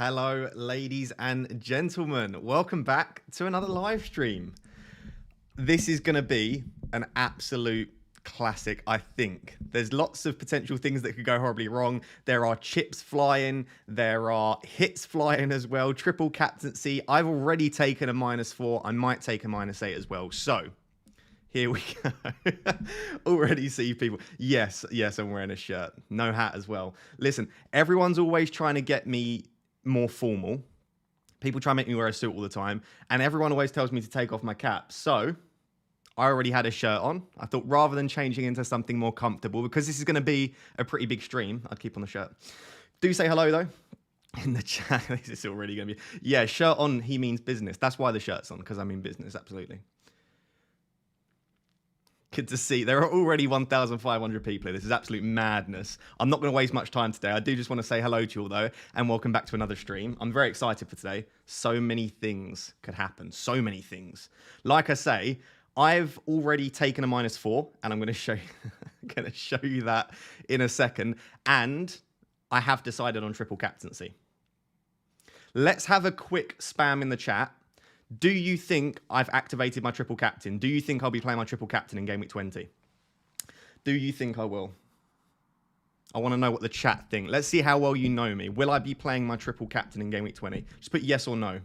Hello, ladies and gentlemen. Welcome back to another live stream. This is going to be an absolute classic, I think. There's lots of potential things that could go horribly wrong. There are chips flying. There are hits flying as well. Triple captaincy. I've already taken a -4. I might take a -8 as well. So here we go. Already see people. Yes, I'm wearing a shirt. No hat as well. Listen, everyone's always trying to get me more formal. People try and make me wear a suit all the time. And everyone always tells me to take off my cap. So I already had a shirt on. I thought rather than changing into something more comfortable, because this is going to be a pretty big stream, I'd keep on the shirt. Do say hello, though. In the chat, this is already going to be... Yeah, shirt on, he means business. That's why the shirt's on, because I mean business, absolutely. Good to see. There are already 1,500 people here. This is absolute madness. I'm not going to waste much time today. I do just want to say hello to you all, though, and welcome back to another stream. I'm very excited for today. So many things could happen. So many things. Like I say, I've already taken a -4, and I'm going to show you that in a second. And I have decided on triple captaincy. Let's have a quick spam in the chat. Do you think I've activated my triple captain? Do you think I'll be playing my triple captain in Gameweek 20? Do you think I will? I want to know what the chat think. Let's see how well you know me. Will I be playing my triple captain in Gameweek 20? Just put yes or no.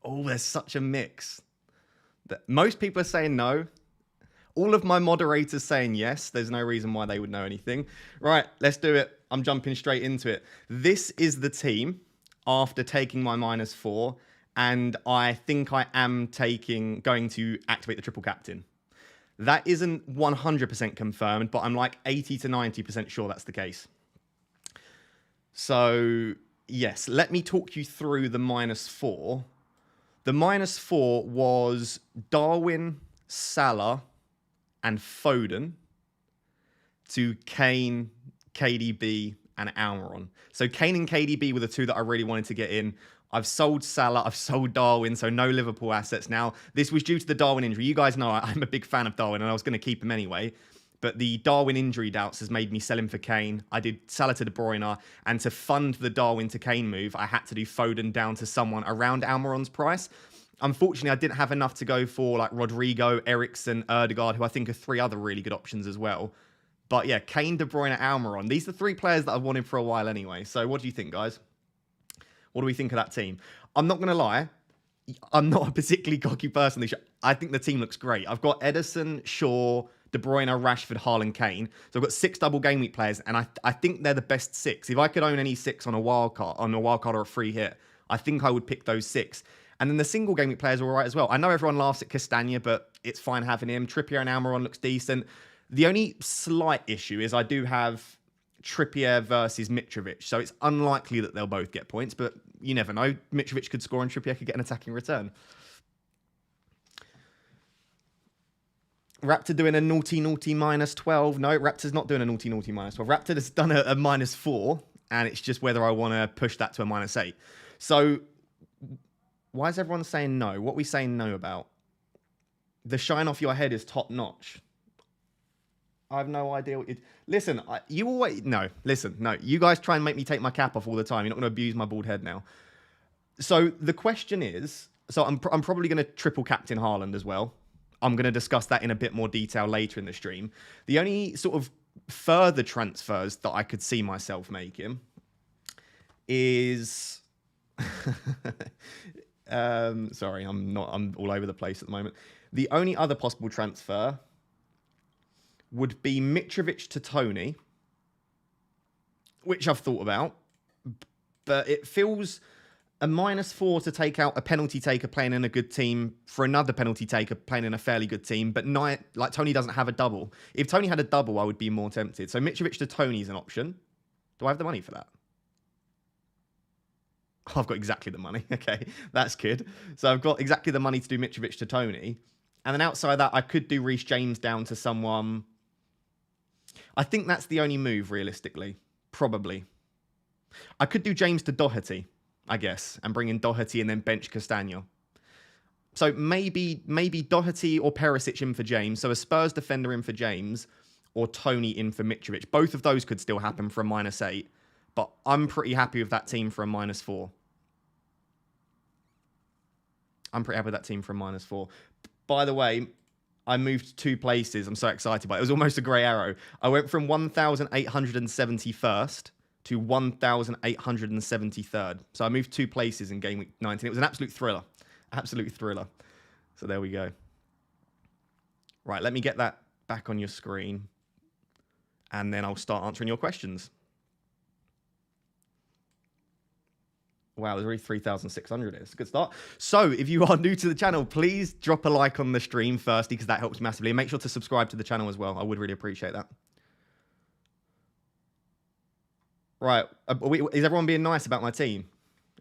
Oh, there's such a mix. Most people are saying no. All of my moderators saying yes. There's no reason why they would know anything. Right, let's do it. I'm jumping straight into it. This is the team after taking my -4, and I think I am going to activate the triple captain. That isn't 100% confirmed, but I'm like 80 to 90% sure that's the case. So, yes, let me talk you through the -4. The -4 was Darwin, Salah, and Foden to Kane, KDB, and Almiron. So Kane and KDB were the two that I really wanted to get in. I've sold Salah, I've sold Darwin, so no Liverpool assets now. This was due to the Darwin injury. You guys know I'm a big fan of Darwin, and I was going to keep him anyway. But the Darwin injury doubts has made me sell him for Kane. I did Salah to De Bruyne, and to fund the Darwin to Kane move, I had to do Foden down to someone around Almiron's price. Unfortunately, I didn't have enough to go for like Rodrigo, Eriksen, Ødegaard, who I think are 3 other really good options as well. But yeah, Kane, De Bruyne, Almiron. These are 3 players that I've wanted for a while anyway. So what do you think, guys? What do we think of that team? I'm not going to lie. I'm not a particularly cocky person. I think the team looks great. I've got Ederson, Shaw, De Bruyne, Rashford, Haaland, Kane. So I've got 6 double game week players, and I think they're the best 6. If I could own any 6 on a wild card or a free hit, I think I would pick those 6. And then the single game week players are all right as well. I know everyone laughs at Castagna, but it's fine having him. Trippier and Almiron looks decent. The only slight issue is I do have Trippier versus Mitrovic, so it's unlikely that they'll both get points, but you never know. Mitrovic could score and Trippier could get an attacking return. Raptor doing a naughty -12. No, Raptor's not doing a naughty -12. Raptor has done a -4, and it's just whether I want to push that to a -8. So why is everyone saying no? What are we saying no about? The shine off your head is top notch. I have no idea what listen, you always... No, listen, no. You guys try and make me take my cap off all the time. You're not going to abuse my bald head now. So the question is... So I'm probably going to triple captain Haaland as well. I'm going to discuss that in a bit more detail later in the stream. The only sort of further transfers that I could see myself making is... sorry, I'm all over the place at the moment. The only other possible transfer would be Mitrovic to Tony, which I've thought about, but it feels a -4 to take out a penalty taker playing in a good team for another penalty taker playing in a fairly good team, but not, like Tony doesn't have a double. If Tony had a double, I would be more tempted. So Mitrovic to Tony is an option. Do I have the money for that? Oh, I've got exactly the money. Okay, that's good. So I've got exactly the money to do Mitrovic to Tony. And then outside that, I could do Reece James down to someone... I think that's the only move, realistically. Probably. I could do James to Doherty, I guess, and bring in Doherty and then bench Castagna. So maybe Doherty or Perisic in for James. So a Spurs defender in for James, or Tony in for Mitrovic. Both of those could still happen for a -8. But I'm pretty happy with that team for a -4. I'm pretty happy with that team for a -4. By the way, I moved 2 places. I'm so excited by it. It was almost a grey arrow. I went from 1,871st to 1,873rd. So I moved 2 places in Game Week 19. It was an absolute thriller. Absolute thriller. So there we go. Right, let me get that back on your screen. And then I'll start answering your questions. Wow, there's already 3,600. It's a good start. So if you are new to the channel, please drop a like on the stream firstly, because that helps massively. And make sure to subscribe to the channel as well. I would really appreciate that. Right. Is everyone being nice about my team?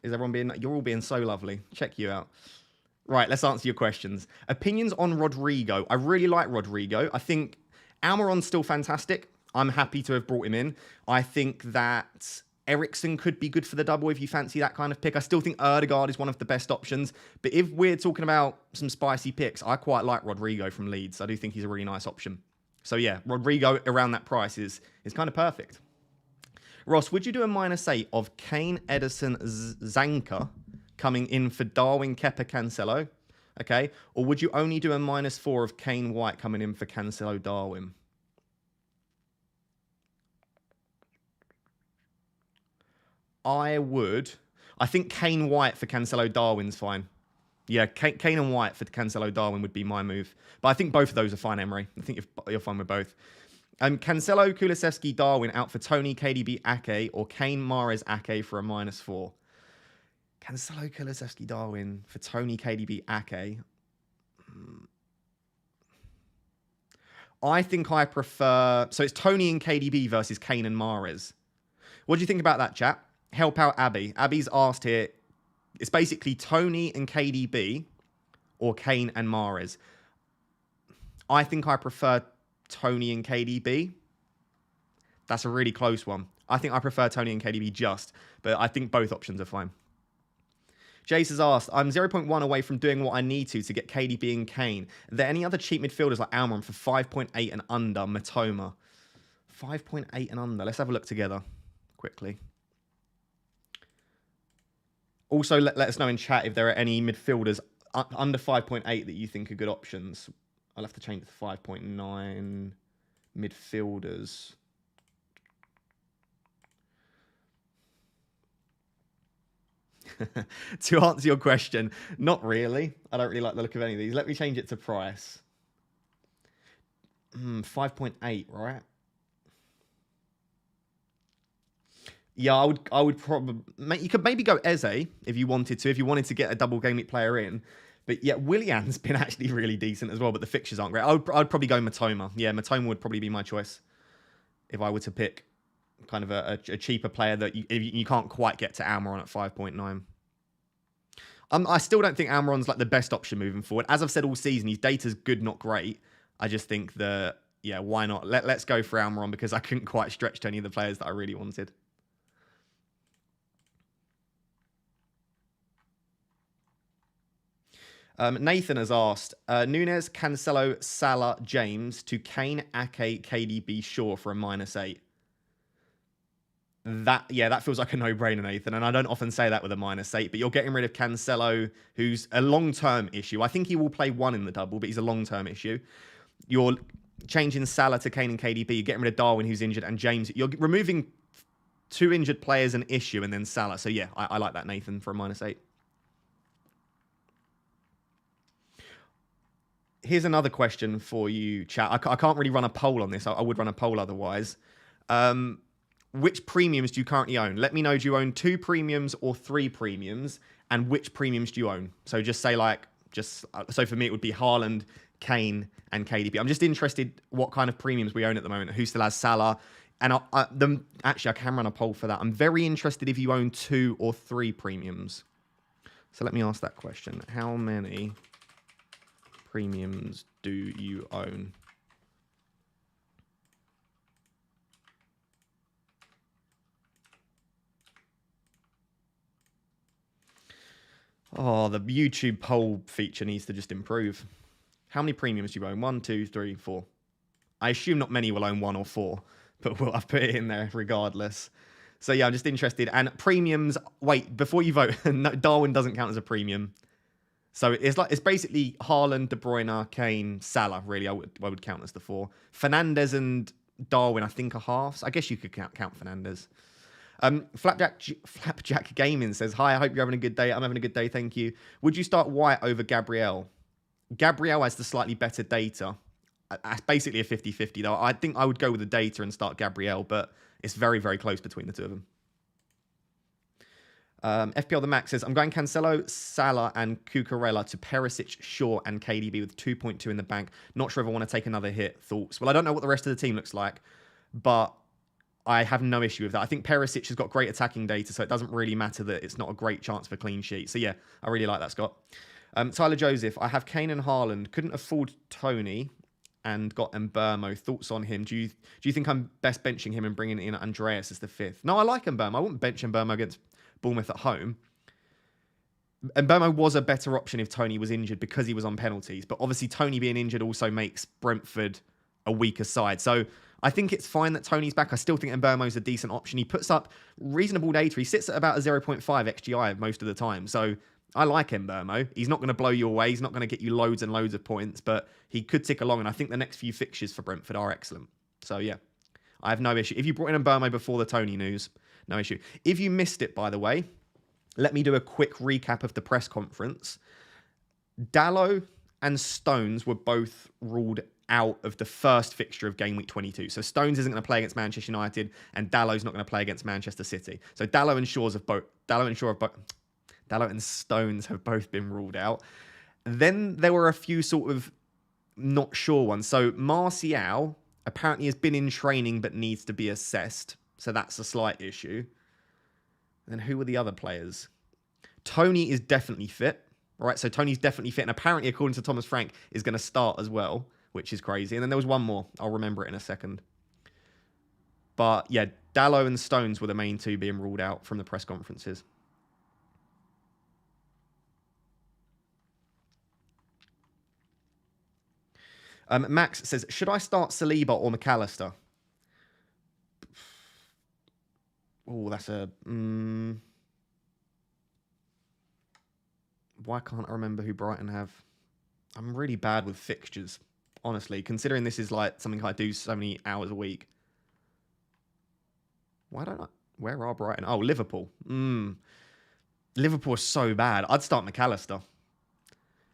Is everyone being... You're all being so lovely. Check you out. Right, let's answer your questions. Opinions on Rodrigo. I really like Rodrigo. I think Almiron's still fantastic. I'm happy to have brought him in. I think that Eriksen could be good for the double if you fancy that kind of pick. I still think Ødegaard is one of the best options. But if we're talking about some spicy picks, I quite like Rodrigo from Leeds. I do think he's a really nice option. So yeah, Rodrigo around that price is kind of perfect. Ross, would you do a -8 of Kane, Ederson, Zanka coming in for Darwin, Kepa, Cancelo? Okay. Or would you only do a -4 of Kane, White coming in for Cancelo, Darwin? I would. I think Kane, White for Cancelo, Darwin's fine. Yeah, Kane and White for Cancelo, Darwin would be my move. But I think both of those are fine, Emery. I think you're fine with both. Cancelo, Kulusevski, Darwin out for Tony, KDB, Ake, or Kane, Mahrez, Ake for a -4. Cancelo, Kulusevski, Darwin for Tony, KDB, Ake. I think I prefer... So it's Tony and KDB versus Kane and Mahrez. What do you think about that, chat? Help out Abby. Abby's asked here, it's basically Tony and KDB or Kane and Mahrez. I think I prefer Tony and KDB. That's a really close one. I think I prefer Tony and KDB just, but I think both options are fine. Jace has asked, I'm 0.1 away from doing what I need to get KDB and Kane. Are there any other cheap midfielders like Almiron for 5.8 and under, Matoma? 5.8 and under. Let's have a look together quickly. Also, let us know in chat if there are any midfielders under 5.8 that you think are good options. I'll have to change it to 5.9 midfielders. To answer your question, not really. I don't really like the look of any of these. Let me change it to price. 5.8, right? Yeah, I would probably... You could maybe go Eze if you wanted to get a double game week player in. But yeah, Willian's been actually really decent as well, but the fixtures aren't great. I'd probably go Matoma. Yeah, Matoma would probably be my choice if I were to pick kind of a cheaper player that you can't quite get to Almiron at 5.9. I still don't think Almiron's like the best option moving forward. As I've said all season, his data's good, not great. I just think that, yeah, why not? Let's go for Almiron because I couldn't quite stretch to any of the players that I really wanted. Nathan has asked, Nunes, Cancelo, Salah, James to Kane, Ake, KDB, Shaw for a -8. That feels like a no-brainer, Nathan, and I don't often say that with a -8, but you're getting rid of Cancelo, who's a long-term issue. I think he will play 1 in the double, but he's a long-term issue. You're changing Salah to Kane and KDB. You're getting rid of Darwin, who's injured, and James. You're removing 2 injured players, an issue, and then Salah. So yeah, I like that, Nathan, for a -8. Here's another question for you, chat. I can't really run a poll on this. I would run a poll otherwise. Which premiums do you currently own? Let me know, do you own 2 premiums or 3 premiums? And which premiums do you own? So just say so for me, it would be Haaland, Kane, and KDB. I'm just interested what kind of premiums we own at the moment. Who still has Salah? And actually, I can run a poll for that. I'm very interested if you own 2 or 3 premiums. So let me ask that question. How many premiums do you own? Oh, the YouTube poll feature needs to just improve. How many premiums do you own? 1, 2, 3, 4. I assume not many will own 1 or 4, but I've put it in there regardless. So yeah, I'm just interested. And premiums, wait, before you vote, no, Darwin doesn't count as a premium. So it's basically Haaland, De Bruyne, Kane, Salah, really, I would count as the 4. Fernandes and Darwin, I think, are halves. I guess you could count Fernandes. Flapjack Gaming says, hi, I hope you're having a good day. I'm having a good day, thank you. Would you start White over Gabriel? Gabriel has the slightly better data. It's basically a 50-50, though. I think I would go with the data and start Gabriel, but it's very, very close between the two of them. FPL The Max says, I'm going Cancelo, Salah, and Cucurella to Perisic, Shaw, and KDB with 2.2 in the bank. Not sure if I want to take another hit. Thoughts? Well, I don't know what the rest of the team looks like, but I have no issue with that. I think Perisic has got great attacking data, so it doesn't really matter that it's not a great chance for clean sheet. So yeah, I really like that, Scott. Tyler Joseph, I have Kane and Haaland. Couldn't afford Tony and got Mbermo. Thoughts on him? Do you think I'm best benching him and bringing in Andreas as the 5th? No, I like Mbermo. I wouldn't bench Mbermo against Bournemouth at home. Mbermo was a better option if Tony was injured because he was on penalties. But obviously Tony being injured also makes Brentford a weaker side. So I think it's fine that Tony's back. I still think Mbermo's a decent option. He puts up reasonable data. He sits at about a 0.5 XGI most of the time. So I like Mbermo. He's not going to blow you away. He's not going to get you loads and loads of points, but he could tick along. And I think the next few fixtures for Brentford are excellent. So yeah, I have no issue. If you brought in Mbermo before the Tony news, no issue. If you missed it, by the way, let me do a quick recap of the press conference. Dalot and Stones were both ruled out of the first fixture of Game Week 22. So Stones isn't going to play against Manchester United, and Dalot's not going to play against Manchester City. So Dalot and Stones have both been ruled out. Then there were a few sort of not sure ones. So Martial apparently has been in training but needs to be assessed. So that's a slight issue. And who were the other players? Tony is definitely fit. All right, so Tony's definitely fit. And apparently, according to Thomas Frank, is going to start as well, which is crazy. And then there was one more. I'll remember it in a second. But yeah, Dalot and Stones were the main two being ruled out from the press conferences. Max says, should I start Saliba or McAllister? Oh, that's a... Why can't I remember who Brighton have? I'm really bad with fixtures, honestly, considering this is like something I do so many hours a week. Why don't I... Where are Brighton? Oh, Liverpool. Liverpool is so bad. I'd start McAllister.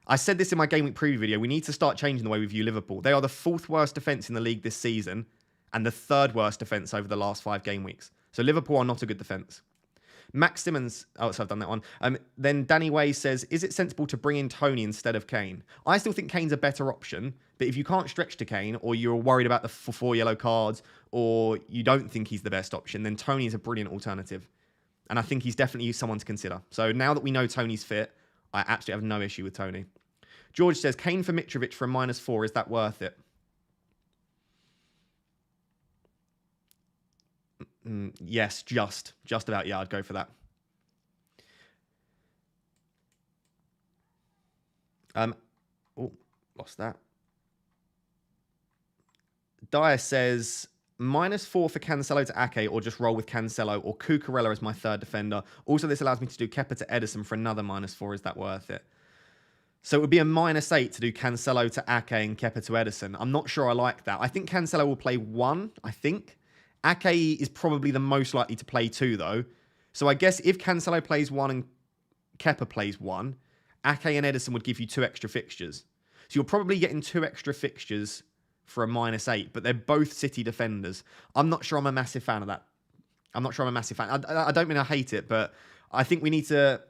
I said this in my Game Week preview video. We need to start changing the way we view Liverpool. They are the 4th worst defence in the league this season and the 3rd worst defence over the last 5 game weeks. So Liverpool are not a good defence. Max Simmons, oh, so I've done that one. Then Danny Way says, is it sensible to bring in Tony instead of Kane? I still think Kane's a better option, but if you can't stretch to Kane or you're worried about the 4 yellow cards or you don't think he's the best option, then Tony is a brilliant alternative. And I think he's definitely someone to consider. So now that we know Tony's fit, I absolutely have no issue with Tony. George says, Kane for Mitrovic for a -4, is that worth it? Yes, just about. Yeah, I'd go for that. Oh, lost that. Dyer says -4 for Cancelo to Ake, or just roll with Cancelo or Cucurella as my 3rd defender. Also, this allows me to do Kepa to Edison for another -4. Is that worth it? So it would be a -8 to do Cancelo to Ake and Kepa to Edison. I'm not sure I like that. I think Cancelo will play 1, I think. Ake is probably the most likely to play 2, though. So I guess if Cancelo plays 1 and Kepa plays 1, Ake and Edison would give you 2 extra fixtures. So you're probably getting 2 extra fixtures for a -8, but they're both City defenders. I'm not sure I'm a massive fan of that. I'm not sure I'm a massive fan. I don't mean I hate it, but I think we need to...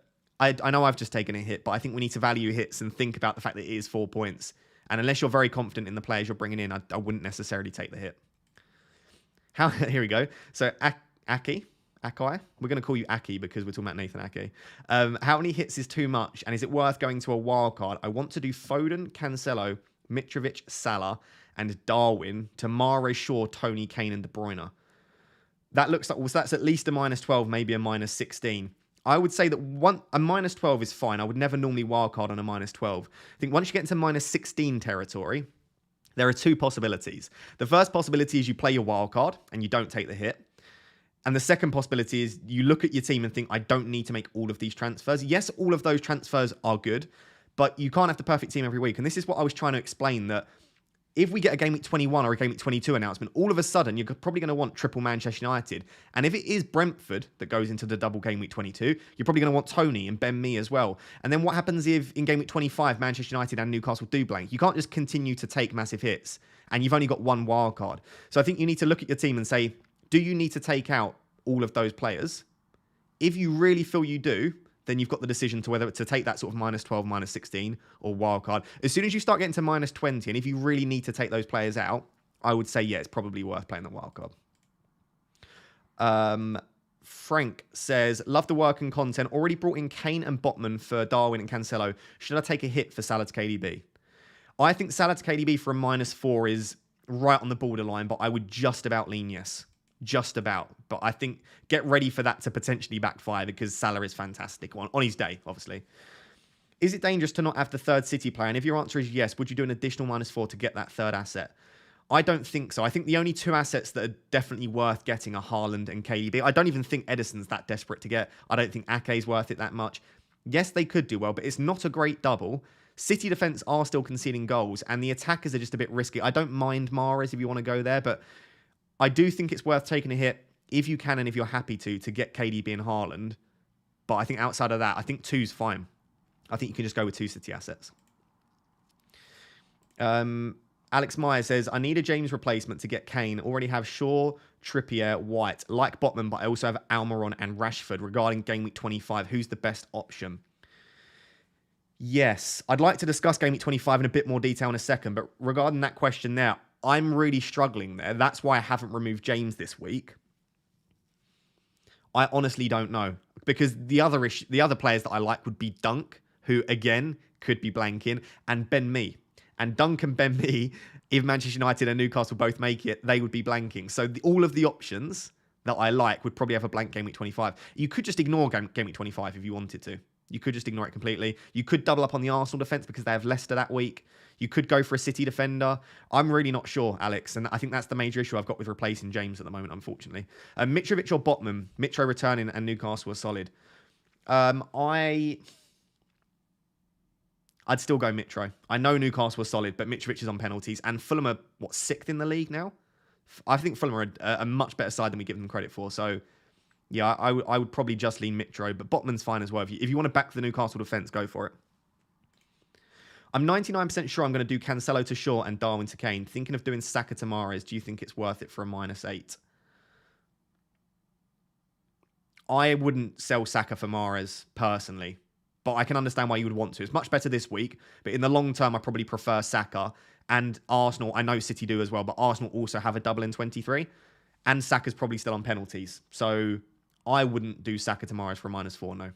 I know I've just taken a hit, but I think we need to value hits and think about the fact that it is 4 points. And unless you're very confident in the players you're bringing in, I wouldn't necessarily take the hit. Here we go. So, Akai, we're going to call you Aki because we're talking about Nathan Ake. How many hits is too much? And is it worth going to a wild card? I want to do Foden, Cancelo, Mitrovic, Salah, and Darwin to Mare, Shaw, Tony, Kane, and De Bruyne. That looks like, well, so that's at least a -12, maybe a -16. I would say that a -12 is fine. I would never normally wildcard on a -12. I think once you get into -16 territory, there are 2 possibilities. The first possibility is you play your wildcard and you don't take the hit. And the second possibility is you look at your team and think, I don't need to make all of these transfers. Yes, all of those transfers are good, but you can't have the perfect team every week. And this is what I was trying to explain, that if we get a Game Week 21 or a Game Week 22 announcement, all of a sudden you're probably going to want triple Manchester United. And if it is Brentford that goes into the double Game Week 22, you're probably going to want Tony and Ben Mee as well. And then what happens if in Game Week 25, Manchester United and Newcastle do blank? You can't just continue to take massive hits and you've only got one wild card. So I think you need to look at your team and say, do you need to take out all of those players? If you really feel you do, then you've got the decision to whether to take that sort of -12, -16 or wildcard. As soon as you start getting to -20, and if you really need to take those players out, I would say, yeah, it's probably worth playing the wildcard. Frank says, love the work and content. Already brought in Kane and Botman for Darwin and Cancelo. Should I take a hit for Salah to KDB? I think Salah to KDB for a -4 is right on the borderline, but I would just about lean yes. Just about. But I think get ready for that to potentially backfire because Salah is fantastic on his day, obviously. Is it dangerous to not have the third City player? And if your answer is yes, would you do an additional -4 to get that third asset? I don't think so. I think the only two assets that are definitely worth getting are Haaland and KDB. I don't even think Edison's that desperate to get. I don't think Ake's worth it that much. Yes, they could do well, but it's not a great double. City defence are still conceding goals, and the attackers are just a bit risky. I don't mind Mahrez if you want to go there, but I do think it's worth taking a hit if you can and if you're happy to get KDB and Haaland. But I think outside of that, I think two's fine. I think you can just go with two City assets. Alex Meyer says, I need a James replacement to get Kane. Already have Shaw, Trippier, White. Like Botman, but I also have Almiron and Rashford. Regarding Game Week 25, who's the best option? Yes, I'd like to discuss Game Week 25 in a bit more detail in a second. But regarding that question there, I'm really struggling there. That's why I haven't removed James this week. I honestly don't know. Because the other players that I like would be Dunk, who, again, could be blanking, and Ben Mee. And Dunk and Ben Mee, if Manchester United and Newcastle both make it, they would be blanking. So all of the options that I like would probably have a blank Game Week 25. You could just ignore Game Week 25 if you wanted to. You could just ignore it completely. You could double up on the Arsenal defence because they have Leicester that week. You could go for a City defender. I'm really not sure, Alex. And I think that's the major issue I've got with replacing James at the moment, unfortunately. Mitrovic or Botman? Mitro returning and Newcastle are solid. I'd still go Mitro. I know Newcastle are solid, but Mitrovic is on penalties. And Fulham are, 6th in the league now? I think Fulham are a much better side than we give them credit for. So, yeah, I would probably just lean Mitro. But Botman's fine as well. If you want to back the Newcastle defence, go for it. I'm 99% sure I'm going to do Cancelo to Shaw and Darwin to Kane. Thinking of doing Saka to Mahrez. Do you think it's worth it for a -8? I wouldn't sell Saka for Mahrez, personally. But I can understand why you would want to. It's much better this week. But in the long term, I probably prefer Saka. And Arsenal, I know City do as well, but Arsenal also have a double in 23. And Saka's probably still on penalties. So I wouldn't do Saka to Mahrez for a -4, no.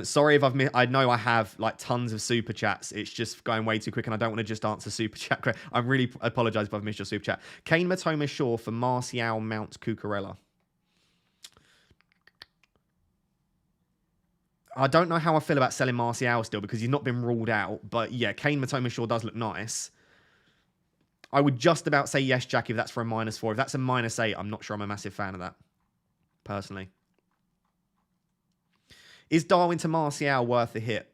Sorry if I've missed. I know I have tons of super chats. It's just going way too quick, and I don't want to just answer super chat. I really apologise if I've missed your super chat. Kane, Matoma, Shaw for Martial, Mount, Cucurella. I don't know how I feel about selling Martial still because he's not been ruled out. But yeah, Kane, Matoma, Shaw does look nice. I would just about say yes, Jack, if that's for a -4. If that's a -8, I'm not sure I'm a massive fan of that, personally. Is Darwin to Martial worth a hit?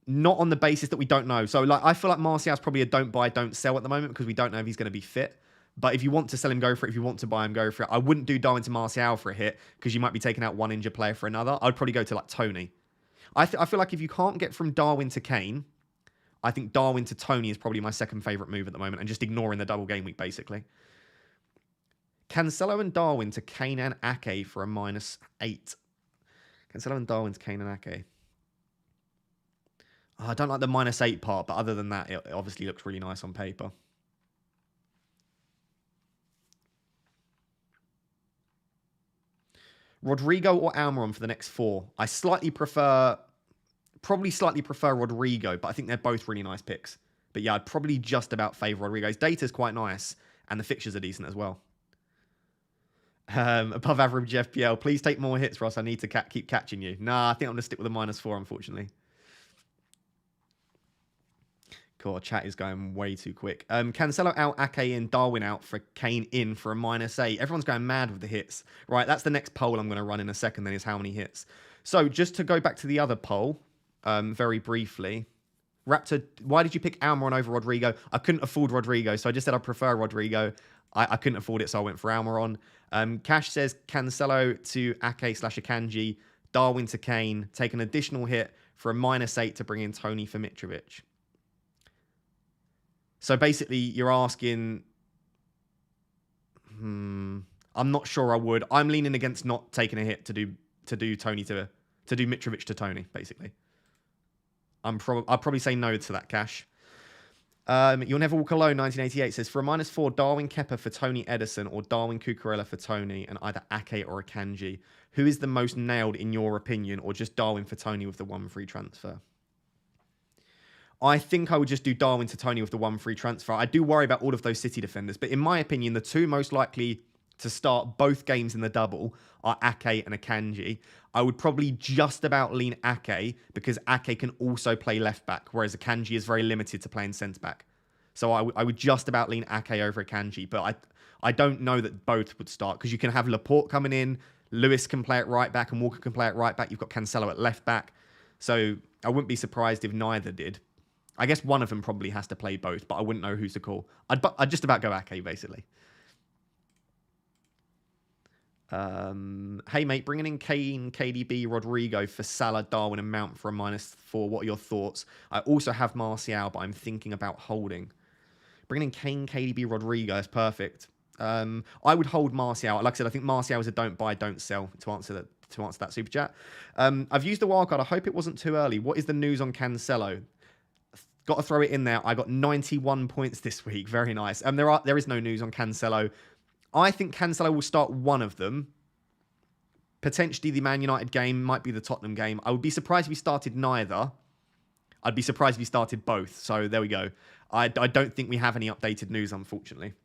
Not on the basis that we don't know. So I feel like Martial's probably a don't buy, don't sell at the moment because we don't know if he's going to be fit. But if you want to sell him, go for it. If you want to buy him, go for it. I wouldn't do Darwin to Martial for a hit because you might be taking out one injured player for another. I'd probably go to Tony. I feel like if you can't get from Darwin to Kane, I think Darwin to Tony is probably my second favourite move at the moment and just ignoring the double game week, basically. Cancelo and Darwin to Kane and Ake for a -8. Cancelo and Darwin to Kane and Ake. Oh, I don't like the -8 part, but other than that, it obviously looks really nice on paper. Rodrigo or Almiron for the next 4? I probably slightly prefer Rodrigo, but I think they're both really nice picks. But yeah, I'd probably just about favour Rodrigo. His data's quite nice, and the fixtures are decent as well. Above average FPL. Please take more hits, Ross. I need to keep catching you. Nah, I think I'm going to stick with a -4, unfortunately. Cool, chat is going way too quick. Cancelo out, Ake in, Darwin out for Kane in for a -8. Everyone's going mad with the hits. Right, that's the next poll I'm going to run in a second then, is how many hits. So just to go back to the other poll, very briefly. Raptor, why did you pick Almiron over Rodrigo? I couldn't afford Rodrigo, so I just said I prefer Rodrigo. I couldn't afford it, so I went for Almiron. Cash says Cancelo to Ake/Akanji, Darwin to Kane, take an additional hit for a -8 to bring in Tony for Mitrovic. So basically, you're asking... I'm not sure I would. I'm leaning against not taking a hit to do Tony to do Mitrovic to Tony, basically. I'll probably say no to that, Cash. You'll Never Walk Alone, 1988, says, for a -4, Darwin Kepa for Tony Edison or Darwin Cucurella for Tony and either Ake or Akanji. Who is the most nailed in your opinion, or just Darwin for Tony with the 1 free transfer? I think I would just do Darwin to Tony with the 1 free transfer. I do worry about all of those City defenders, but in my opinion, the two most likely to start both games in the double are Ake and Akanji. I would probably just about lean Ake because Ake can also play left back, whereas Akanji is very limited to playing centre back. So I would just about lean Ake over Akanji, but I don't know that both would start because you can have Laporte coming in, Lewis can play at right back and Walker can play at right back. You've got Cancelo at left back. So I wouldn't be surprised if neither did. I guess one of them probably has to play both, but I wouldn't know who's to call. I'd just about go Ake, basically. Hey, mate, bringing in Kane, KDB, Rodrigo for Salah, Darwin, and Mount for a -4. What are your thoughts? I also have Martial, but I'm thinking about holding. Bringing in Kane, KDB, Rodrigo is perfect. I would hold Martial. Like I said, I think Martial is a don't buy, don't sell to answer that super chat. I've used the wildcard. I hope it wasn't too early. What is the news on Cancelo? Got to throw it in there. I got 91 points this week. Very nice. There is no news on Cancelo. I think Cancelo will start one of them. Potentially the Man United game, might be the Tottenham game. I would be surprised if he started neither. I'd be surprised if he started both. So there we go. I don't think we have any updated news, unfortunately.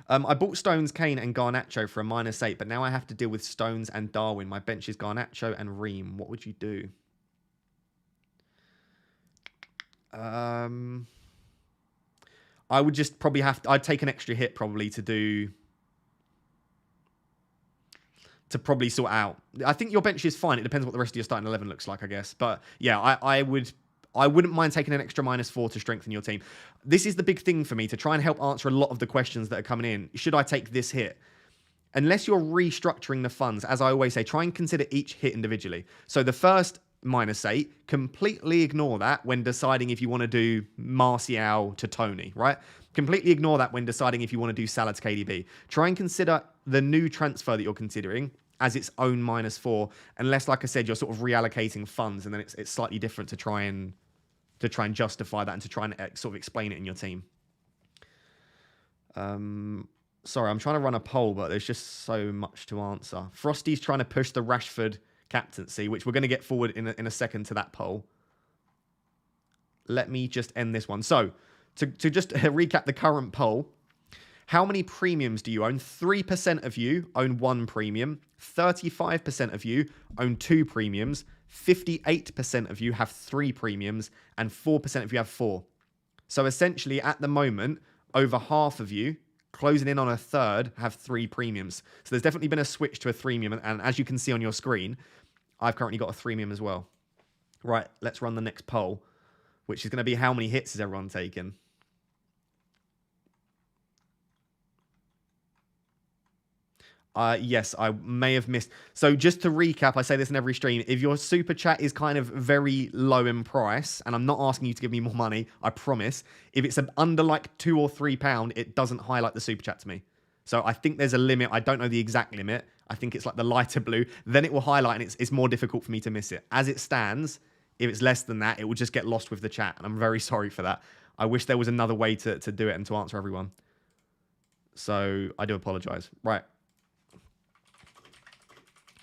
I bought Stones, Kane and Garnacho for a -8, but now I have to deal with Stones and Darwin. My bench is Garnacho and Ream. What would you do? I would just probably I'd take an extra hit probably to probably sort out. I think your bench is fine. It depends what the rest of your starting 11 looks like, I guess. But yeah, I wouldn't mind taking an extra -4 to strengthen your team. This is the big thing for me to try and help answer a lot of the questions that are coming in. Should I take this hit? Unless you're restructuring the funds, as I always say, try and consider each hit individually. So the first -8, completely ignore that when deciding if you want to do Martial to Tony, right? Completely ignore that when deciding if you want to do Salah to KDB. Try and consider the new transfer that you're considering as its own -4, unless, like I said, you're sort of reallocating funds, and then it's slightly different to try and justify that and to try and sort of explain it in your team. Sorry, I'm trying to run a poll, but there's just so much to answer. Frosty's trying to push the Rashford captaincy, which we're going to get forward in a second to that poll. Let me just end this one. So, to just recap the current poll, how many premiums do you own? 3% of you own 1 premium. 35% of you own 2 premiums. 58% of you have 3 premiums. And 4% of you have 4. So essentially, at the moment, over half of you, closing in on a third, have 3 premiums. So there's definitely been a switch to a 3-premium. And as you can see on your screen, I've currently got a 3-premium as well. Right, let's run the next poll, which is going to be how many hits has everyone taken? Yes, I may have missed. So just to recap, I say this in every stream. If your super chat is kind of very low in price, and I'm not asking you to give me more money, I promise. If it's under like £2 or £3, it doesn't highlight the super chat to me. So I think there's a limit. I don't know the exact limit. I think it's like the lighter blue. Then it will highlight, and it's more difficult for me to miss it. As it stands, if it's less than that, it will just get lost with the chat, and I'm very sorry for that. I wish there was another way to do it and to answer everyone. So I do apologize. Right.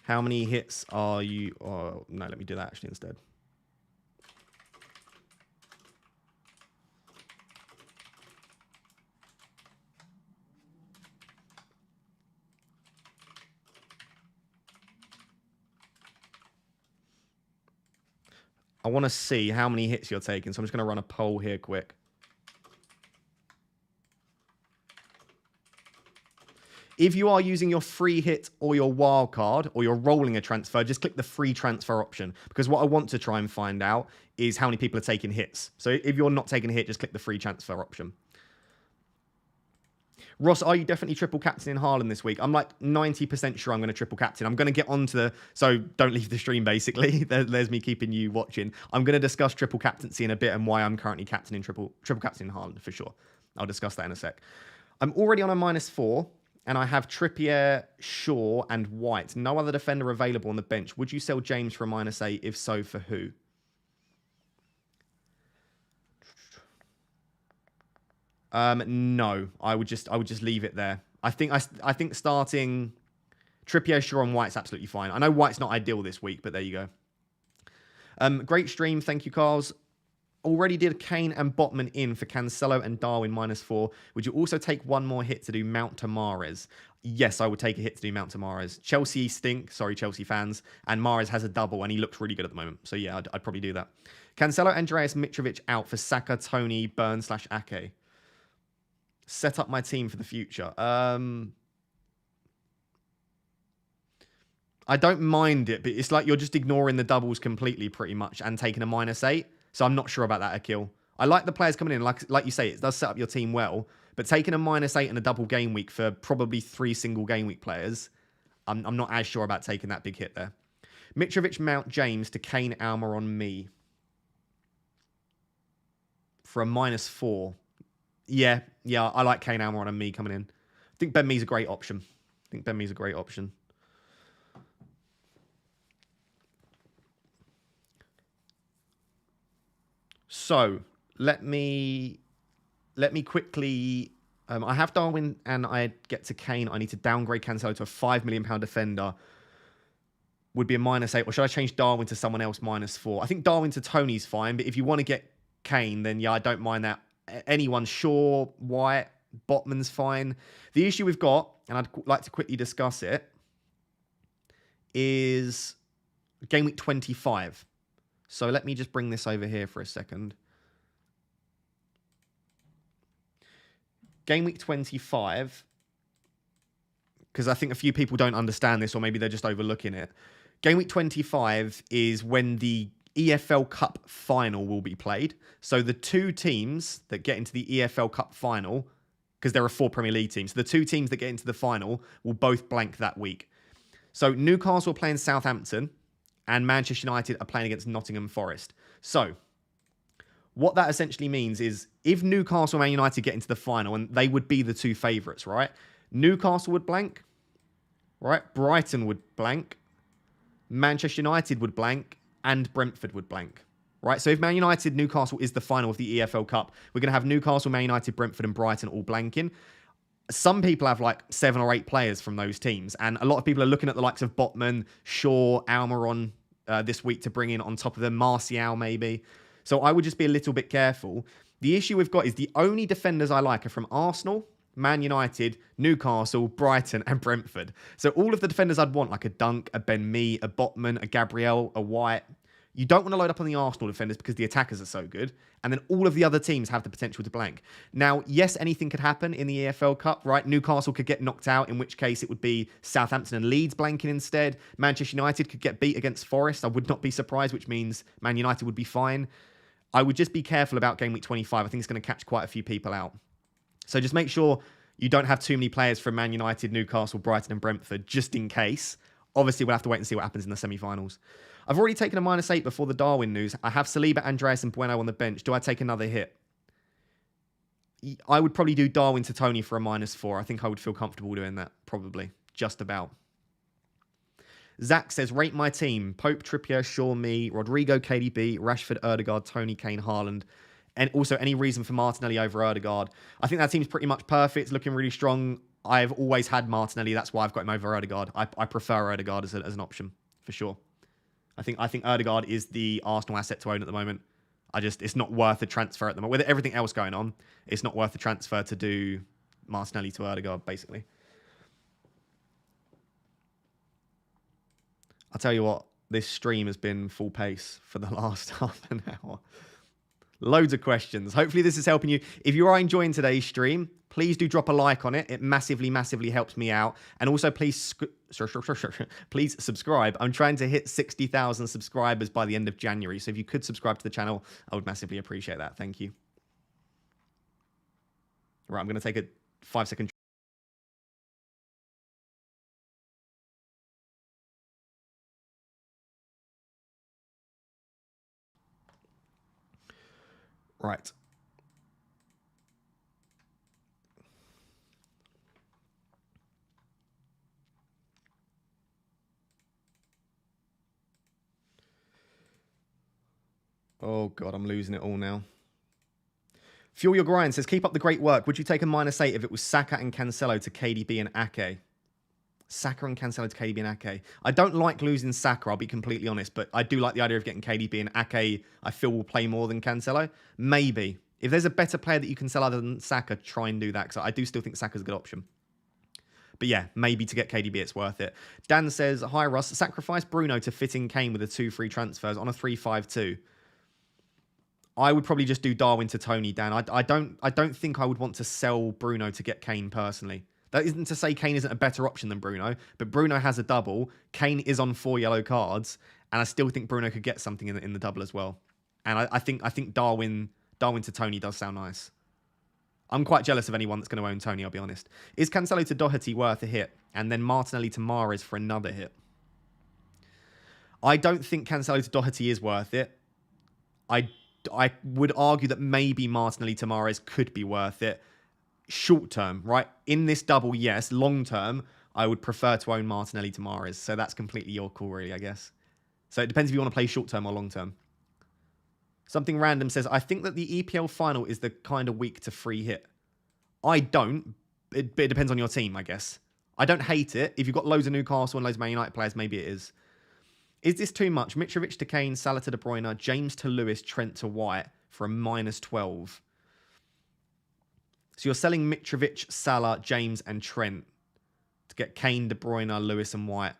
How many hits are you... Oh, no, let me do that actually instead. I want to see how many hits you're taking. So I'm just going to run a poll here quick. If you are using your free hit or your wild card, or you're rolling a transfer, just click the free transfer option. Because what I want to try and find out is how many people are taking hits. So if you're not taking a hit, just click the free transfer option. Ross, are you definitely triple captaining Haaland this week? I'm like 90% sure I'm going to triple captain. I'm going to get onto the... So don't leave the stream, basically. There's me keeping you watching. I'm going to discuss triple captaincy in a bit and why I'm currently captaining triple captaining Haaland, for sure. I'll discuss that in a sec. I'm already on a -4, and I have Trippier, Shaw, and White. No other defender available on the bench. Would you sell James for a -8? If so, for who? No, I would just leave it there. I think starting Trippier, Shaw, and White's absolutely fine. I know White's not ideal this week, but there you go. Great stream, thank you, Carls. Already did Kane and Botman in for Cancelo and Darwin -4. Would you also take one more hit to do Mount to Mahrez? Yes, I would take a hit to do Mount to Mahrez. Chelsea stink, sorry Chelsea fans, and Mahrez has a double and he looks really good at the moment. So yeah, I'd probably do that. Cancelo, Andreas Mitrovic out for Saka, Tony, Burn/Ake. Set up my team for the future. I don't mind it, but it's like you're just ignoring the doubles completely pretty much and taking a -8. So I'm not sure about that, Akil. I like the players coming in. Like you say, it does set up your team well. But taking a -8 and a double game week for probably 3 single game week players, I'm not as sure about taking that big hit there. Mitrovic, Mount, James to Kane, Almer on me. For a -4. Yeah, I like Kane, Almer on me coming in. I think Ben Mee's a great option. So let me quickly. I have Darwin and I get to Kane. I need to downgrade Cancelo to a £5 million defender. Would be a -8, or should I change Darwin to someone else -4? I think Darwin to Tony's fine, but if you want to get Kane, then yeah, I don't mind that. Anyone, Shaw, White, Botman's fine. The issue we've got, and I'd like to quickly discuss it, is game week 25. So let me just bring this over here for a second. Game week 25, because I think a few people don't understand this, or maybe they're just overlooking it. Game week 25 is when the EFL Cup final will be played. So the 2 teams that get into the EFL Cup final, because there are 4 Premier League teams, so the 2 teams that get into the final will both blank that week. So Newcastle are playing Southampton, and Manchester United are playing against Nottingham Forest. So what that essentially means is if Newcastle and Man United get into the final, and they would be the 2 favourites, right? Newcastle would blank, right? Brighton would blank, Manchester United would blank, and Brentford would blank, right? So if Man United, Newcastle is the final of the EFL Cup, we're going to have Newcastle, Man United, Brentford, and Brighton all blanking. Some people have like 7 or 8 players from those teams, and a lot of people are looking at the likes of Botman, Shaw, Almiron this week to bring in on top of them, Martial maybe. So I would just be a little bit careful. The issue we've got is the only defenders I like are from Arsenal, Man United, Newcastle, Brighton, and Brentford. So all of the defenders I'd want, like a Dunk, a Ben Mee, a Botman, a Gabriel, a White. You don't want to load up on the Arsenal defenders because the attackers are so good. And then all of the other teams have the potential to blank. Now, yes, anything could happen in the EFL Cup, right? Newcastle could get knocked out, in which case it would be Southampton and Leeds blanking instead. Manchester United could get beat against Forest. I would not be surprised, which means Man United would be fine. I would just be careful about game week 25. I think it's going to catch quite a few people out. So just make sure you don't have too many players from Man United, Newcastle, Brighton, and Brentford, just in case. Obviously, we'll have to wait and see what happens in the semi-finals. I've already taken a -8 before the Darwin news. I have Saliba, Andreas, and Bueno on the bench. Do I take another hit? I would probably do Darwin to Tony for a -4. I think I would feel comfortable doing that, probably. Just about. Zach says, rate my team. Pope, Trippier, Shaw, me, Rodrigo, KDB, Rashford, Ødegaard, Tony, Kane, Haaland. And also any reason for Martinelli over Ødegaard. I think that team's pretty much perfect. It's looking really strong. I've always had Martinelli. That's why I've got him over Ødegaard. I prefer Ødegaard as an option, for sure. I think Ødegaard is the Arsenal asset to own at the moment. It's not worth a transfer at the moment. With everything else going on, it's not worth the transfer to do Martinelli to Ødegaard, basically. I'll tell you what, This stream has been full pace for the last half an hour. Loads of questions. Hopefully this is helping you. If you are enjoying today's stream, please do drop a like on it. It massively, massively helps me out. And also please, please subscribe. I'm trying to hit 60,000 subscribers by the end of January. So if you could subscribe to the channel, I would massively appreciate that. Thank you. Right, I'm going to take a 5-second. Right. Oh, God, I'm losing it all now. Fuel Your Grind says, keep up the great work. Would you take a -8 if it was Saka and Cancelo to KDB and Ake? Saka and Cancelo to KDB and Ake. I don't like losing Saka, I'll be completely honest, but I do like the idea of getting KDB and Ake. I feel will play more than Cancelo. Maybe. If there's a better player that you can sell other than Saka, try and do that, because I do still think Saka's a good option. But yeah, maybe to get KDB, it's worth it. Dan says, hi Russ, sacrifice Bruno to fit in Kane with the 2 free transfers on a 3-5-2. I would probably just do Darwin to Tony, Dan. I don't think I would want to sell Bruno to get Kane personally. That isn't to say Kane isn't a better option than Bruno, but Bruno has a double. Kane is on 4 yellow cards, and I still think Bruno could get something in the double as well. And I think Darwin to Tony does sound nice. I'm quite jealous of anyone that's going to own Tony, I'll be honest. Is Cancelo to Doherty worth a hit? And then Martinelli to Mahrez for another hit? I don't think Cancelo to Doherty is worth it. I would argue that maybe Martinelli to Mahrez could be worth it. Short term, right? In this double, yes. Long term, I would prefer to own Martinelli to Mahrez. So that's completely your call, really, I guess. So it depends if you want to play short term or long term. Something random says, I think that the EPL final is the kind of week to free hit. I don't. It depends on your team, I guess. I don't hate it. If you've got loads of Newcastle and loads of Man United players, maybe it is. Is this too much? Mitrovic to Kane, Salah to De Bruyne, James to Lewis, Trent to White for a -12. So you're selling Mitrovic, Salah, James, and Trent to get Kane, De Bruyne, Lewis, and White.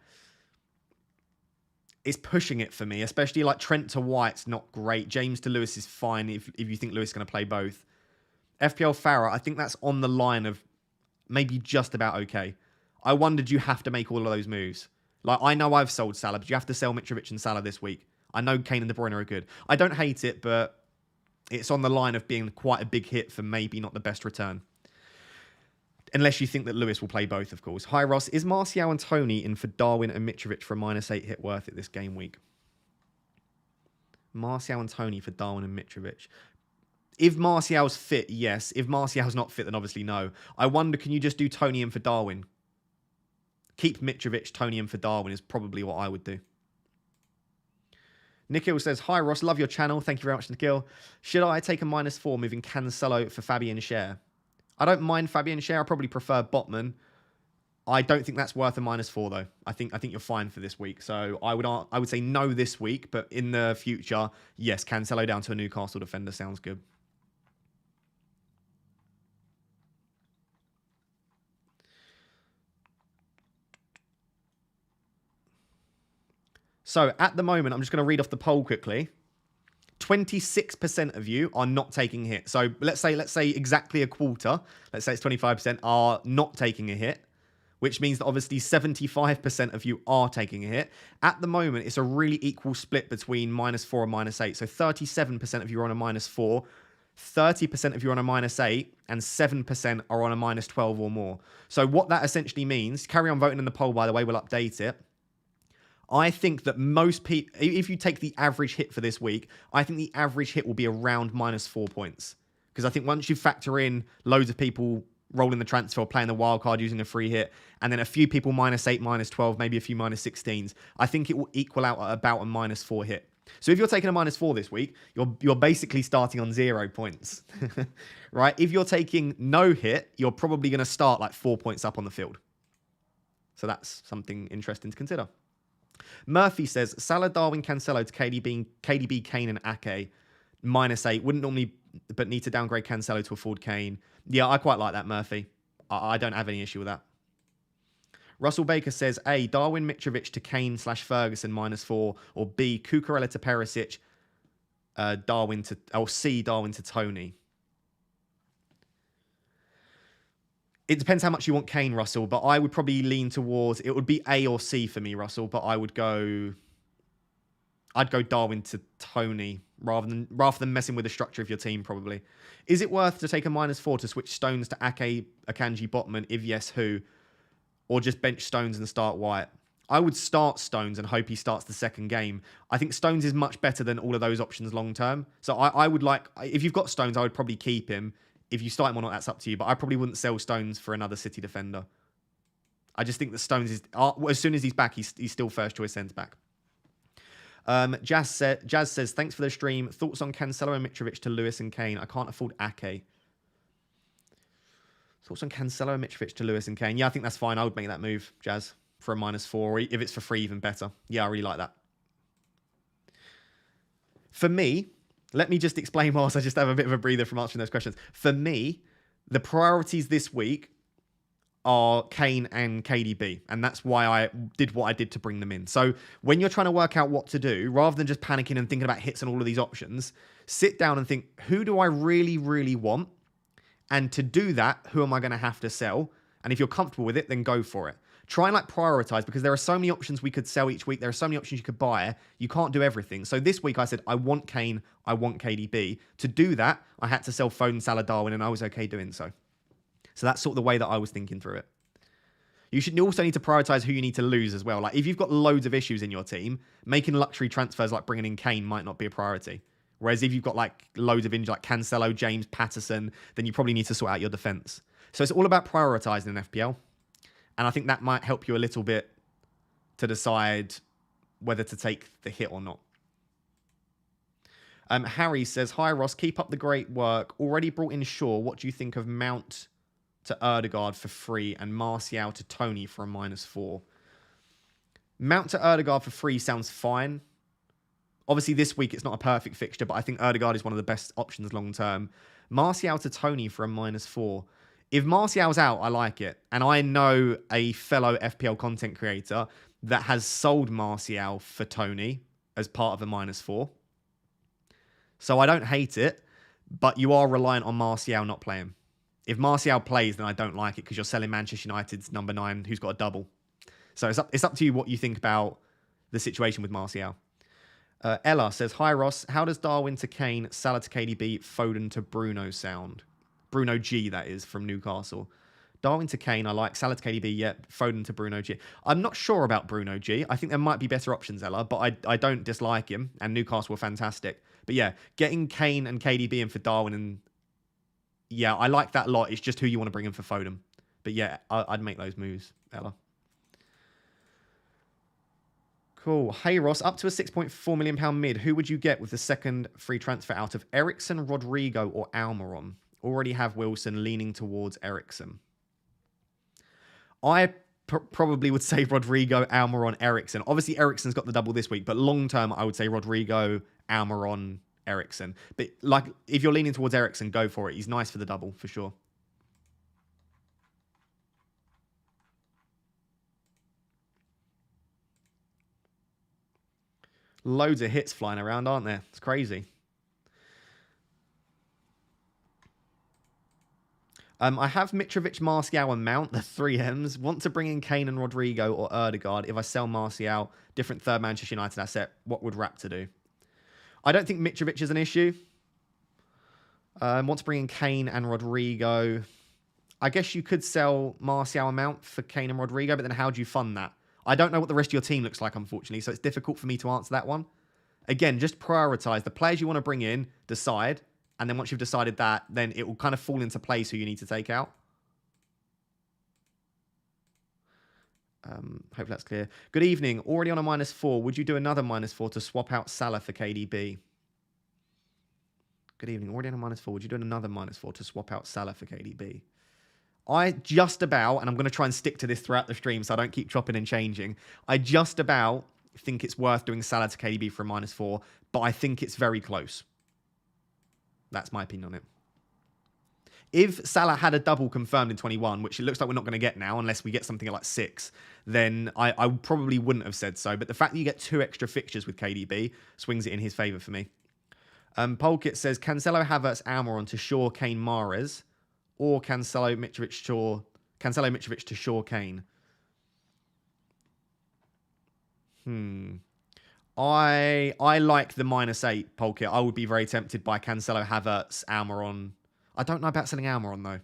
It's pushing it for me, especially like Trent to White's not great. James to Lewis is fine if you think Lewis is going to play both. FPL Farah, I think that's on the line of maybe just about okay. I wondered you have to make all of those moves. Like, I know I've sold Salah, but you have to sell Mitrovic and Salah this week. I know Kane and De Bruyne are good. I don't hate it, but it's on the line of being quite a big hit for maybe not the best return. Unless you think that Lewis will play both, of course. Hi, Ross. Is Martial and Tony in for Darwin and Mitrovic for a -8 hit worth it this game week? Martial and Tony for Darwin and Mitrovic. If Martial's fit, yes. If Martial's not fit, then obviously no. I wonder, can you just do Tony in for Darwin? Keep Mitrovic, Tony in for Darwin is probably what I would do. Nikhil says, hi Ross, love your channel. Thank you very much, Nikhil. Should I take a -4 moving Cancelo for Fabian Schär? I don't mind Fabian Schär. I probably prefer Botman. I don't think that's worth a -4 though. I think you're fine for this week. So I would say no this week, but in the future, yes, Cancelo down to a Newcastle defender sounds good. So at the moment, I'm just going to read off the poll quickly. 26% of you are not taking a hit. So let's say exactly a quarter. Let's say it's 25% are not taking a hit, which means that obviously 75% of you are taking a hit. At the moment, it's a really equal split between -4 and -8. So 37% of you are on a -4, 30% of you are on a -8, and 7% are on a -12 or more. So what that essentially means, carry on voting in the poll, by the way, we'll update it. I think that most people, if you take the average hit for this week, I think the average hit will be around -4 points. Because I think once you factor in loads of people rolling the transfer or playing the wild card using a free hit, and then a few people -8, -12, maybe a few -16s, I think it will equal out at about a -4 hit. So if you're taking a -4 this week, you're basically starting on 0 points, right? If you're taking no hit, you're probably going to start like 4 points up on the field. So that's something interesting to consider. Murphy says, Salah, Darwin, Cancelo to KDB, Kane, and Ake, -8. Wouldn't normally, but need to downgrade Cancelo to afford Kane. Yeah, I quite like that, Murphy. I don't have any issue with that. Russell Baker says, A, Darwin Mitrovic to Kane/Ferguson -4, or B, Cucurella to Perisic, C, Darwin to Tony. It depends how much you want Kane, Russell, but I would probably lean towards, it would be A or C for me, Russell, but I'd go Darwin to Tony rather than messing with the structure of your team, probably. Is it worth to take a -4 to switch Stones to Ake, Akanji, Botman? If yes, who? Or just bench Stones and start White? I would start Stones and hope he starts the second game. I think Stones is much better than all of those options long term. So I would like, if you've got Stones, I would probably keep him. If you start him or not, that's up to you. But I probably wouldn't sell Stones for another City defender. I just think that Stones is, as soon as he's back, he's still first choice centre back. Jazz says, thanks for the stream. Thoughts on Cancelo and Mitrovic to Lewis and Kane? I can't afford Ake. Thoughts on Cancelo and Mitrovic to Lewis and Kane? Yeah, I think that's fine. I would make that move, Jazz, for a -4. Or if it's for free, even better. Yeah, I really like that. For me, let me just explain whilst I just have a bit of a breather from answering those questions. For me, the priorities this week are Kane and KDB. And that's why I did what I did to bring them in. So when you're trying to work out what to do, rather than just panicking and thinking about hits and all of these options, sit down and think, who do I really, really want? And to do that, who am I going to have to sell? And if you're comfortable with it, then go for it. Try and prioritize, because there are so many options we could sell each week. There are so many options you could buy. You can't do everything. So this week I said, I want Kane, I want KDB. To do that, I had to sell Foden, Salah, Darwin, and I was okay doing so. So that's sort of the way that I was thinking through it. You also need to prioritize who you need to lose as well. Like if you've got loads of issues in your team, making luxury transfers like bringing in Kane might not be a priority. Whereas if you've got like loads of injuries like Cancelo, James, Patterson, then you probably need to sort out your defense. So it's all about prioritizing in FPL. And I think that might help you a little bit to decide whether to take the hit or not. Harry says, hi Ross, keep up the great work. Already brought in Shaw. What do you think of Mount to Ødegaard for free and Martial to Tony for a -4? Mount to Ødegaard for free sounds fine. Obviously, this week it's not a perfect fixture, but I think Ødegaard is one of the best options long term. Martial to Tony for a -4. If Martial's out, I like it. And I know a fellow FPL content creator that has sold Martial for Tony as part of a -4. So I don't hate it, but you are reliant on Martial not playing. If Martial plays, then I don't like it because you're selling Manchester United's number 9 who's got a double. So it's up to you what you think about the situation with Martial. Ella says, hi Ross, how does Darwin to Kane, Salah to KDB, Foden to Bruno sound? Bruno G, that is, from Newcastle. Darwin to Kane, I like. Salah to KDB, yeah. Foden to Bruno G. I'm not sure about Bruno G. I think there might be better options, Ella, but I don't dislike him, and Newcastle were fantastic. But yeah, getting Kane and KDB in for Darwin, and yeah, I like that a lot. It's just who you want to bring in for Foden. But yeah, I'd make those moves, Ella. Cool. Hey, Ross, up to a £6.4 million mid. Who would you get with the second free transfer out of Eriksen, Rodrigo, or Almiron? Already have Wilson, leaning towards Eriksen. I probably would say Rodrigo, Almiron, Eriksen. Obviously, Eriksen's got the double this week, but long term, I would say Rodrigo, Almiron, Eriksen. But like, if you're leaning towards Eriksen, go for it. He's nice for the double, for sure. Loads of hits flying around, aren't there? It's crazy. I have Mitrovic, Martial, and Mount, the 3 M's. Want to bring in Kane and Rodrigo or Ødegaard. If I sell Martial, different third Manchester United asset, what would Raptor do? I don't think Mitrovic is an issue. Want to bring in Kane and Rodrigo. I guess you could sell Martial and Mount for Kane and Rodrigo, but then how do you fund that? I don't know what the rest of your team looks like, unfortunately, so it's difficult for me to answer that one. Again, just prioritize the players you want to bring in, decide, and then once you've decided that, then it will kind of fall into place who you need to take out. Hope that's clear. Good evening. Already on a -4. Would you do another -4 to swap out Salah for KDB? Good evening. Already on a -4. Would you do another -4 to swap out Salah for KDB? I just about, and I'm going to try and stick to this throughout the stream so I don't keep chopping and changing. I just about think it's worth doing Salah to KDB for a -4, but I think it's very close. That's my opinion on it. If Salah had a double confirmed in 21, which it looks like we're not going to get now unless we get something at like 6, then I probably wouldn't have said so. But the fact that you get 2 extra fixtures with KDB swings it in his favour for me. Polkit says, Cancelo, Havertz, Almiron to Shaw, Kane, Mahrez, or Cancelo, Mitrovic to Shaw, Kane. I like the -8, Polkit. I would be very tempted by Cancelo, Havertz, Almiron. I don't know about selling Almiron, though.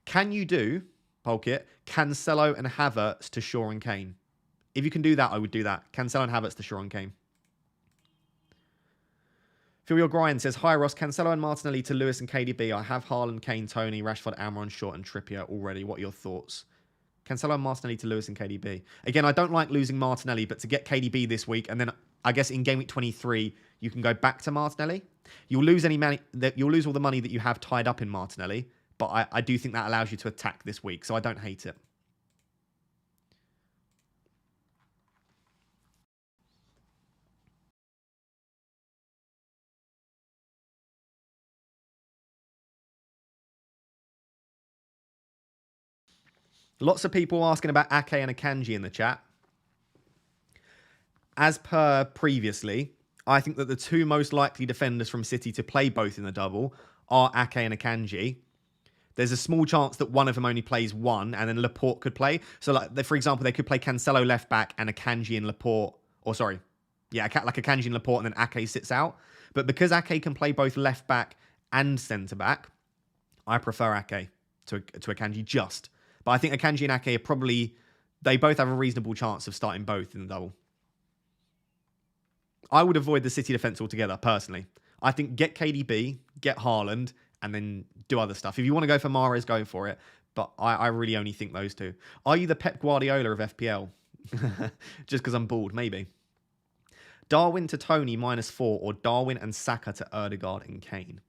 Can you do, Polkit, Cancelo and Havertz to Shaw and Kane? If you can do that, I would do that. Cancelo and Havertz to Shaw and Kane. Feel Your Grind says, hi Ross, Cancelo and Martinelli to Lewis and KDB. I have Haaland, Kane, Tony, Rashford, Almiron, Shaw and Trippier already. What are your thoughts? Cancelo and Martinelli to Lewis and KDB. Again, I don't like losing Martinelli, but to get KDB this week, and then I guess in Game Week 23, you can go back to Martinelli. You'll lose any money. You'll lose all the money that you have tied up in Martinelli, but I do think that allows you to attack this week, so I don't hate it. Lots of people asking about Ake and Akanji in the chat. As per previously, I think that the 2 most likely defenders from City to play both in the double are Ake and Akanji. There's a small chance that one of them only plays one, and then Laporte could play. So, like, for example, they could play Cancelo left back and Akanji and Laporte. Or, sorry. Yeah, like Akanji and Laporte, and then Ake sits out. But because Ake can play both left back and centre back, I prefer Ake to Akanji just. But I think Akanji and Ake are probably... They both have a reasonable chance of starting both in the double. I would avoid the City defence altogether, personally. I think get KDB, get Haaland, and then do other stuff. If you want to go for Mahrez, go for it. But I really only think those 2. Are you the Pep Guardiola of FPL? Just because I'm bored, maybe. Darwin to Tony, -4, or Darwin and Saka to Ødegaard and Kane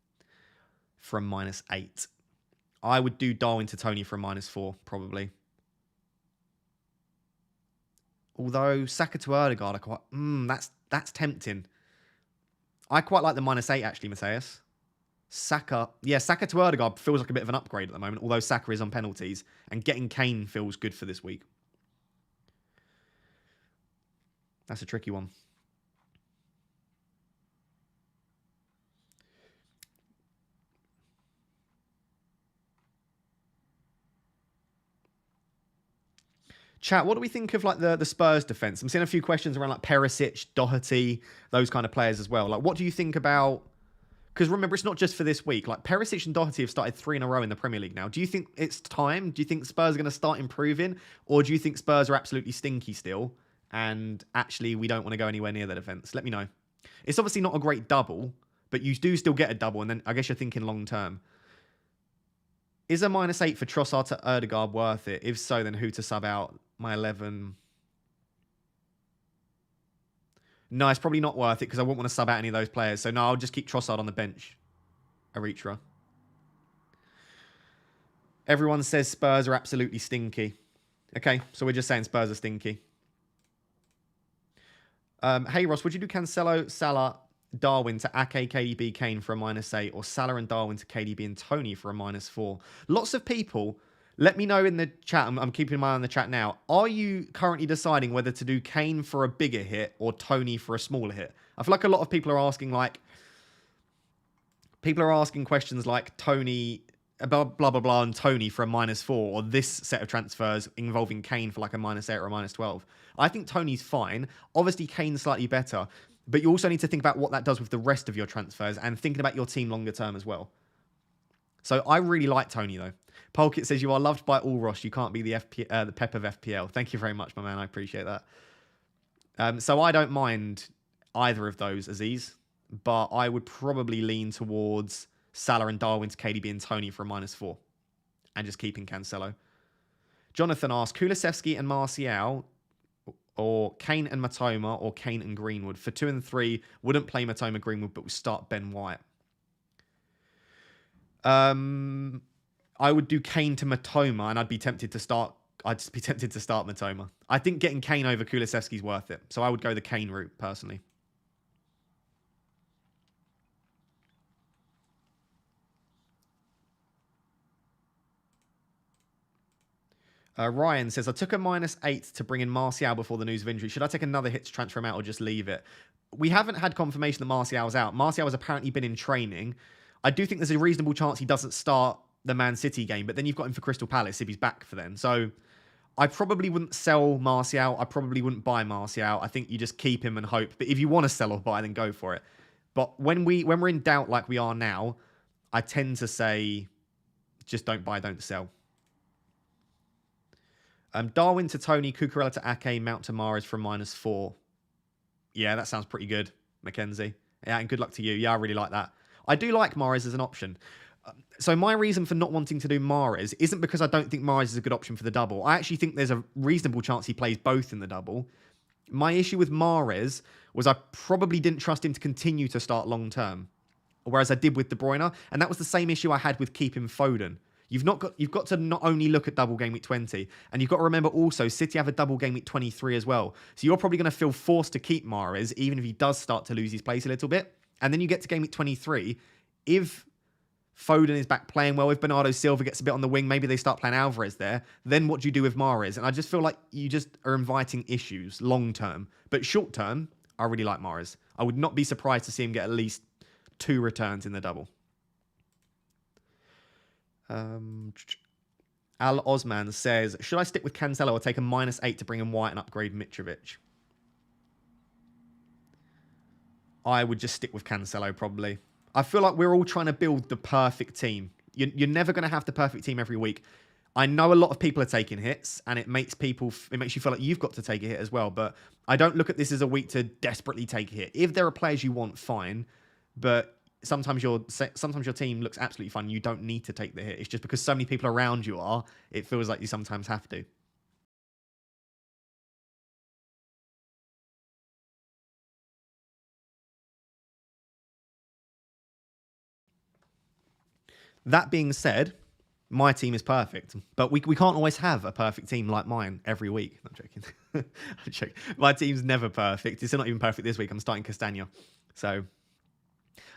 from -8. I would do Darwin to Tony for a -4, probably. Although Saka to Ødegaard are quite... that's tempting. I quite like the -8, actually, Mateus. Saka to Ødegaard feels like a bit of an upgrade at the moment, although Saka is on penalties, and getting Kane feels good for this week. That's a tricky one. Chat, what do we think of like the Spurs defense? I'm seeing a few questions around like Perisic, Doherty, those kind of players as well. Like, what do you think about... Because remember, it's not just for this week. Like, Perisic and Doherty have started 3 in a row in the Premier League now. Do you think it's time? Do you think Spurs are going to start improving? Or do you think Spurs are absolutely stinky still? And actually, we don't want to go anywhere near the defense? Let me know. It's obviously not a great double, but you do still get a double. And then I guess you're thinking long term. Is a -8 for Trossard to Ødegaard worth it? If so, then who to sub out? My 11. No, it's probably not worth it because I won't want to sub out any of those players. So no, I'll just keep Trossard on the bench. Eritrea. Everyone says Spurs are absolutely stinky. Okay, so we're just saying Spurs are stinky. Hey Ross, would you do Cancelo, Salah, Darwin to Ake, KDB, Kane for a -8, or Salah and Darwin to KDB and Tony for a -4? Lots of people... Let me know in the chat. I'm keeping my eye on the chat now. Are you currently deciding whether to do Kane for a bigger hit or Tony for a smaller hit? I feel like a lot of people are asking questions like Tony, blah, blah, blah, blah, and Tony for a -4, or this set of transfers involving Kane for like a -8 or a -12. I think Tony's fine. Obviously, Kane's slightly better, but you also need to think about what that does with the rest of your transfers and thinking about your team longer term as well. So I really like Tony, though. Polkit says, you are loved by all, Ross. You can't be the Pep of FPL. Thank you very much, my man. I appreciate that. So I don't mind either of those, Aziz. But I would probably lean towards Salah and Darwin to KDB and Tony for a -4. And just keeping Cancelo. Jonathan asks, Kulusevski and Martial, or Kane and Matoma, or Kane and Greenwood. For 2 and 3, wouldn't play Matoma Greenwood, but would start Ben White. I would do Kane to Matoma, and I'd be tempted to start. I'd just be tempted to start Matoma. I think getting Kane over Kulusevski is worth it, so I would go the Kane route personally. Ryan says, I took a -8 to bring in Martial before the news of injury. Should I take another hit to transfer him out or just leave it? We haven't had confirmation that Martial's out. Martial has apparently been in training. I do think there's a reasonable chance he doesn't start the Man City game, but then you've got him for Crystal Palace if he's back for then. So I probably wouldn't sell Martial. I probably wouldn't buy Martial. I think you just keep him and hope. But if you want to sell or buy, then go for it. But when we're in doubt like we are now, I tend to say just don't buy, don't sell. Darwin to Tony, Cucurella to Ake, Mount to Mahrez from -4. Yeah, that sounds pretty good, Mackenzie. Yeah, and good luck to you. Yeah, I really like that. I do like Mahrez as an option. So my reason for not wanting to do Mahrez isn't because I don't think Mahrez is a good option for the double. I actually think there's a reasonable chance he plays both in the double. My issue with Mahrez was I probably didn't trust him to continue to start long term, whereas I did with De Bruyne, and that was the same issue I had with keeping Foden. You've got to not only look at double game week 20, and you've got to remember also City have a double game week 23 as well. So you're probably going to feel forced to keep Mahrez, even if he does start to lose his place a little bit. And then you get to game week 23. If Foden is back playing well, if Bernardo Silva gets a bit on the wing, maybe they start playing Alvarez there, then what do you do with Mahrez? And I just feel like you just are inviting issues long term. But short term, I really like Mahrez. I would not be surprised to see him get at least 2 returns in the double. Al Osman says, should I stick with Cancelo or take a -8 to bring in White and upgrade Mitrovic? I would just stick with Cancelo probably. I feel like we're all trying to build the perfect team. You're never going to have the perfect team every week. I know a lot of people are taking hits, and it makes you feel like you've got to take a hit as well. But I don't look at this as a week to desperately take a hit. If there are players you want, fine. But sometimes your team looks absolutely fine. You don't need to take the hit. It's just because so many people around you are, it feels like you sometimes have to. That being said, my team is perfect, but we can't always have a perfect team like mine every week. I'm joking. I'm joking. My team's never perfect. It's not even perfect this week. I'm starting Castagna. So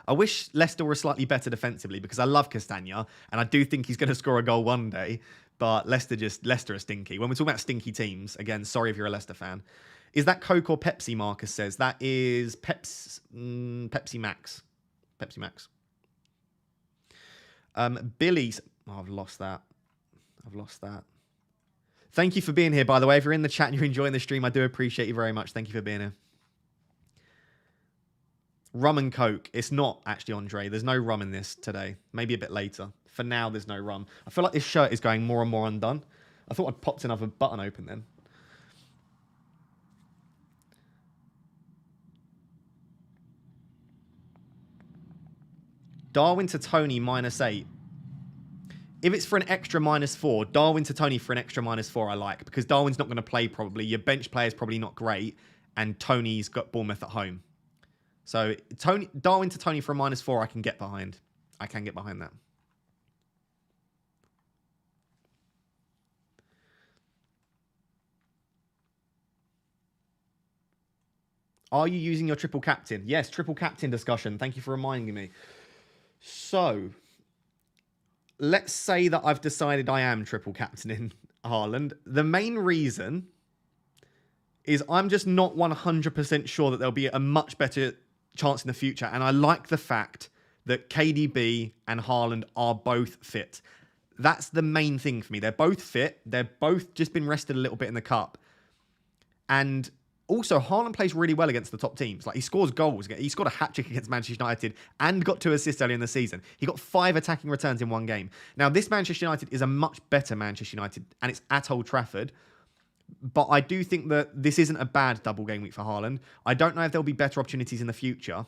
I wish Leicester were slightly better defensively because I love Castagna and I do think he's going to score a goal one day. But Leicester are stinky. When we're talking about stinky teams, again, sorry if you're a Leicester fan. Is that Coke or Pepsi, Marcus says? That is Pepsi Max. Pepsi Max. Billy's... Oh, I've lost that. Thank you for being here, by the way. If you're in the chat and you're enjoying the stream, I do appreciate you very much. Thank you for being here. Rum and Coke. It's not actually, Andre. There's no rum in this today. Maybe a bit later. For now, there's no rum. I feel like this shirt is going more and more undone. I thought I'd popped another button open then. Darwin to Tony -8. If it's for an extra -4, Darwin to Tony for an extra -4 I like, because Darwin's not going to play probably. Your bench player's probably not great, and Tony's got Bournemouth at home. So Darwin to Tony for a -4 I can get behind. I can get behind that. Are you using your triple captain? Yes, triple captain discussion. Thank you for reminding me. So, let's say that I've decided I am triple captain in Haaland. The main reason is I'm just not 100% sure that there'll be a much better chance in the future. And I like the fact that KDB and Haaland are both fit. That's the main thing for me. They're both fit. They're both just been rested a little bit in the cup. And also, Haaland plays really well against the top teams. Like, he scores goals. He scored a hat-trick against Manchester United and got 2 assists early in the season. He got 5 attacking returns in one game. Now, this Manchester United is a much better Manchester United, and it's at Old Trafford. But I do think that this isn't a bad double game week for Haaland. I don't know if there'll be better opportunities in the future.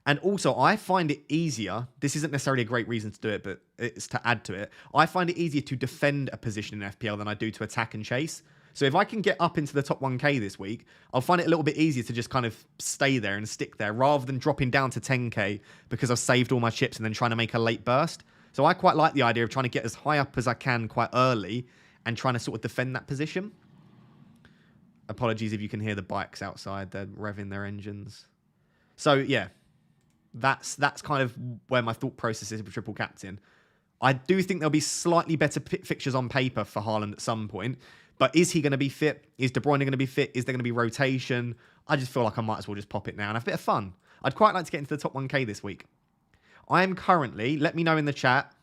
And also, I find it easier. This isn't necessarily a great reason to do it, but it's to add to it. I find it easier to defend a position in FPL than I do to attack and chase. So if I can get up into the top 1k this week, I'll find it a little bit easier to just kind of stay there and stick there rather than dropping down to 10k because I've saved all my chips and then trying to make a late burst. So I quite like the idea of trying to get as high up as I can quite early and trying to sort of defend that position. Apologies if you can hear the bikes outside. They're revving their engines. So yeah, that's kind of where my thought process is with triple captain. I do think there'll be slightly better fixtures on paper for Haaland at some point. But is he going to be fit? Is De Bruyne going to be fit? Is there going to be rotation? I just feel like I might as well just pop it now and have a bit of fun. I'd quite like to get into the top 1K this week. I am currently, let me know in the chat,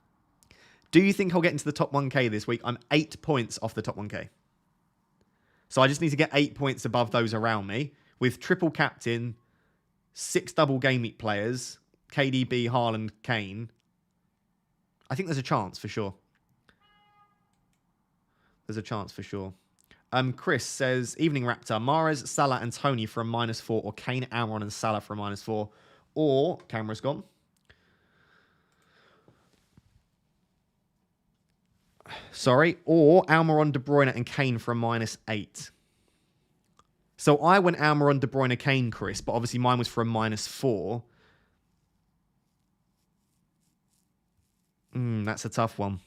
do you think I'll get into the top 1K this week? I'm 8 points off the top 1K. So I just need to get 8 points above those around me with triple captain, 6 double game week players, KDB, Haaland, Kane. I think there's a chance for sure. There's a chance for sure. Chris says, Evening Raptor, Mahrez, Salah and Tony for a -4, or Kane, Almiron and Salah for a -4, or, camera's gone. Sorry, or Almiron, De Bruyne and Kane for a -8. So I went Almiron, De Bruyne, Kane, Chris, but obviously mine was for a -4. That's a tough one.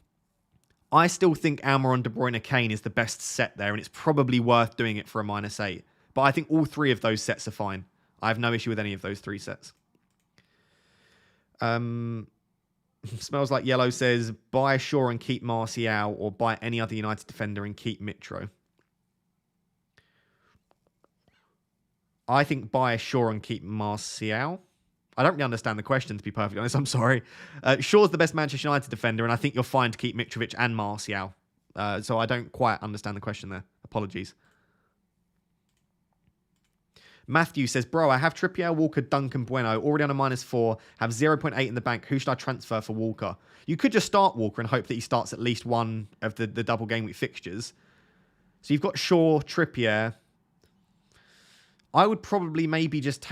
I still think Almiron, De Bruyne, Kane is the best set there, and it's probably worth doing it for a -8. But I think all 3 of those sets are fine. I have no issue with any of those 3 sets. Smells Like Yellow says, buy Shaw and keep Martial, or buy any other United defender and keep Mitro. I think buy Shaw and keep Martial. I don't really understand the question, to be perfectly honest. I'm sorry. Shaw's the best Manchester United defender, and I think you're fine to keep Mitrovic and Martial. So I don't quite understand the question there. Apologies. Matthew says, bro, I have Trippier, Walker, Duncan, Bueno, already on a -4, have 0.8 in the bank. Who should I transfer for Walker? You could just start Walker and hope that he starts at least one of the double game week fixtures. So you've got Shaw, Trippier. I would probably maybe just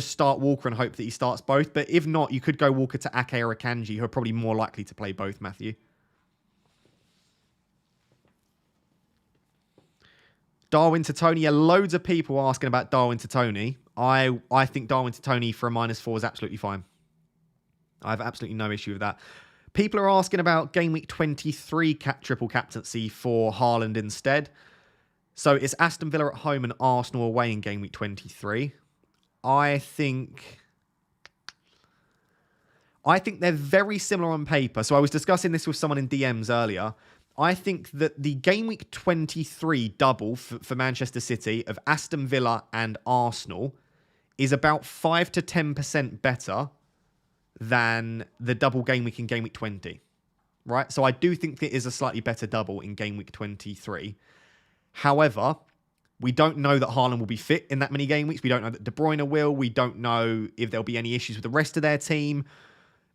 start Walker and hope that he starts both. But if not, you could go Walker to Ake or Akanji, who are probably more likely to play both, Matthew. Darwin to Tony. Yeah, loads of people asking about Darwin to Tony. I think Darwin to Tony for a -4 is absolutely fine. I have absolutely no issue with that. People are asking about Game Week 23 triple captaincy for Haaland instead. So it's Aston Villa at home and Arsenal away in Game Week 23. I think they're very similar on paper. So I was discussing this with someone in DMs earlier. I think that the Game Week 23 double for Manchester City of Aston Villa and Arsenal is about 5 to 10% better than the double game week in Game Week 20. Right? So I do think it is a slightly better double in Game Week 23. However, we don't know that Haaland will be fit in that many game weeks. We don't know that De Bruyne will. We don't know if there'll be any issues with the rest of their team.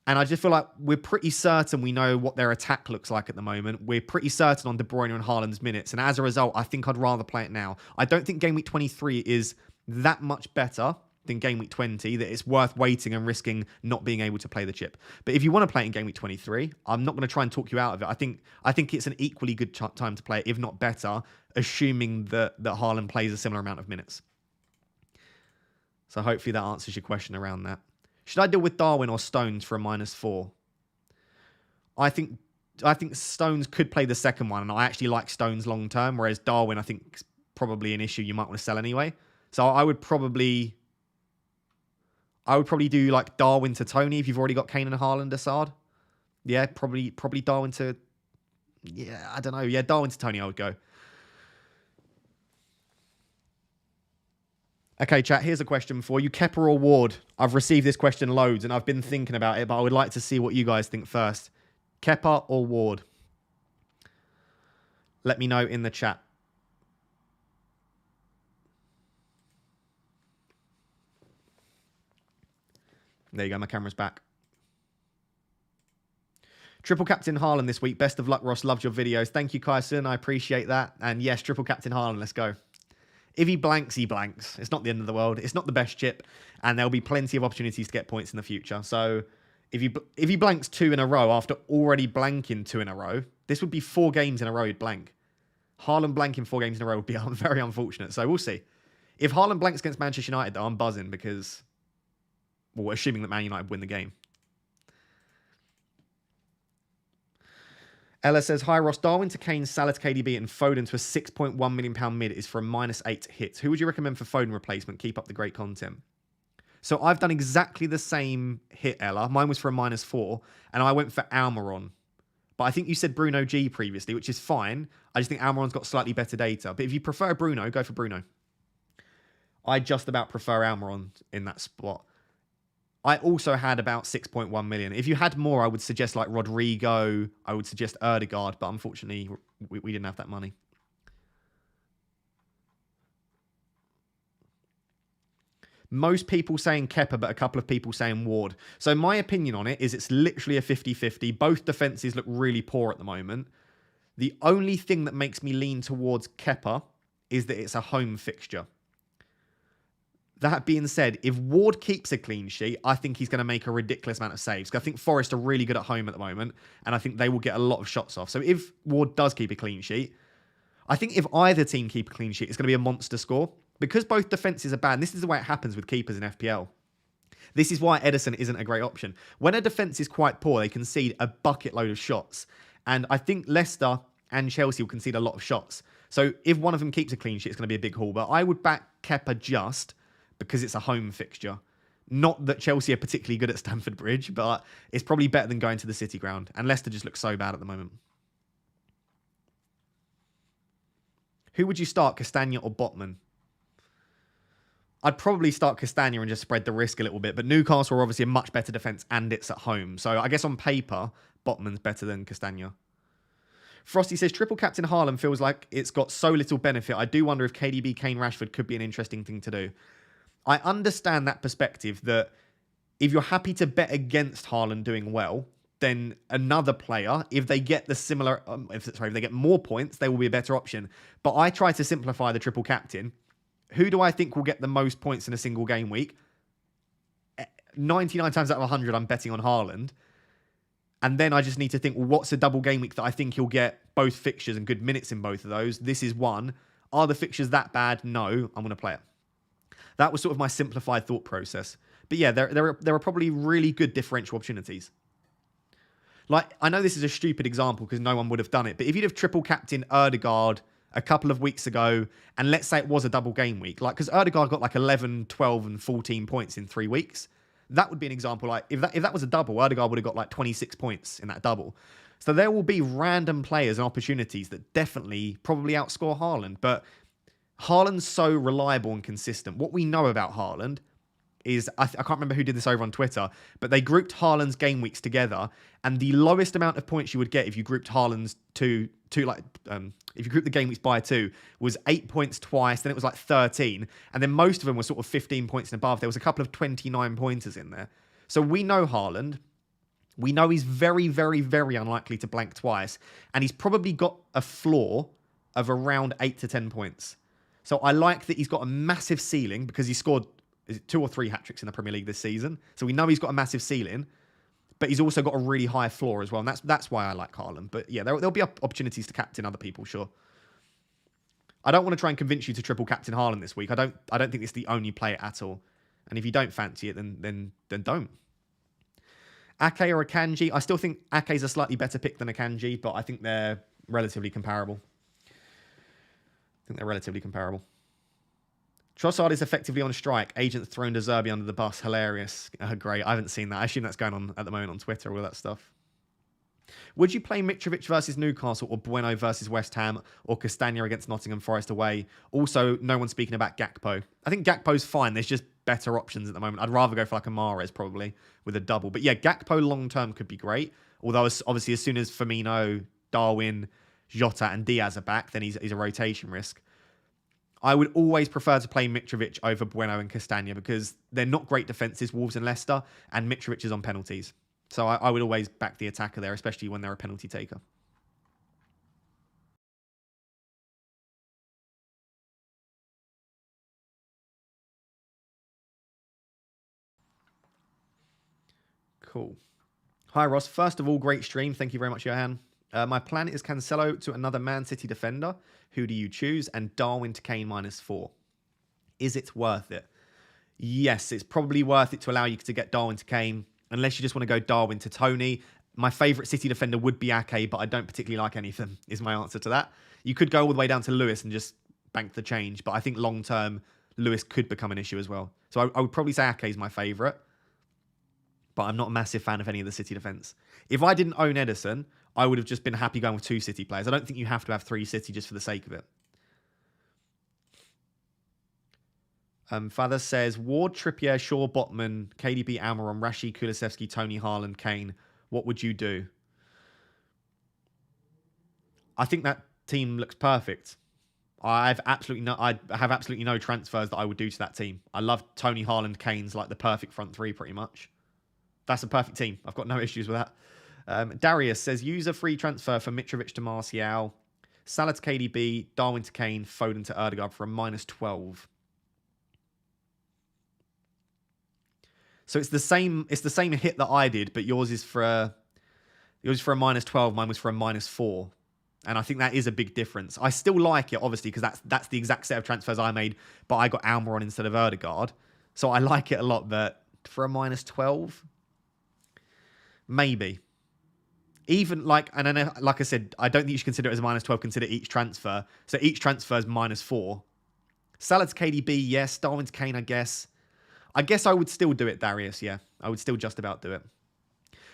And I just feel like we're pretty certain we know what their attack looks like at the moment. We're pretty certain on De Bruyne and Haaland's minutes. And as a result, I think I'd rather play it now. I don't think Game Week 23 is that much better than Game Week 20, that it's worth waiting and risking not being able to play the chip. But if you want to play it in Game Week 23, I'm not going to try and talk you out of it. I think it's an equally good time to play it, if not better, assuming that Haaland plays a similar amount of minutes. So hopefully that answers your question around that. Should I deal with Darwin or Stones for a -4? I think Stones could play the second one, and I actually like Stones long term, whereas Darwin I think is probably an issue you might want to sell anyway. So I would probably do like Darwin to Tony if you've already got Kane and Haaland Assad. Yeah, probably Darwin to... Yeah, I don't know. Yeah, Darwin to Tony I would go. Okay, chat, here's a question for you. Kepa or Ward? I've received this question loads and I've been thinking about it, but I would like to see what you guys think first. Kepa or Ward? Let me know in the chat. There you go, my camera's back. Triple Captain Haaland this week. Best of luck, Ross. Loved your videos. Thank you, Kyson. I appreciate that. And yes, Triple Captain Haaland, let's go. If he blanks, he blanks. It's not the end of the world. It's not the best chip. And there'll be plenty of opportunities to get points in the future. So if he blanks 2 in a row after already blanking 2 in a row, this would be 4 games in a row he'd blank. Haaland blanking 4 games in a row would be very unfortunate. So we'll see. If Haaland blanks against Manchester United, though, I'm buzzing because... Well, assuming that Man United win the game. Ella says, hi Ross, Darwin to Kane, Salah to KDB and Foden to a £6.1 million mid is for a -8 hits. Who would you recommend for Foden replacement? Keep up the great content. So I've done exactly the same hit, Ella. Mine was for a -4 and I went for Almiron But I think you said Bruno G previously, which is fine. I just think Almiron's got slightly better data. But if you prefer Bruno, go for Bruno. I just about prefer Almiron in that spot. I also had about 6.1 million. If you had more, I would suggest like Rodrigo. I would suggest Erdegaard, but unfortunately, we didn't have that money. Most people saying Kepa, but a couple of people saying Ward. So my opinion on it is it's literally a 50-50. Both defenses look really poor at the moment. The only thing that makes me lean towards Kepa is that it's a home fixture. That being said, if Ward keeps a clean sheet, I think he's going to make a ridiculous amount of saves. I think Forest are really good at home at the moment, and I think they will get a lot of shots off. So if Ward does keep a clean sheet, I think if either team keep a clean sheet, it's going to be a monster score. Because both defenses are bad, and this is the way it happens with keepers in FPL. This is why Ederson isn't a great option. When a defense is quite poor, they concede a bucket load of shots. And I think Leicester and Chelsea will concede a lot of shots. So if one of them keeps a clean sheet, it's going to be a big haul. But I would back Kepa just because it's a home fixture. Not that Chelsea are particularly good at Stamford Bridge, but it's probably better than going to the City ground. And Leicester just looks so bad at the moment. Who would you start, Castagna or Botman? I'd probably start Castagna and just spread the risk a little bit. But Newcastle are obviously a much better defence and it's at home. So I guess on paper, Botman's better than Castagna. Frosty says, triple captain Haaland feels like it's got so little benefit. I do wonder if KDB, Kane, Rashford could be an interesting thing to do. I understand that perspective that if you're happy to bet against Haaland doing well, then another player, if they get the similar, if they get more points, they will be a better option. But I try to simplify the triple captain. Who do I think will get the most points in a single game week? 99 times out of 100, I'm betting on Haaland. And then I just need to think, well, what's a double game week that I think he'll get both fixtures and good minutes in both of those? This is one. Are the fixtures that bad? No, I'm going to play it. That was sort of my simplified thought process. But yeah, there are probably really good differential opportunities. Like, I know this is a stupid example because no one would have done it, but if you'd have triple captain Erdegaard a couple of weeks ago, and let's say it was a double game week, like, because Erdegaard got like 11, 12, and 14 points in 3 weeks, that would be an example. Like, if that was a double, Erdegaard would have got like 26 points in that double. So there will be random players and opportunities that definitely probably outscore Haaland, but Haaland's so reliable and consistent. What we know about Haaland is, I can't remember who did this over on Twitter, but they grouped Haaland's game weeks together, and the lowest amount of points you would get if you grouped Haaland's if you grouped the game weeks by 2 was 8 points twice, then it was like 13, and then most of them were sort of 15 points and above. There was a couple of 29 pointers in there. So we know Haaland. We know he's very, very, very unlikely to blank twice, and he's probably got a floor of around 8 to 10 points. So I like that he's got a massive ceiling because he scored 2 or 3 hat-tricks in the Premier League this season. So we know he's got a massive ceiling, but he's also got a really high floor as well. And that's why I like Haaland. But yeah, there'll be opportunities to captain other people, sure. I don't want to try and convince you to triple captain Haaland this week. I don't think it's the only play at all. And if you don't fancy it, then don't. Ake or Akanji? I still think Ake's a slightly better pick than Akanji, but I think they're relatively comparable. Trossard is effectively on strike. Agents thrown De Zerbi under the bus. Hilarious. Great. I haven't seen that. I assume that's going on at the moment on Twitter, all that stuff. Would you play Mitrovic versus Newcastle or Bueno versus West Ham or Castagna against Nottingham Forest away? Also, no one's speaking about Gakpo. I think Gakpo's fine. There's just better options at the moment. I'd rather go for like a Mahrez probably with a double. But yeah, Gakpo long-term could be great. Although obviously as soon as Firmino, Darwin, Jota and Diaz are back, then he's a rotation risk. I would always prefer to play Mitrovic over Bueno and Castagna because they're not great defences, Wolves and Leicester, and Mitrovic is on penalties. So I would always back the attacker there, especially when they're a penalty taker. Cool. Hi, Ross. First of all, great stream. Thank you very much, Johan. My plan is Cancelo to another Man City defender. Who do you choose? And Darwin to Kane -4. Is it worth it? Yes, it's probably worth it to allow you to get Darwin to Kane, unless you just want to go Darwin to Tony. My favourite City defender would be Ake, but I don't particularly like any of them, is my answer to that. You could go all the way down to Lewis and just bank the change, but I think long-term, Lewis could become an issue as well. So I would probably say Ake is my favourite, but I'm not a massive fan of any of the City defence. If I didn't own Ederson, I would have just been happy going with 2 City players. I don't think you have to have 3 City just for the sake of it. Father says, Ward, Trippier, Shaw, Botman, KDB, Almiron, Rashi, Kulusevski, Tony, Haaland, Kane. What would you do? I think that team looks perfect. I have absolutely no transfers that I would do to that team. I love Tony, Haaland, Kane's like the perfect front three pretty much. That's a perfect team. I've got no issues with that. Darius says, use a free transfer for Mitrovic to Martial, Salah to KDB, Darwin to Kane, Foden to Erdegaard for a -12. So it's the same hit that I did, but yours is for a -12, mine was for a -4. And I think that is a big difference. I still like it, obviously, because that's the exact set of transfers I made, but I got Almiron instead of Erdegaard. So I like it a lot, but for a -12, maybe. Even like, and then, like I said, I don't think you should consider it as a -12, consider each transfer. So each transfer is -4. Salah to KDB, yes. Darwin to Kane, I guess. I guess I would still do it, Darius, yeah. I would still just about do it.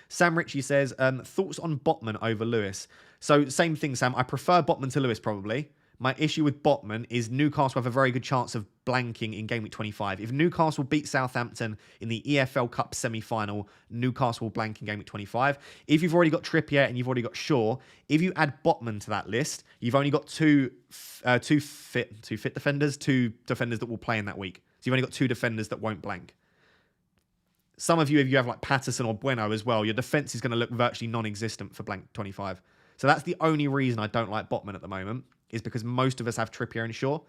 Sam Ritchie says, thoughts on Botman over Lewis? So same thing, Sam. I prefer Botman to Lewis, probably. My issue with Botman is Newcastle have a very good chance of blanking in Game Week 25. If Newcastle beat Southampton in the EFL Cup semi-final, Newcastle will blank in Game Week 25. If you've already got Trippier and you've already got Shaw, if you add Botman to that list, you've only got two fit defenders, 2 defenders that will play in that week. So you've only got 2 defenders that won't blank. Some of you, if you have like Patterson or Bueno as well, your defence is going to look virtually non-existent for blank 25. So that's the only reason I don't like Botman at the moment, is because most of us have Trippier and Shaw,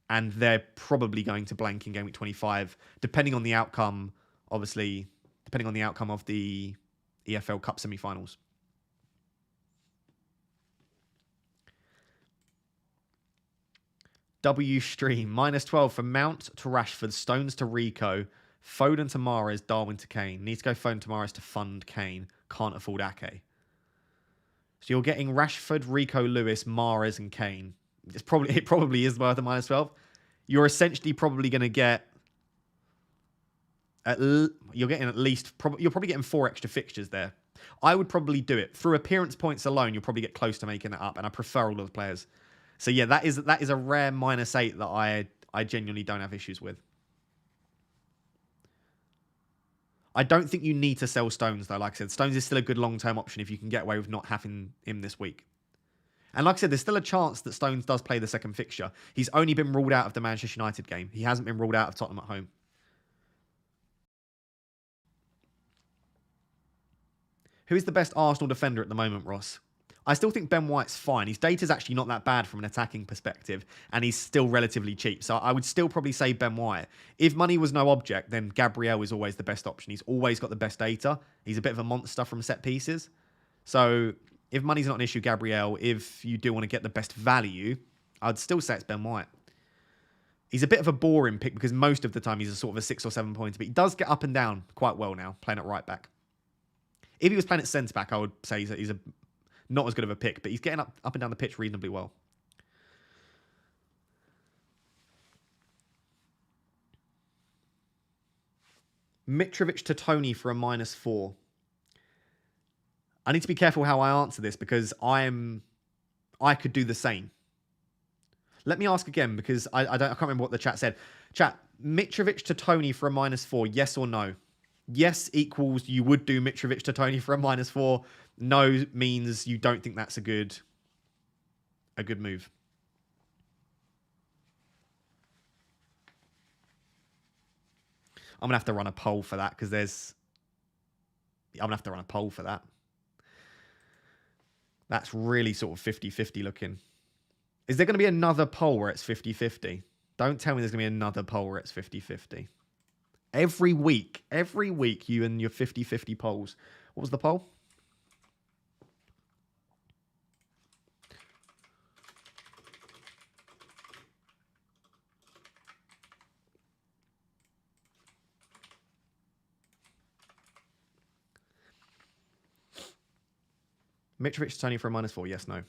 and they're probably going to blank in Game Week 25, depending on the outcome, obviously, depending on the outcome of the EFL Cup semi-finals. W Stream, -12 for Mount to Rashford, Stones to Rico, Foden to Mahrez, Darwin to Kane. Needs to go Foden to Mahrez to fund Kane. Can't afford Ake. So you're getting Rashford, Rico, Lewis, Mahrez, and Kane. It probably is worth a -12. You're essentially probably going to get you're probably getting 4 extra fixtures there. I would probably do it through appearance points alone. You'll probably get close to making it up, and I prefer all of the players. So yeah, that is a rare -8 that I genuinely don't have issues with. I don't think you need to sell Stones, though. Like I said, Stones is still a good long-term option if you can get away with not having him this week. And like I said, there's still a chance that Stones does play the second fixture. He's only been ruled out of the Manchester United game. He hasn't been ruled out of Tottenham at home. Who is the best Arsenal defender at the moment, Ross? I still think Ben White's fine. His data's actually not that bad from an attacking perspective, and he's still relatively cheap. So I would still probably say Ben White. If money was no object, then Gabriel is always the best option. He's always got the best data. He's a bit of a monster from set pieces. So if money's not an issue, Gabriel, if you do want to get the best value, I'd still say it's Ben White. He's a bit of a boring pick because most of the time he's a sort of a 6 or 7 pointer, but he does get up and down quite well now, playing at right back. If he was playing at centre back, I would say he's not as good of a pick, but he's getting up and down the pitch reasonably well. Mitrovic to Tony for a -4. I need to be careful how I answer this because I could do the same. Let me ask again because I can't remember what the chat said. Chat, Mitrovic to Tony for a -4, yes or no? Yes equals you would do Mitrovic to Tony for a -4. No means you don't think that's a good move. I'm going to have to run a poll for that because I'm going to have to run a poll for that. That's really sort of 50-50 looking. Is there going to be another poll where it's 50-50? Don't tell me there's going to be another poll where it's 50-50. Every week, you and your 50-50 polls. What was the poll? Mitrovic to Tony for a -4. Yes, no.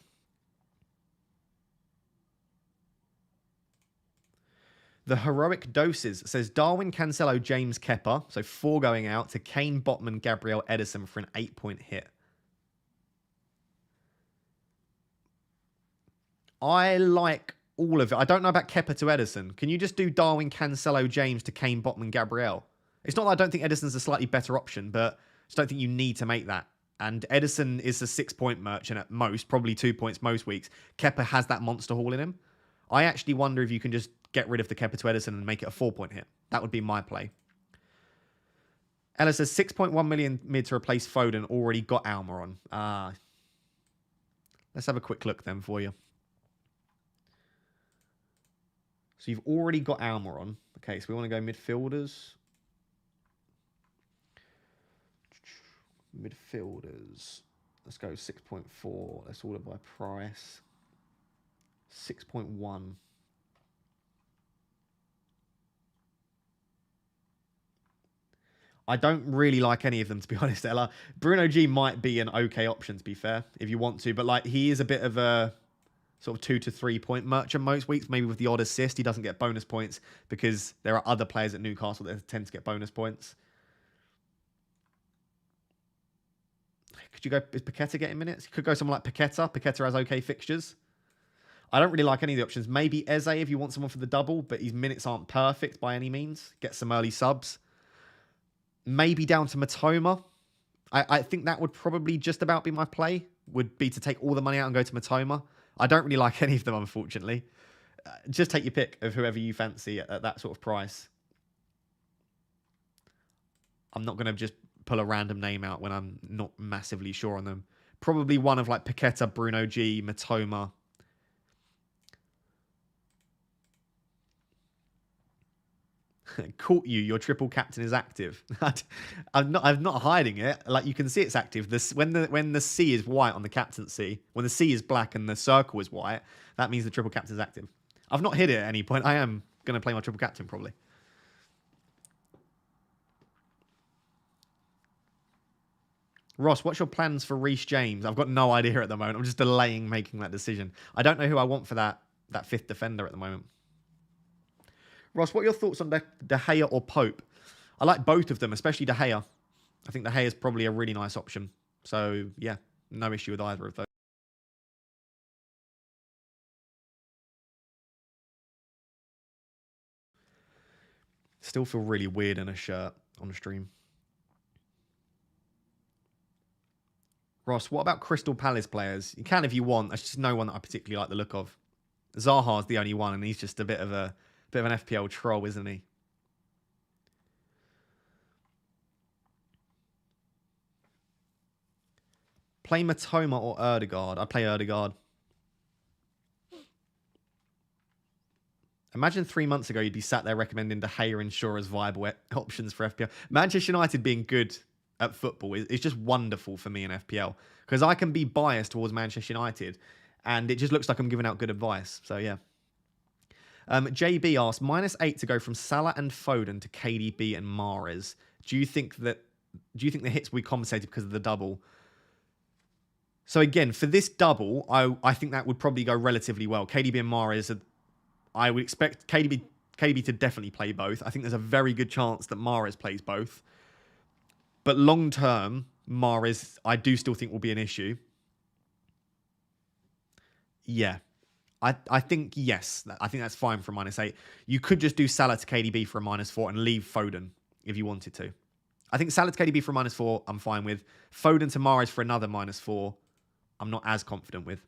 The Heroic Doses says Darwin, Cancelo, James, Kepa. So 4 going out to Kane, Botman, Gabriel, Edison for an 8-point hit. I like all of it. I don't know about Kepa to Edison. Can you just do Darwin, Cancelo, James to Kane, Botman, Gabriel? It's not that I don't think Edison's a slightly better option, but I just don't think you need to make that. And Edison is a 6-point merchant at most, probably 2 points most weeks. Kepa has that monster haul in him. I actually wonder if you can just get rid of the Kepa to Edison and make it a 4-point hit. That would be my play. Ella says 6.1 million mid to replace Foden, already got Almiron. Let's have a quick look then for you. So you've already got Almiron. Okay, so we want to go midfielders. Midfielders. Let's go 6.4. Let's order by price. 6.1. I don't really like any of them, to be honest, Ella. Bruno G might be an okay option, to be fair, if you want to. But like, he is a bit of a sort of 2 to 3 point merchant most weeks. Maybe with the odd assist, he doesn't get bonus points because there are other players at Newcastle that tend to get bonus points. Could you go, is Paqueta getting minutes? You could go someone like Paqueta. Paqueta has okay fixtures. I don't really like any of the options. Maybe Eze if you want someone for the double, but his minutes aren't perfect by any means. Get some early subs. Maybe down to Matoma. I think that would probably just about be my play, would be to take all the money out and go to Matoma. I don't really like any of them, unfortunately. Just take your pick of whoever you fancy at that sort of price. I'm not going to just pull a random name out when I'm not massively sure on them. Probably one of like Paqueta, Bruno G, Matoma. Caught you. Your triple captain is active. I'm not hiding it. Like, you can see it's active. This when the C is white on the captaincy, when the C is black and the circle is white, that means the triple captain is active. I've not hit it at any point. I am going to play my triple captain probably. Ross, what's your plans for Reece James? I've got no idea at the moment. I'm just delaying making that decision. I don't know who I want for that fifth defender at the moment. Ross, what are your thoughts on De Gea or Pope? I like both of them, especially De Gea. I think De Gea is probably a really nice option. So, yeah, no issue with either of those. Still feel really weird in a shirt on the stream. Ross, what about Crystal Palace players? You can if you want. There's just no one that I particularly like the look of. Zaha's the only one, and he's just a bit of an FPL troll, isn't he? Play Matoma or Erdegaard? I play Erdegaard. Imagine 3 months ago you'd be sat there recommending De Gea and Shaw as viable options for FPL. Manchester United being good at football is just wonderful for me in FPL because I can be biased towards Manchester United and it just looks like I'm giving out good advice. So, yeah. JB asks, -8 to go from Salah and Foden to KDB and Mahrez. Do you think the hits will be compensated because of the double? So again, for this double, I think that would probably go relatively well. KDB and Mahrez, I would expect KDB to definitely play both. I think there's a very good chance that Mahrez plays both. But long term, Mahrez, I do still think will be an issue. Yeah. I think, yes. I think that's fine for -8. You could just do Salah to KDB for a -4 and leave Foden if you wanted to. I think Salah to KDB for a -4, I'm fine with. Foden to Mahrez for another -4, I'm not as confident with.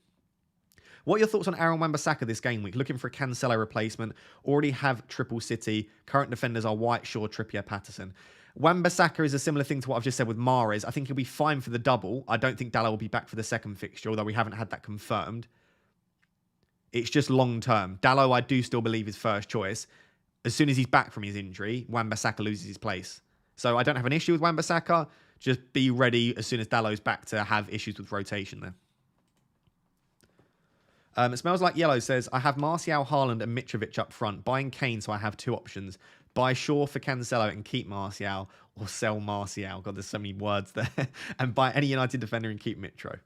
What are your thoughts on Aaron Wan-Bissaka this game week? Looking for a Cancelo replacement. Already have triple City. Current defenders are White, Shaw, Trippier, Patterson. Wan-Bissaka is a similar thing to what I've just said with Mahrez. I think he'll be fine for the double. I don't think Dalot will be back for the second fixture, although we haven't had that confirmed. It's just long term. Dalot, I do still believe is first choice. As soon as he's back from his injury, Wan-Bissaka loses his place. So I don't have an issue with Wan-Bissaka. Just be ready as soon as Dalot's back to have issues with rotation there. It Smells Like Yellow says, I have Martial, Haaland and Mitrovic up front. Buying Kane, so I have two options. Buy Shaw for Cancelo and keep Martial, or sell Martial. God, there's so many words there. And buy any United defender and keep Mitro.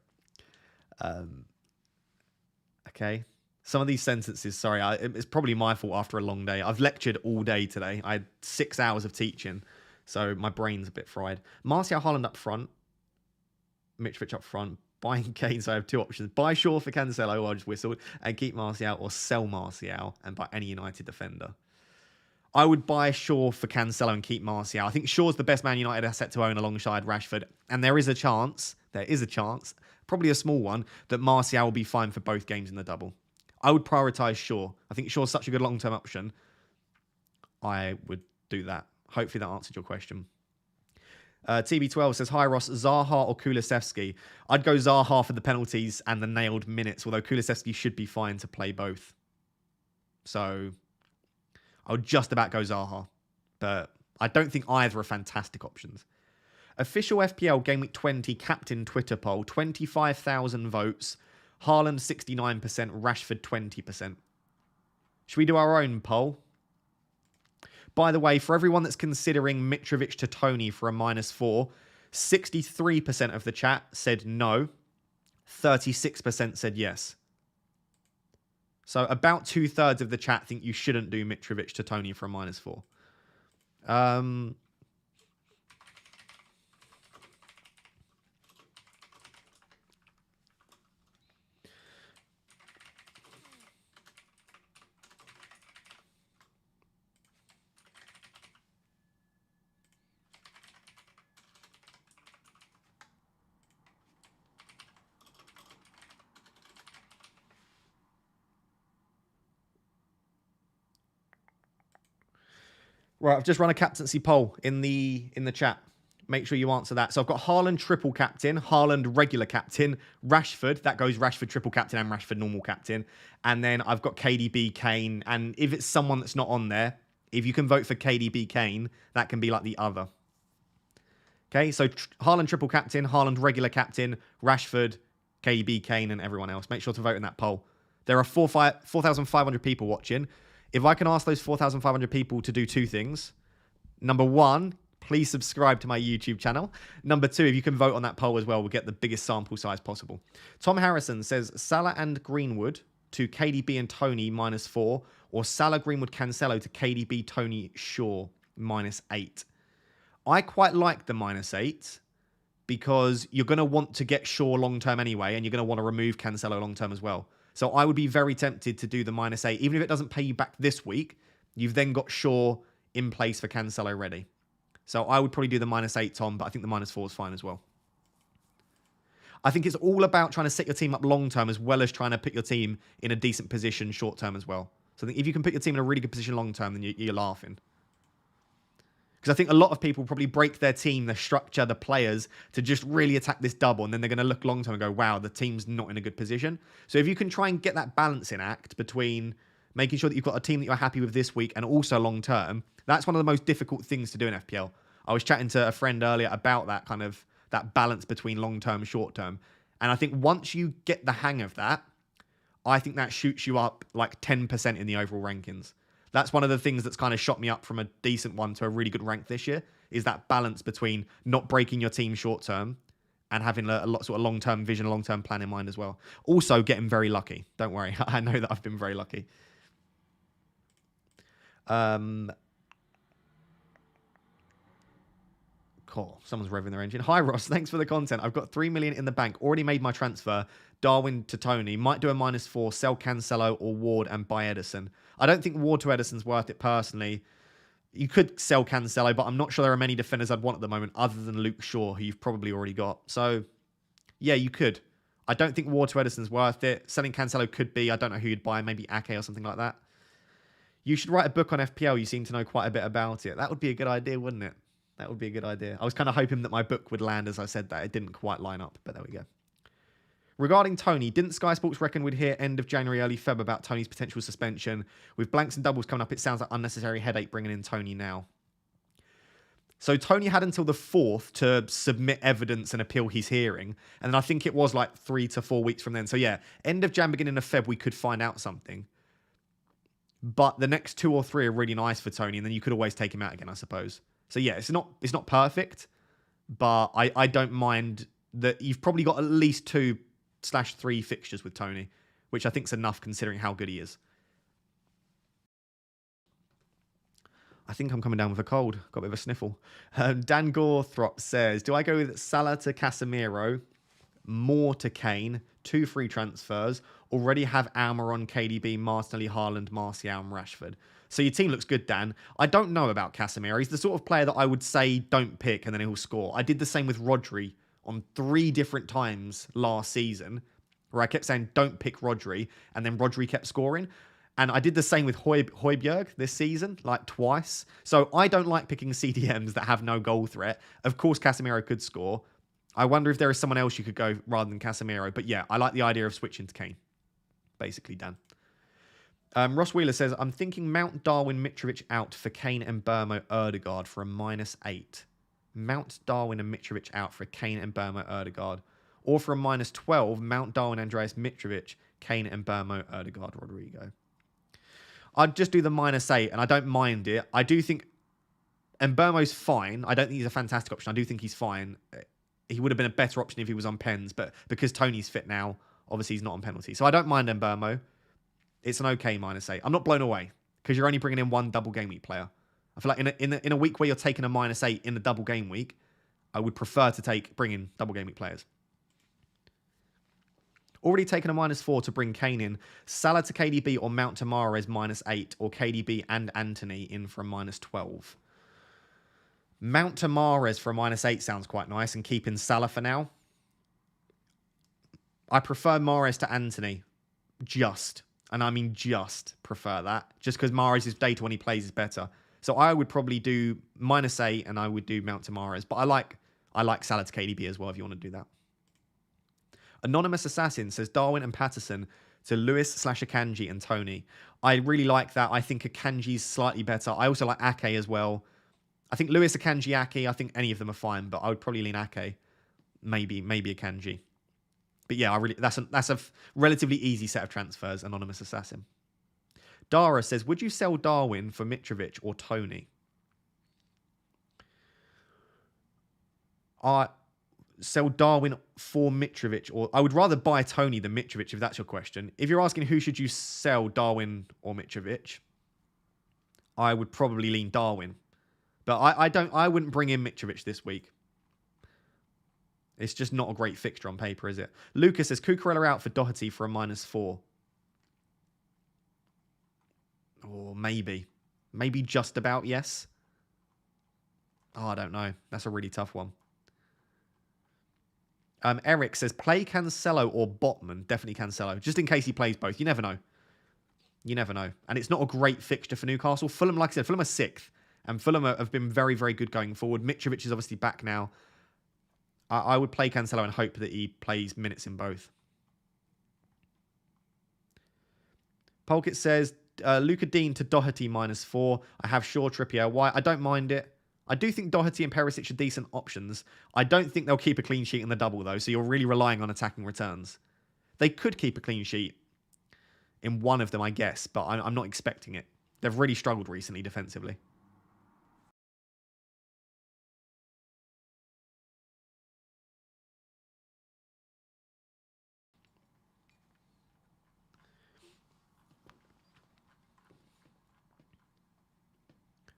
Okay. Some of these sentences, sorry, it's probably my fault after a long day. I've lectured all day today. I had 6 hours of teaching, so my brain's a bit fried. Martial, Haaland up front. Mitrovic up front. Buying Kane, so I have two options. Buy Shaw for Cancelo, or I just whistled, and keep Martial, or sell Martial and buy any United defender. I would buy Shaw for Cancelo and keep Martial. I think Shaw's the best Man United asset to own alongside Rashford. And there is a chance, probably a small one, that Martial will be fine for both games in the double. I would prioritise Shaw. I think Shaw's such a good long-term option. I would do that. Hopefully that answered your question. TB12 says, hi Ross, Zaha or Kulusevski? I'd go Zaha for the penalties and the nailed minutes, although Kulusevski should be fine to play both. So I would just about go Zaha, but I don't think either are fantastic options. Official FPL Gameweek 20 captain Twitter poll, 25,000 votes, Haaland 69%, Rashford 20%. Should we do our own poll? By the way, for everyone that's considering Mitrovic to Tony for a -4, 63% of the chat said no, 36% said yes. So about 2/3 of the chat think you shouldn't do Mitrovic to Tony for a -4. Right, I've just run a captaincy poll in the chat. Make sure you answer that. So I've got Haaland triple captain, Haaland regular captain, Rashford. That goes Rashford triple captain and Rashford normal captain. And then I've got KDB, Kane. And if it's someone that's not on there, if you can vote for KDB, Kane, that can be like the other. Okay, so Haaland triple captain, Haaland regular captain, Rashford, KDB, Kane, and everyone else. Make sure to vote in that poll. There are 4,500 people watching. If I can ask those 4,500 people to do two things. Number one, please subscribe to my YouTube channel. Number two, if you can vote on that poll as well, we'll get the biggest sample size possible. Tom Harrison says Salah and Greenwood to KDB and Tony -4, or Salah, Greenwood, Cancelo to KDB, Tony, Shaw -8. I quite like the -8 because you're going to want to get Shaw long-term anyway, and you're going to want to remove Cancelo long-term as well. So I would be very tempted to do the -8. Even if it doesn't pay you back this week, you've then got Shaw in place for Cancelo ready. So I would probably do the -8, Tom, but I think the -4 is fine as well. I think it's all about trying to set your team up long-term as well as trying to put your team in a decent position short-term as well. So I think if you can put your team in a really good position long-term, then you're laughing. Because I think a lot of people probably break their team, their structure, the players to just really attack this double. And then they're going to look long term and go, wow, the team's not in a good position. So if you can try and get that balancing act between making sure that you've got a team that you're happy with this week and also long term, that's one of the most difficult things to do in FPL. I was chatting to a friend earlier about that balance between long term and short term. And I think once you get the hang of that, I think that shoots you up like 10% in the overall rankings. That's one of the things that's kind of shot me up from a decent one to a really good rank this year, is that balance between not breaking your team short term and having a lot sort of long-term vision, long-term plan in mind as well. Also getting very lucky. Don't worry. I know that I've been very lucky. Cool. Someone's revving their engine. Hi, Ross. Thanks for the content. I've got 3 million in the bank. Already made my transfer. Darwin to Tony. Might do a -4. Sell Cancelo or Ward and buy Edison. I don't think Ward to Edison's worth it personally. You could sell Cancelo, but I'm not sure there are many defenders I'd want at the moment other than Luke Shaw, who you've probably already got. So, yeah, you could. I don't think Ward to Edison's worth it. Selling Cancelo could be. I don't know who you'd buy. Maybe Ake or something like that. You should write a book on FPL. You seem to know quite a bit about it. That would be a good idea, wouldn't it? That would be a good idea. I was kind of hoping that my book would land as I said that. It didn't quite line up, but there we go. Regarding Tony, didn't Sky Sports reckon we'd hear end of January, early Feb about Tony's potential suspension? With blanks and doubles coming up, it sounds like unnecessary headache bringing in Tony now. So Tony had until the 4th to submit evidence and appeal his hearing. And then I think it was like 3 to 4 weeks from then. So yeah, end of Jan, beginning of Feb, we could find out something. But the next 2 or 3 are really nice for Tony. And then you could always take him out again, I suppose. So yeah, it's not perfect. But I don't mind that you've probably got at least 2/3 fixtures with Tony, which I think is enough considering how good he is. I think I'm coming down with a cold. Got a bit of a sniffle. Dan Gorthrop says, do I go with Salah to Casemiro, more to Kane, 2 free transfers, already have Almiron, KDB, Martinelli, Haaland, Martial and Rashford. So your team looks good, Dan. I don't know about Casemiro. He's the sort of player that I would say don't pick and then he'll score. I did the same with Rodri on 3 different times last season, where I kept saying don't pick Rodri, and then Rodri kept scoring. And I did the same with Højbjerg this season, like twice. So I don't like picking CDMs that have no goal threat. Of course, Casemiro could score. I wonder if there is someone else you could go rather than Casemiro. But yeah, I like the idea of switching to Kane. Basically, Dan. Ross Wheeler says, I'm thinking Mount, Darwin, Mitrovic out for Kane and Burmo, Ødegaard for a -8. Mount, Darwin and Mitrovic out for Kane and Burmo, Ødegaard. Or for a -12, Mount, Darwin, Andreas, Mitrovic, Kane and Burmo, Ødegaard, Rodrigo. I'd just do the -8, and I don't mind it. I do think... And Burmo's fine. I don't think he's a fantastic option. I do think he's fine. He would have been a better option if he was on pens, but because Tony's fit now, obviously he's not on penalty. So I don't mind Burmo. It's an okay -8. I'm not blown away, because you're only bringing in 1 double game week player. I feel like in a week where you're taking a -8 in the double game week, I would prefer to bring in double game week players. Already taken a -4 to bring Kane in. Salah to KDB or Mount to Mahrez -8, or KDB and Anthony in for a -12. Mount to Mahrez for a -8 sounds quite nice, and keeping Salah for now. I prefer Mahrez to Anthony. And I mean just prefer that. Just because Mahrez's data when he plays is better. So I would probably do -8 and I would do Mount to Mahrez. But I like Salah to KDB as well if you want to do that. Anonymous Assassin says Darwin and Patterson to Lewis/Akanji and Tony. I really like that. I think Akanji's slightly better. I also like Ake as well. I think Lewis, Akanji, Ake, I think any of them are fine, but I would probably lean Ake. Maybe Akanji. But yeah, that's a relatively easy set of transfers, Anonymous Assassin. Dara says, would you sell Darwin for Mitrovic or Tony? Sell Darwin for Mitrovic, or I would rather buy Tony than Mitrovic if that's your question. If you're asking who should you sell, Darwin or Mitrovic, I would probably lean Darwin. But I wouldn't bring in Mitrovic this week. It's just not a great fixture on paper, is it? Lucas says Cucurella out for Doherty for a -4. Or maybe. Maybe just about yes. Oh, I don't know. That's a really tough one. Eric says, play Cancelo or Botman. Definitely Cancelo. Just in case he plays both. You never know. You never know. And it's not a great fixture for Newcastle. Fulham, like I said, Fulham are 6th. And Fulham have been very, very good going forward. Mitrovic is obviously back now. I would play Cancelo and hope that he plays minutes in both. Polkit says, Luca Dean to Doherty -4. I have Shaw, Trippier, White. I don't mind it. I do think Doherty and Perisic are decent options. I don't think they'll keep a clean sheet in the double, though, so you're really relying on attacking returns. They could keep a clean sheet in one of them, I guess, but I'm not expecting it. They've really struggled recently defensively.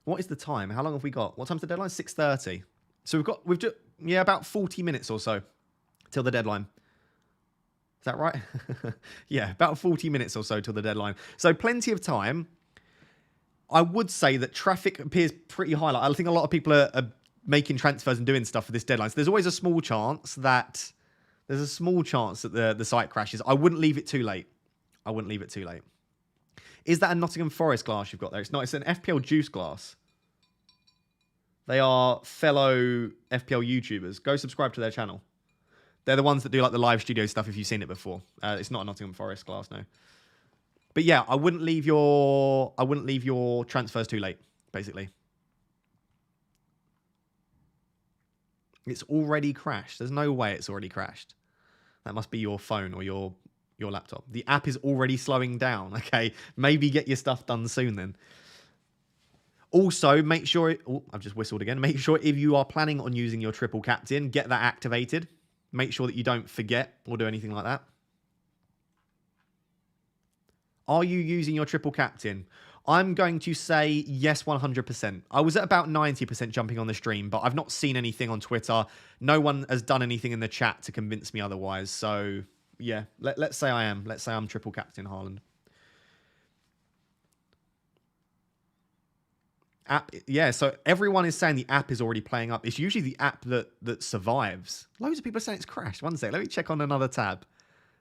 What is the time? How long have we got? What time's the deadline? 6:30. So we've just about 40 minutes or so till the deadline. Is that right? Yeah, about 40 minutes or so till the deadline. So plenty of time. I would say that traffic appears pretty high. Like, I think a lot of people are making transfers and doing stuff for this deadline. So there's always a small chance that the site crashes. I wouldn't leave it too late. Is that a Nottingham Forest glass you've got there? It's not. It's an FPL Juice glass. They are fellow FPL YouTubers. Go subscribe to their channel. They're the ones that do like the live studio stuff if you've seen it before. It's not a Nottingham Forest glass, no. But yeah, I wouldn't leave your transfers too late, basically. It's already crashed. There's no way it's already crashed. That must be your phone or your laptop. The app is already slowing down. Okay, maybe get your stuff done soon then. Also, make sure... Oh, I've just whistled again. Make sure if you are planning on using your triple captain, get that activated. Make sure that you don't forget or do anything like that. Are you using your triple captain? I'm going to say yes, 100%. I was at about 90% jumping on the stream, but I've not seen anything on Twitter. No one has done anything in the chat to convince me otherwise. So, yeah, let's say I am. Let's say I'm triple captain Haaland. App, yeah, so everyone is saying the app is already playing up. It's usually the app that survives. Loads of people are saying it's crashed. One sec, let me check on another tab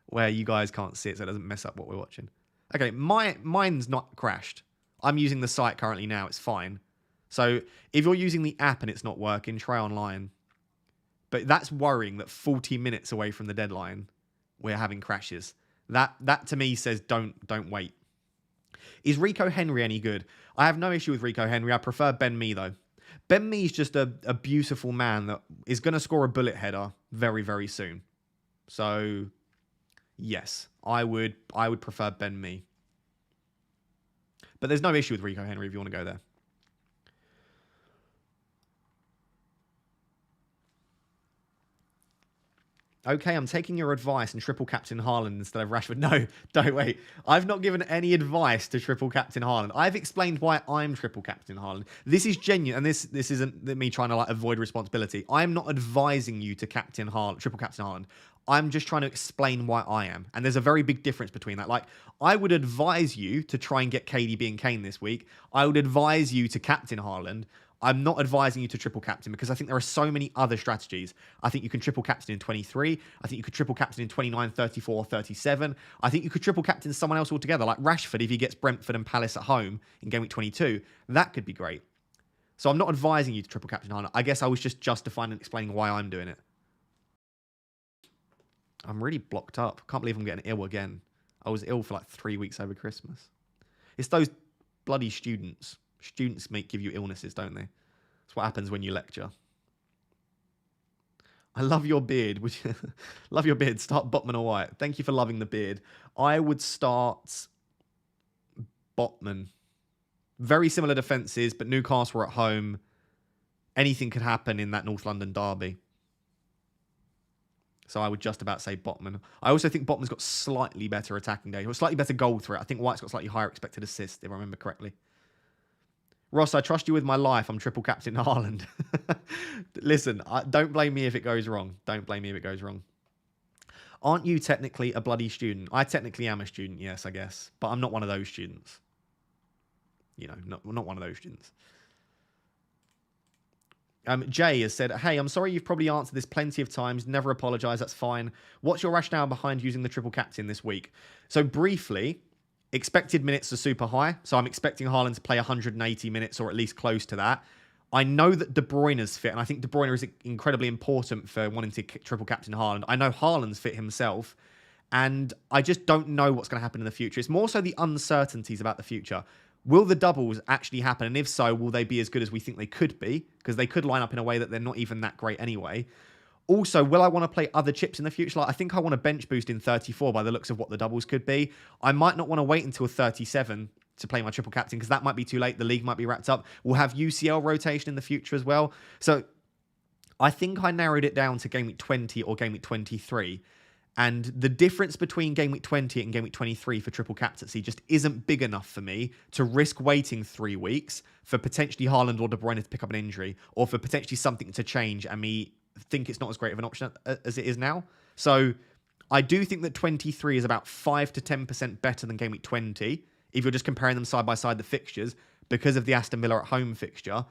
where you guys can't see it so it doesn't mess up what we're watching. Okay, mine's not crashed. I'm using the site currently now. It's fine. So if you're using the app and it's not working, try online. But that's worrying that 40 minutes away from the deadline, we're having crashes. That to me says don't wait. Is Rico Henry any good? I have no issue with Rico Henry. I prefer Ben Mee, though. Ben Mee is just a beautiful man that is going to score a bullet header very, very soon. So, yes, I would prefer Ben Mee. But there's no issue with Rico Henry if you want to go there. Okay, I'm taking your advice and triple captain Haaland instead of Rashford. No, don't wait. I've not given any advice to triple captain Haaland. I've explained why I'm triple captain Haaland. This is genuine, and this isn't me trying to like avoid responsibility. I'm not advising you to captain Haaland, triple captain Haaland. I'm just trying to explain why I am. And there's a very big difference between that. Like, I would advise you to try and get KDB and Kane this week. I would advise you to captain Haaland. I'm not advising you to triple captain because I think there are so many other strategies. I think you can triple captain in 23. I think you could triple captain in 29, 34, 37. I think you could triple captain someone else altogether, like Rashford if he gets Brentford and Palace at home in Game Week 22. That could be great. So I'm not advising you to triple captain Haaland. I guess I was just justifying and explaining why I'm doing it. I'm really blocked up. Can't believe I'm getting ill again. I was ill for like 3 weeks over Christmas. It's those bloody students. Students give you illnesses, don't they? That's what happens when you lecture. I love your beard. Love your beard. Start Botman or White. Thank you for loving the beard. I would start Botman. Very similar defences, but Newcastle were at home. Anything could happen in that North London derby. So I would just about say Botman. I also think Botman's got slightly better attacking data, or slightly better goal threat. I think White's got slightly higher expected assist, if I remember correctly. Ross, I trust you with my life. I'm triple captain Haaland. Listen, don't blame me if it goes wrong. Don't blame me if it goes wrong. Aren't you technically a bloody student? I technically am a student, yes, I guess. But I'm not one of those students. You know, not one of those students. Jay has said, hey, I'm sorry you've probably answered this plenty of times. Never apologise, that's fine. What's your rationale behind using the triple captain this week? So briefly, expected minutes are super high. So I'm expecting Haaland to play 180 minutes or at least close to that. I know that De Bruyne's fit, and I think De Bruyne is incredibly important for wanting to triple captain Haaland. I know Haaland's fit himself, and I just don't know what's going to happen in the future. It's more so the uncertainties about the future. Will the doubles actually happen? And if so, will they be as good as we think they could be? Because they could line up in a way that they're not even that great anyway. Also, will I want to play other chips in the future? Like, I think I want a bench boost in 34 by the looks of what the doubles could be. I might not want to wait until 37 to play my triple captain because that might be too late. The league might be wrapped up. We'll have UCL rotation in the future as well. So I think I narrowed it down to Game Week 20 or Game Week 23. And the difference between Game Week 20 and Game Week 23 for triple captaincy just isn't big enough for me to risk waiting 3 weeks for potentially Haaland or De Bruyne to pick up an injury, or for potentially something to change and me think it's not as great of an option as it is now. So I do think that 23 is about 5 to 10% better than Game Week 20 if you're just comparing them side by side, the fixtures, because of the Aston Villa at home fixture.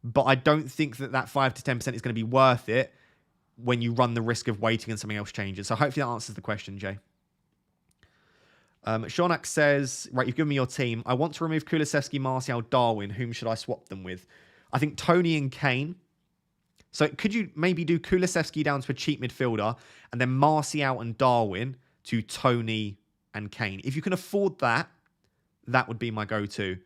But I don't think that 5 to 10% is going to be worth it when you run the risk of waiting and something else changes. So hopefully that answers the question, Jay. Shonak says, right, you've given me your team. I want to remove Kulusevski, Martial, Darwin. Whom should I swap them with? I think Tony and Kane. So could you maybe do Kulusevski down to a cheap midfielder and then Martial and Darwin to Tony and Kane? If you can afford that, that would be my go-to.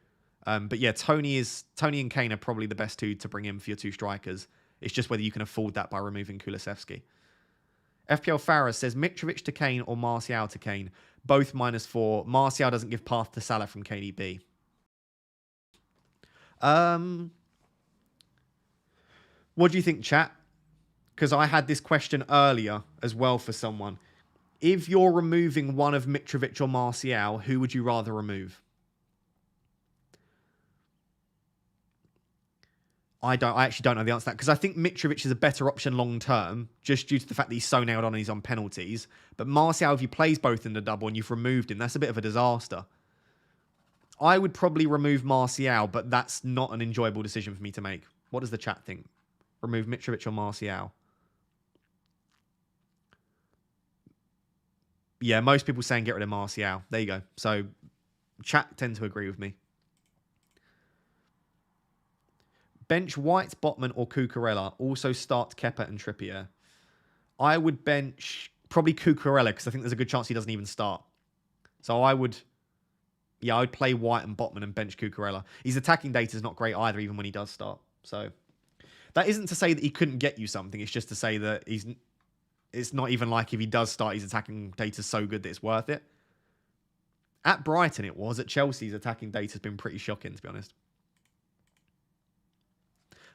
But yeah, Tony and Kane are probably the best two to bring in for your two strikers. It's just whether you can afford that by removing Kulusevski. FPL Farah says Mitrovic to Kane or Martial to Kane. Both -4. Martial doesn't give path to Salah from KDB. What do you think, chat? Because I had this question earlier as well for someone. If you're removing one of Mitrovic or Martial, who would you rather remove? I actually don't know the answer to that because I think Mitrovic is a better option long term, just due to the fact that he's so nailed on and he's on penalties. But Martial, if he plays both in the double and you've removed him, that's a bit of a disaster. I would probably remove Martial, but that's not an enjoyable decision for me to make. What does the chat think? Remove Mitrovic or Martial? Yeah, most people saying get rid of Martial. There you go. So chat tend to agree with me. Bench White, Botman, or Cucurella. Also start Kepa and Trippier. I would bench probably Cucurella because I think there's a good chance he doesn't even start. So I would play White and Botman and bench Cucurella. His attacking data is not great either, even when he does start. So that isn't to say that he couldn't get you something. It's just to say that it's not even like if he does start, his attacking data is so good that it's worth it. At Brighton it was. At Chelsea, his attacking data has been pretty shocking, to be honest.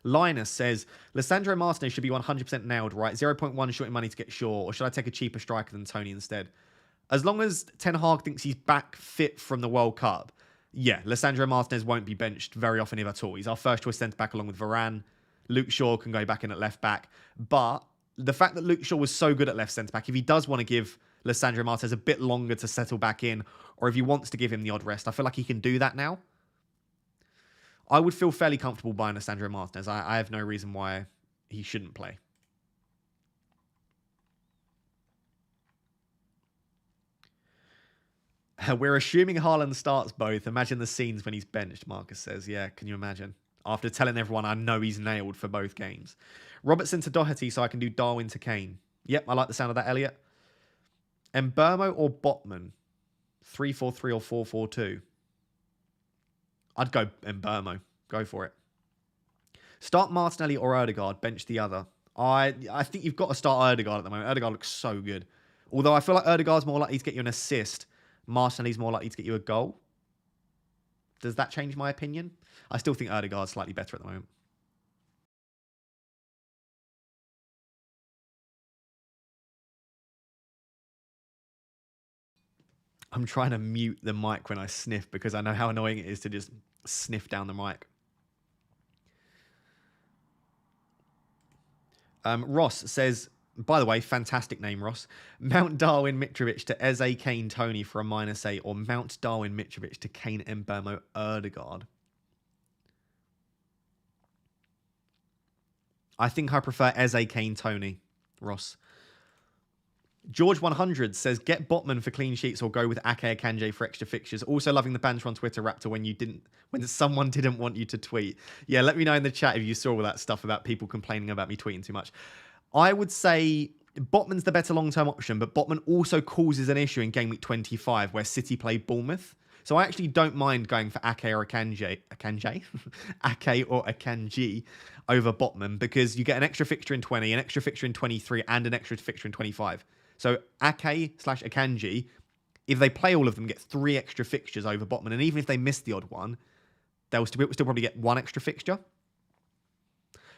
Linus says, Lissandro Martinez should be 100% nailed, right? 0.1 short in money to get Shaw, or should I take a cheaper striker than Tony instead? As long as Ten Hag thinks he's back fit from the World Cup, yeah, Lissandro Martinez won't be benched very often, if at all. He's our first choice centre-back along with Varane. Luke Shaw can go back in at left-back. But the fact that Luke Shaw was so good at left centre-back, if he does want to give Lissandro Martinez a bit longer to settle back in, or if he wants to give him the odd rest, I feel like he can do that now. I would feel fairly comfortable buying Lissandro Martinez. I have no reason why he shouldn't play. We're assuming Haaland starts both. Imagine the scenes when he's benched, Marcus says. Yeah, can you imagine? After telling everyone I know he's nailed for both games. Robertson to Doherty so I can do Darwin to Kane. Yep, I like the sound of that, Elliot. Mbermo or Botman? 3-4-3 or 4-4-2? I'd go Mbermo. Go for it. Start Martinelli or Odegaard. Bench the other. I think you've got to start Odegaard at the moment. Odegaard looks so good. Although I feel like Odegaard's more likely to get you an assist. Martinelli's more likely to get you a goal. Does that change my opinion? I still think Odegaard's slightly better at the moment. I'm trying to mute the mic when I sniff because I know how annoying it is to just sniff down the mic. Ross says, by the way, fantastic name, Ross. Mount Darwin Mitrovic to Eze Kane Tony for a -8, or Mount Darwin Mitrovic to Kane Mbermo Odegaard. I think I prefer Eze Kane Tony, Ross. George 100 says, get Botman for clean sheets or go with Ake Akanji for extra fixtures. Also loving the banter on Twitter, Raptor, when someone didn't want you to tweet. Yeah, let me know in the chat if you saw all that stuff about people complaining about me tweeting too much. I would say Botman's the better long-term option, but Botman also causes an issue in Gameweek 25 where City play Bournemouth. So I actually don't mind going for Ake or Akanji? Ake or Akanji over Botman because you get an extra fixture in 20, an extra fixture in 23, and an extra fixture in 25. So Ake/Akanji, if they play all of them, get 3 extra fixtures over Botman. And even if they miss the odd one, they'll still probably get 1 extra fixture.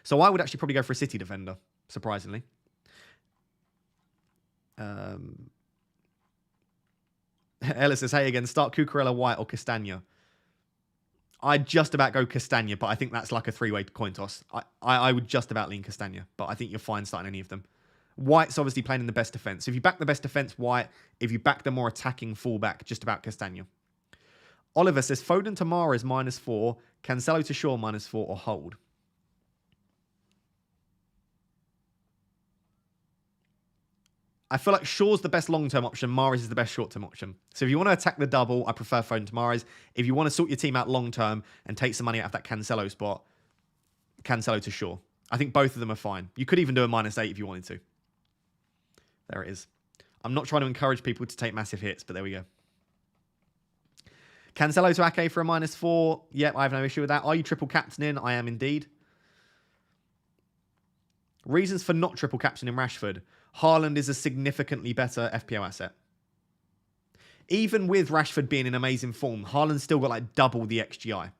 So I would actually probably go for a City defender, surprisingly. Ellis says, hey again, start Cucurella, White, or Castagna. I'd just about go Castagna, but I think that's like a 3-way coin toss. I would just about lean Castagna, but I think you're fine starting any of them. White's obviously playing in the best defence. So if you back the best defence, White. If you back the more attacking fullback, just about Castagna. Oliver says, Foden to Mahrez -4, Cancelo to Shaw -4, or hold. I feel like Shaw's the best long-term option. Mahrez is the best short-term option. So if you want to attack the double, I prefer Foden to Mahrez. If you want to sort your team out long-term and take some money out of that Cancelo spot, Cancelo to Shaw. I think both of them are fine. You could even do a -8 if you wanted to. There it is. I'm not trying to encourage people to take massive hits, but there we go. Cancelo to Ake for a -4. Yep, I have no issue with that. Are you triple captaining? I am indeed. Reasons for not triple captaining Rashford. Haaland is a significantly better FPL asset. Even with Rashford being in amazing form, Haaland's still got like double the XGI.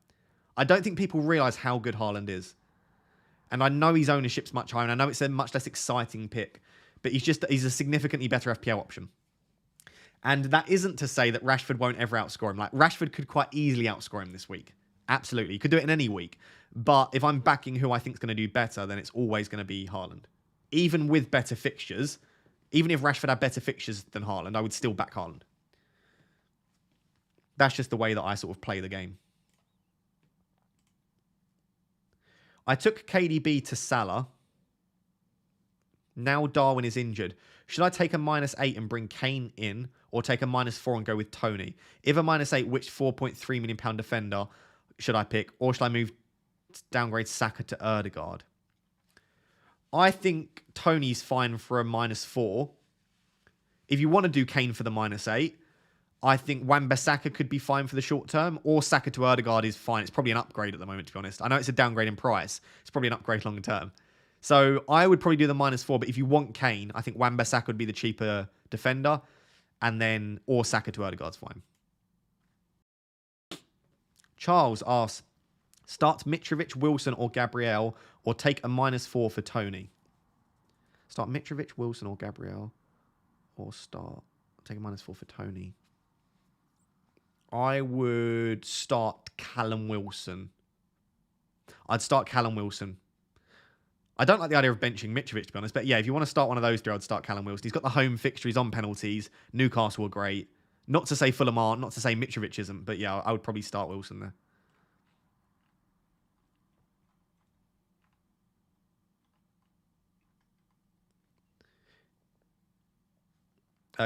I don't think people realise how good Haaland is. And I know his ownership's much higher, and I know it's a much less exciting pick. But he's a significantly better FPL option. And that isn't to say that Rashford won't ever outscore him. Like, Rashford could quite easily outscore him this week. Absolutely. You could do it in any week. But if I'm backing who I think is going to do better, then it's always going to be Haaland. Even with better fixtures, even if Rashford had better fixtures than Haaland, I would still back Haaland. That's just the way that I sort of play the game. I took KDB to Salah. Now Darwin is injured. Should I take a -8 and bring Kane in, or take a -4 and go with Tony? If a -8, which £4.3 million defender should I pick? Or should I downgrade Saka to Ødegaard? I think Tony's fine for a -4. If you want to do Kane for the -8, I think Wan-Bissaka could be fine for the short term, or Saka to Ødegaard is fine. It's probably an upgrade at the moment, to be honest. I know it's a downgrade in price. It's probably an upgrade long term. So I would probably do the -4, but if you want Kane, I think Wan-Bissaka would be the cheaper defender, and then, or Saka to Ødegaard's fine. Charles asks, start Mitrovic, Wilson, or Gabriel, or take a -4 for Tony. Start Mitrovic, Wilson, or Gabriel, or take a -4 for Tony. I would start Callum Wilson. I'd start Callum Wilson. I don't like the idea of benching Mitrovic, to be honest. But yeah, if you want to start one of those two, I'd start Callum Wilson. He's got the home fixture. He's on penalties. Newcastle are great. Not to say Fulham aren't. Not to say Mitrovic isn't. But yeah, I would probably start Wilson there.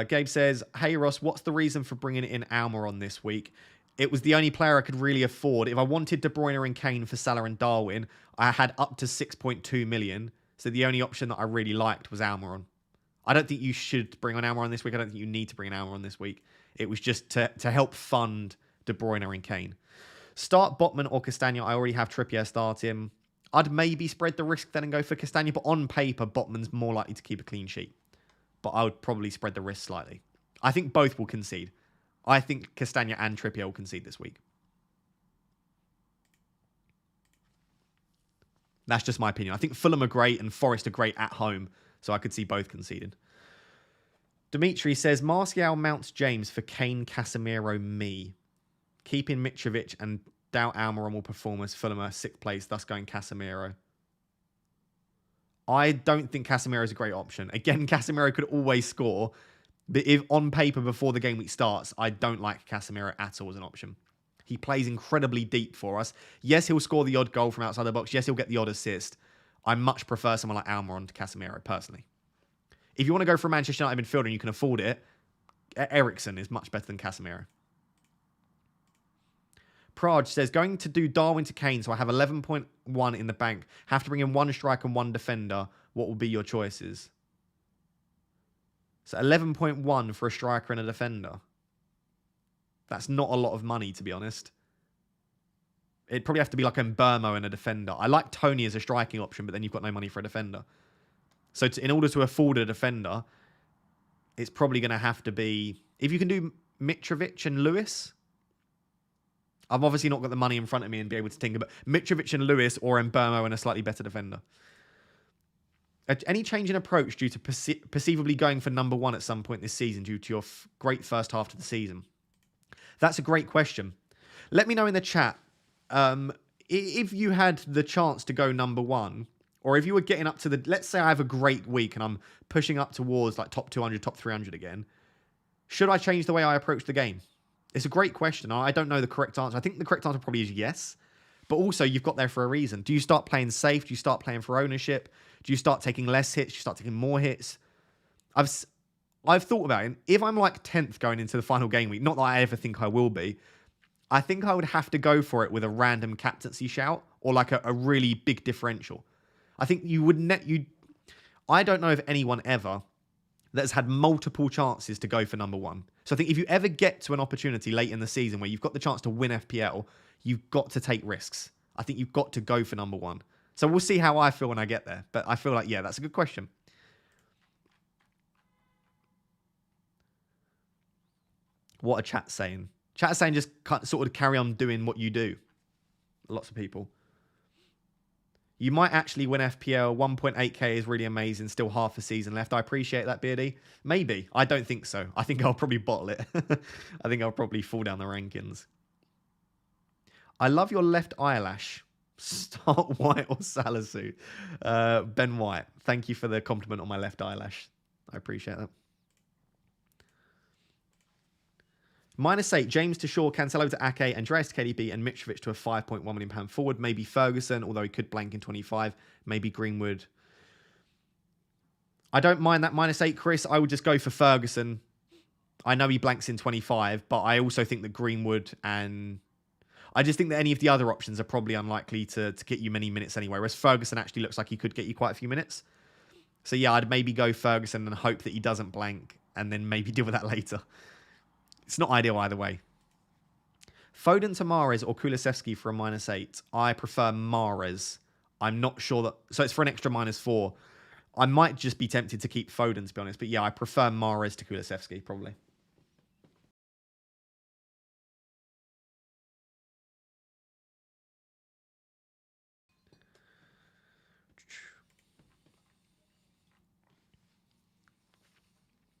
Gabe says, hey Ross, what's the reason for bringing in Almiron this week? It was the only player I could really afford. If I wanted De Bruyne and Kane for Salah and Darwin, I had up to 6.2 million. So the only option that I really liked was Almiron. I don't think you should bring on Almiron this week. I don't think you need to bring an Almiron this week. It was just to help fund De Bruyne and Kane. Start Botman or Castagna. I already have Trippier starting. I'd maybe spread the risk then and go for Castagna, but on paper, Botman's more likely to keep a clean sheet. But I would probably spread the risk slightly. I think both will concede. I think Castagna and Trippier will concede this week. That's just my opinion. I think Fulham are great and Forest are great at home, so I could see both conceding. Dimitri says, Martial mounts James for Kane, Casemiro, me. Keeping Mitrovic and doubt Almiron will perform as Fulham are 6th place, thus going Casemiro. I don't think Casemiro is a great option. Again, Casemiro could always score, but if on paper before the game week starts, I don't like Casemiro at all as an option. He plays incredibly deep for us. Yes, he'll score the odd goal from outside the box. Yes, he'll get the odd assist. I much prefer someone like Almiron to Casemiro, personally. If you want to go for a Manchester United midfielder and you can afford it, Eriksen is much better than Casemiro. Praj says, going to do Darwin to Kane, so I have 11.1 in the bank. Have to bring in one striker and one defender. What will be your choices? So 11.1 for a striker and a defender. That's not a lot of money, to be honest. It'd probably have to be like Mbeumo and a defender. I like Tony as a striking option, but then you've got no money for a defender. So in order to afford a defender, it's probably going to have to be... If you can do Mitrovic and Lewis... I've obviously not got the money in front of me and be able to think about Mitrovic and Lewis or Mbeumo and a slightly better defender. Any change in approach due to perceivably going for number 1 at some point this season due to your great first half of the season? That's a great question. Let me know in the chat if you had the chance to go number 1, or if you were getting up to the... Let's say I have a great week and I'm pushing up towards like top 200, top 300 again. Should I change the way I approach the game? It's a great question. I don't know the correct answer. I think the correct answer probably is yes. But also, you've got there for a reason. Do you start playing safe? Do you start playing for ownership? Do you start taking less hits? Do you start taking more hits? I've thought about it. If I'm like 10th going into the final game week, not that I ever think I will be, I think I would have to go for it with a random captaincy shout or like a really big differential. I think you would I don't know of anyone ever that has had multiple chances to go for number 1. So I think if you ever get to an opportunity late in the season where you've got the chance to win FPL, you've got to take risks. I think you've got to go for number 1. So we'll see how I feel when I get there. But I feel like, yeah, that's a good question. What are chat saying? Chat is saying just sort of carry on doing what you do. Lots of people. You might actually win FPL. 1.8k is really amazing. Still half a season left. I appreciate that, Beardy. Maybe. I don't think so. I think I'll probably bottle it. I think I'll probably fall down the rankings. I love your left eyelash. Start White or Salisu. Ben White, thank you for the compliment on my left eyelash. I appreciate that. -8, James to Shaw, Cancelo to Ake, Andreas to KDB, and Mitrovic to a £5.1 million forward. Maybe Ferguson, although he could blank in 25. Maybe Greenwood. I don't mind that -8, Chris. I would just go for Ferguson. I know he blanks in 25, but I also think that Greenwood and... I just think that any of the other options are probably unlikely to get you many minutes anyway, whereas Ferguson actually looks like he could get you quite a few minutes. So yeah, I'd maybe go Ferguson and hope that he doesn't blank and then maybe deal with that later. It's not ideal either way. Foden to Mahrez or Kulusevski for a -8. I prefer Mahrez. I'm not sure that... So it's for an extra -4. I might just be tempted to keep Foden, to be honest. But yeah, I prefer Mahrez to Kulusevski, probably.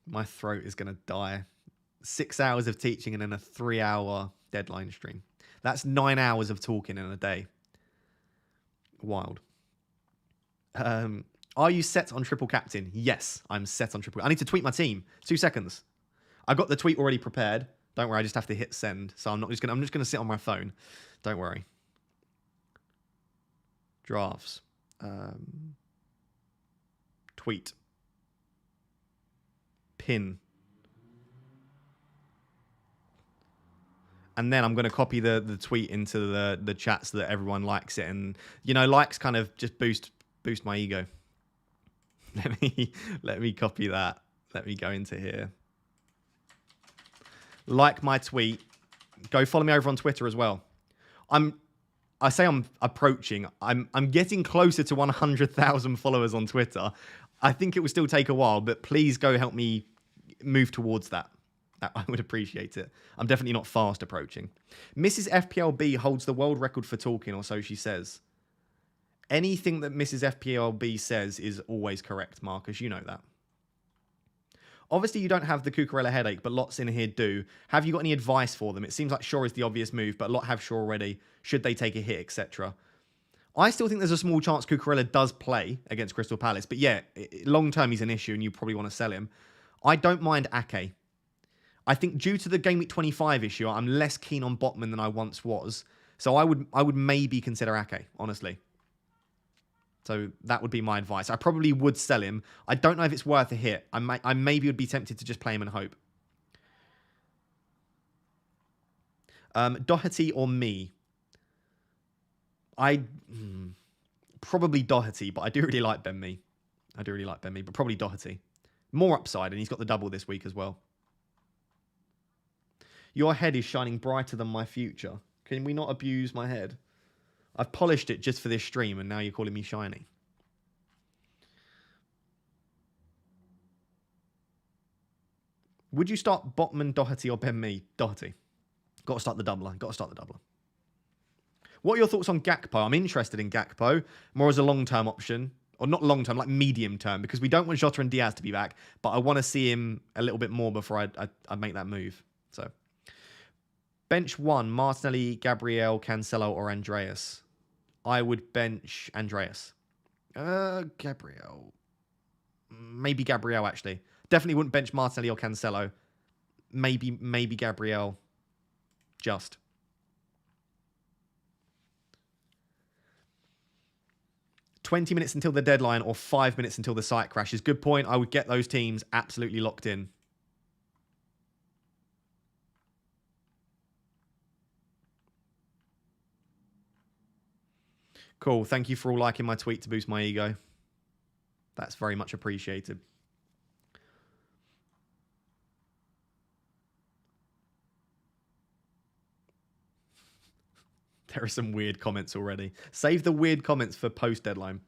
My throat is going to die. 6 hours of teaching and then a 3-hour deadline stream. That's 9 hours of talking in a day. Wild. Are you set on triple captain? Yes, I'm set on triple. I need to tweet my team. 2 seconds. I got the tweet already prepared. Don't worry, I just have to hit send. So I'm just gonna sit on my phone. Don't worry. Drafts. Tweet. Pin. And then I'm going to copy the tweet into the chat so that everyone likes it. And, you know, likes kind of just boost my ego. Let me copy that. Let me go into here. Like my tweet. Go follow me over on Twitter as well. I say I'm approaching. I'm getting closer to 100,000 followers on Twitter. I think it will still take a while, but please go help me move towards that. I would appreciate it. I'm definitely not fast approaching. Mrs. FPLB holds the world record for talking, or so she says. Anything that Mrs. FPLB says is always correct, Marcus. You know that. Obviously, you don't have the Cucurella headache, but lots in here do. Have you got any advice for them? It seems like Shaw is the obvious move, but a lot have Shaw already. Should they take a hit, etc.? I still think there's a small chance Cucurella does play against Crystal Palace. But yeah, long term he's an issue and you probably want to sell him. I don't mind Ake. I think due to the Gameweek 25 issue, I'm less keen on Botman than I once was. So I would maybe consider Ake, honestly. So that would be my advice. I probably would sell him. I don't know if it's worth a hit. I maybe would be tempted to just play him and hope. Doherty or me? Probably Doherty, but I do really like Ben Mee. But probably Doherty. More upside, and he's got the double this week as well. Your head is shining brighter than my future. Can we not abuse my head? I've polished it just for this stream, and now you're calling me shiny. Would you start Botman, Doherty, or Ben Mee? Doherty. Got to start the doubler. What are your thoughts on Gakpo? I'm interested in Gakpo, more as a long-term option. Or not long-term, like medium-term, because we don't want Jota and Diaz to be back, but I want to see him a little bit more before I make that move. So, bench 1, Martinelli, Gabriel, Cancelo, or Andreas. I would bench Andreas. Gabriel. Maybe Gabriel, actually. Definitely wouldn't bench Martinelli or Cancelo. Maybe Gabriel. Just. "20 minutes until the deadline or 5 minutes until the site crashes." Good point. I would get those teams absolutely locked in. Cool. Thank you for all liking my tweet to boost my ego. That's very much appreciated. There are some weird comments already. Save the weird comments for post-deadline.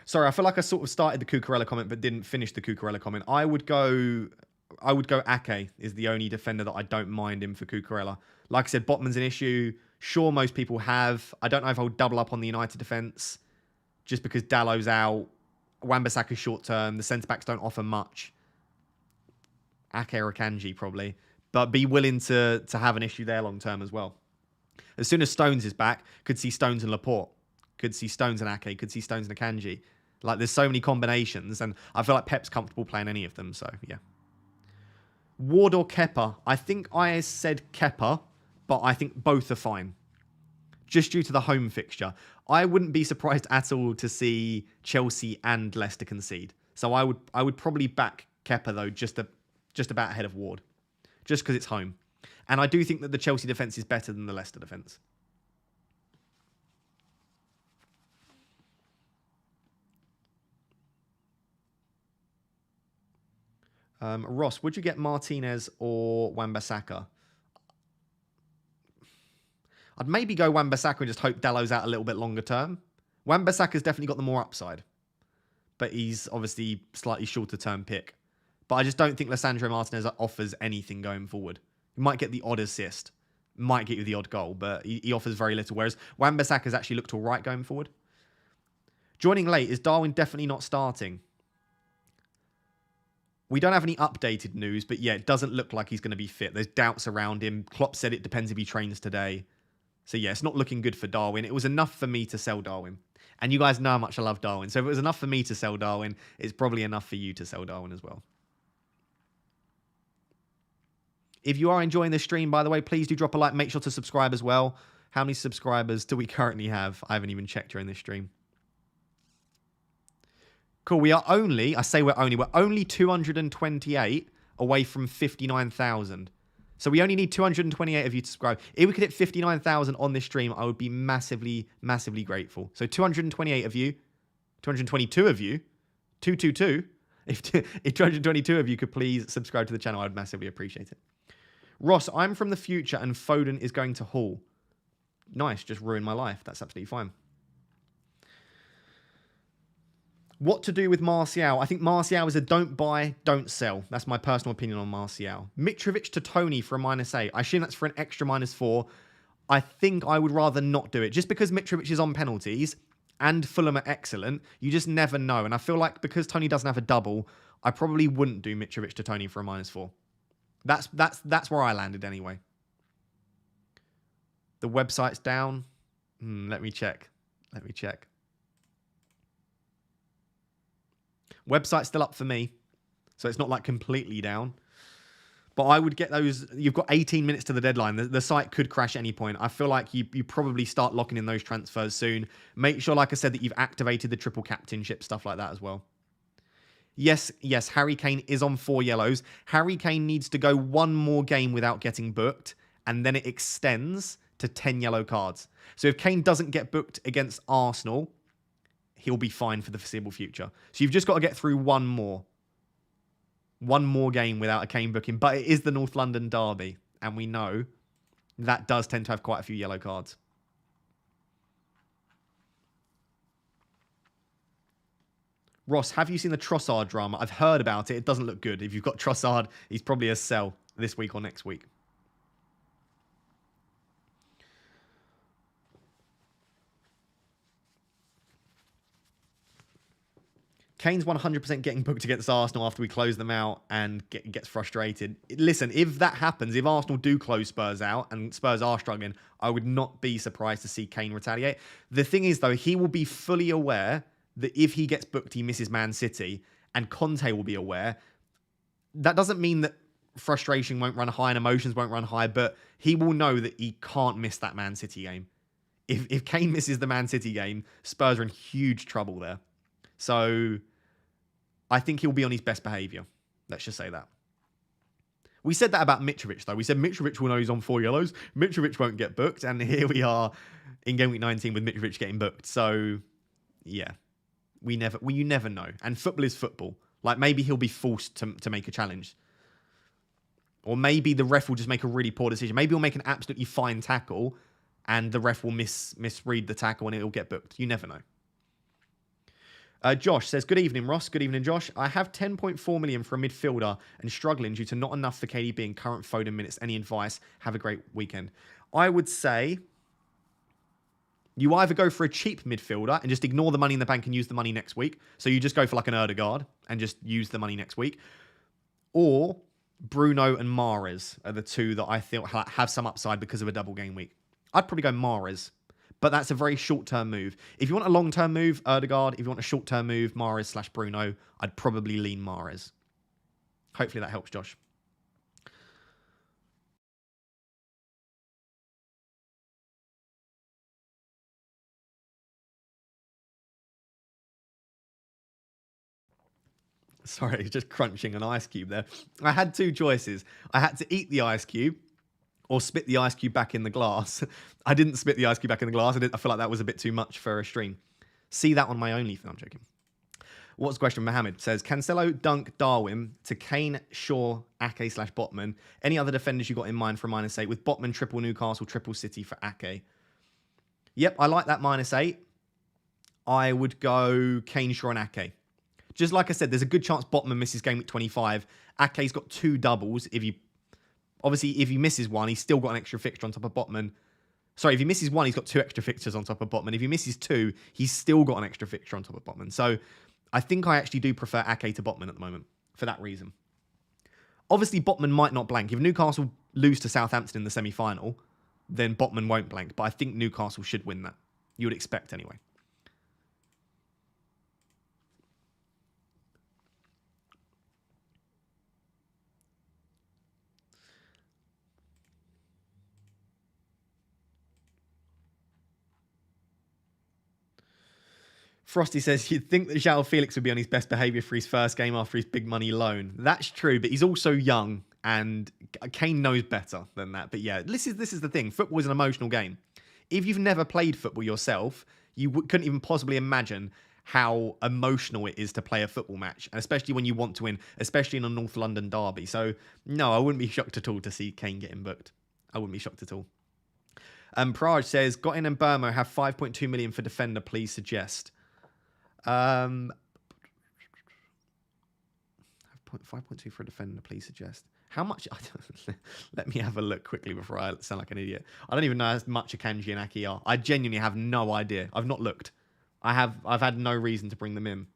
Sorry, I feel like I sort of started the Cucurella comment but didn't finish the Cucurella comment. I would go Ake is the only defender that I don't mind him for Cucurella. Like I said, Botman's an issue. Sure, most people have. I don't know if I would double up on the United defence just because Dallow's out. Wan-Bissaka's short term. The centre-backs don't offer much. Ake or Akanji probably, but be willing to have an issue there long term as well. As soon as Stones is back, could see Stones and Laporte, could see Stones and Ake, could see Stones and Akanji. Like, there's so many combinations, and I feel like Pep's comfortable playing any of them, so yeah. Ward or Kepa? I think I said Kepa, but I think both are fine. Just due to the home fixture. I wouldn't be surprised at all to see Chelsea and Leicester concede. So I would probably back Kepa, though, just about ahead of Ward. Just because it's home. And I do think that the Chelsea defence is better than the Leicester defence. Ross, would you get Martinez or Wan-Bissaka? I'd maybe go Wan-Bissaka and just hope Dallow's out a little bit longer term. Wan-Bissaka's definitely got the more upside. But he's obviously slightly shorter term pick. But I just don't think Lisandro Martinez offers anything going forward. He might get the odd assist. Might get you the odd goal. But he offers very little. Whereas Wan-Bissaka's actually looked all right going forward. Joining late, is Darwin definitely not starting? We don't have any updated news. But yeah, it doesn't look like he's going to be fit. There's doubts around him. Klopp said it depends if he trains today. So yeah, it's not looking good for Darwin. It was enough for me to sell Darwin. And you guys know how much I love Darwin. So if it was enough for me to sell Darwin, it's probably enough for you to sell Darwin as well. If you are enjoying this stream, by the way, please do drop a like. Make sure to subscribe as well. How many subscribers do we currently have? I haven't even checked during this stream. Cool. We're only 228 away from 59,000. So we only need 228 of you to subscribe. If we could hit 59,000 on this stream, I would be massively, massively grateful. So 228 of you, 222 of you, 222. If 222 of you could please subscribe to the channel, I'd massively appreciate it. Ross, I'm from the future and Foden is going to Hull. Nice, just ruined my life. That's absolutely fine. What to do with Martial? I think Martial is a don't buy, don't sell. That's my personal opinion on Martial. Mitrovic to Tony for a -8. I assume that's for an extra -4. I think I would rather not do it. Just because Mitrovic is on penalties and Fulham are excellent, you just never know. And I feel like because Tony doesn't have a double, I probably wouldn't do Mitrovic to Tony for a -4. That's where I landed anyway. The website's down. Let me check. Website's still up for me, so it's not like completely down. But I would get those. You've got 18 minutes to the deadline. The site could crash at any point. I feel like you probably start locking in those transfers soon. Make sure, like I said, that you've activated the triple captainship, stuff like that as well. Yes, Harry Kane is on 4 yellows. Harry Kane needs to go one more game without getting booked, and then it extends to 10 yellow cards. So if Kane doesn't get booked against Arsenal, he'll be fine for the foreseeable future. So you've just got to get through one more game without a Kane booking. But it is the North London derby, and we know that does tend to have quite a few yellow cards. Ross, have you seen the Trossard drama? I've heard about it. It doesn't look good. If you've got Trossard, he's probably a sell this week or next week. Kane's 100% getting booked against Arsenal after we close them out and gets frustrated. Listen, if that happens, if Arsenal do close Spurs out and Spurs are struggling, I would not be surprised to see Kane retaliate. The thing is, though, he will be fully aware that if he gets booked, he misses Man City, and Conte will be aware. That doesn't mean that frustration won't run high and emotions won't run high, but he will know that he can't miss that Man City game. If Kane misses the Man City game, Spurs are in huge trouble there. So I think he'll be on his best behaviour. Let's just say that. We said that about Mitrovic, though. We said Mitrovic will know he's on 4 yellows. Mitrovic won't get booked. And here we are in Game Week 19 with Mitrovic getting booked. So, yeah. You never know. And football is football. Like, maybe he'll be forced to make a challenge. Or maybe the ref will just make a really poor decision. Maybe he'll make an absolutely fine tackle and the ref will misread the tackle and it'll get booked. You never know. Josh says, good evening, Ross. Good evening, Josh. I have 10.4 million for a midfielder and struggling due to not enough for KDB and current Foden minutes. Any advice? Have a great weekend. I would say you either go for a cheap midfielder and just ignore the money in the bank and use the money next week. So you just go for like an Erdegaard and just use the money next week. Or Bruno and Mahrez are the two that I feel have some upside because of a double game week. I'd probably go Mahrez, but that's a very short-term move. If you want a long-term move, Erdegaard. If you want a short-term move, Mahrez/Bruno, I'd probably lean Mahrez. Hopefully that helps, Josh. Sorry, just crunching an ice cube there. I had two choices. I had to eat the ice cube or spit the ice cube back in the glass. I didn't spit the ice cube back in the glass. I feel like that was a bit too much for a stream. See that on my OnlyFans. I'm joking. What's the question? Mohammed says, Cancelo, Dunk, Darwin to Kane, Shaw, Ake/Botman. Any other defenders you got in mind for -8 with Botman, triple Newcastle, triple City for Ake? Yep, I like that -8. I would go Kane, Shaw and Ake. Just like I said, there's a good chance Botman misses game week 25. Ake's got 2 doubles. If he misses one, he's still got an extra fixture on top of Botman. Sorry, if he misses one, he's got 2 extra fixtures on top of Botman. If he misses 2, he's still got an extra fixture on top of Botman. So I think I actually do prefer Ake to Botman at the moment for that reason. Obviously, Botman might not blank. If Newcastle lose to Southampton in the semi-final, then Botman won't blank. But I think Newcastle should win that. You would expect anyway. Frosty says, you'd think that João Felix would be on his best behaviour for his first game after his big money loan. That's true, but he's also young, and Kane knows better than that. But yeah, this is the thing. Football is an emotional game. If you've never played football yourself, you couldn't even possibly imagine how emotional it is to play a football match, and especially when you want to win, especially in a North London derby. So, no, I wouldn't be shocked at all to see Kane getting booked. I wouldn't be shocked at all. Praj says, Gottin and Burmo have 5.2 million for defender, please suggest. 5.2 for a defender, please suggest. How much? Let me have a look quickly before I sound like an idiot. I don't even know how much Akanji and Ake are. I genuinely have no idea. I've not looked. I've had no reason to bring them in.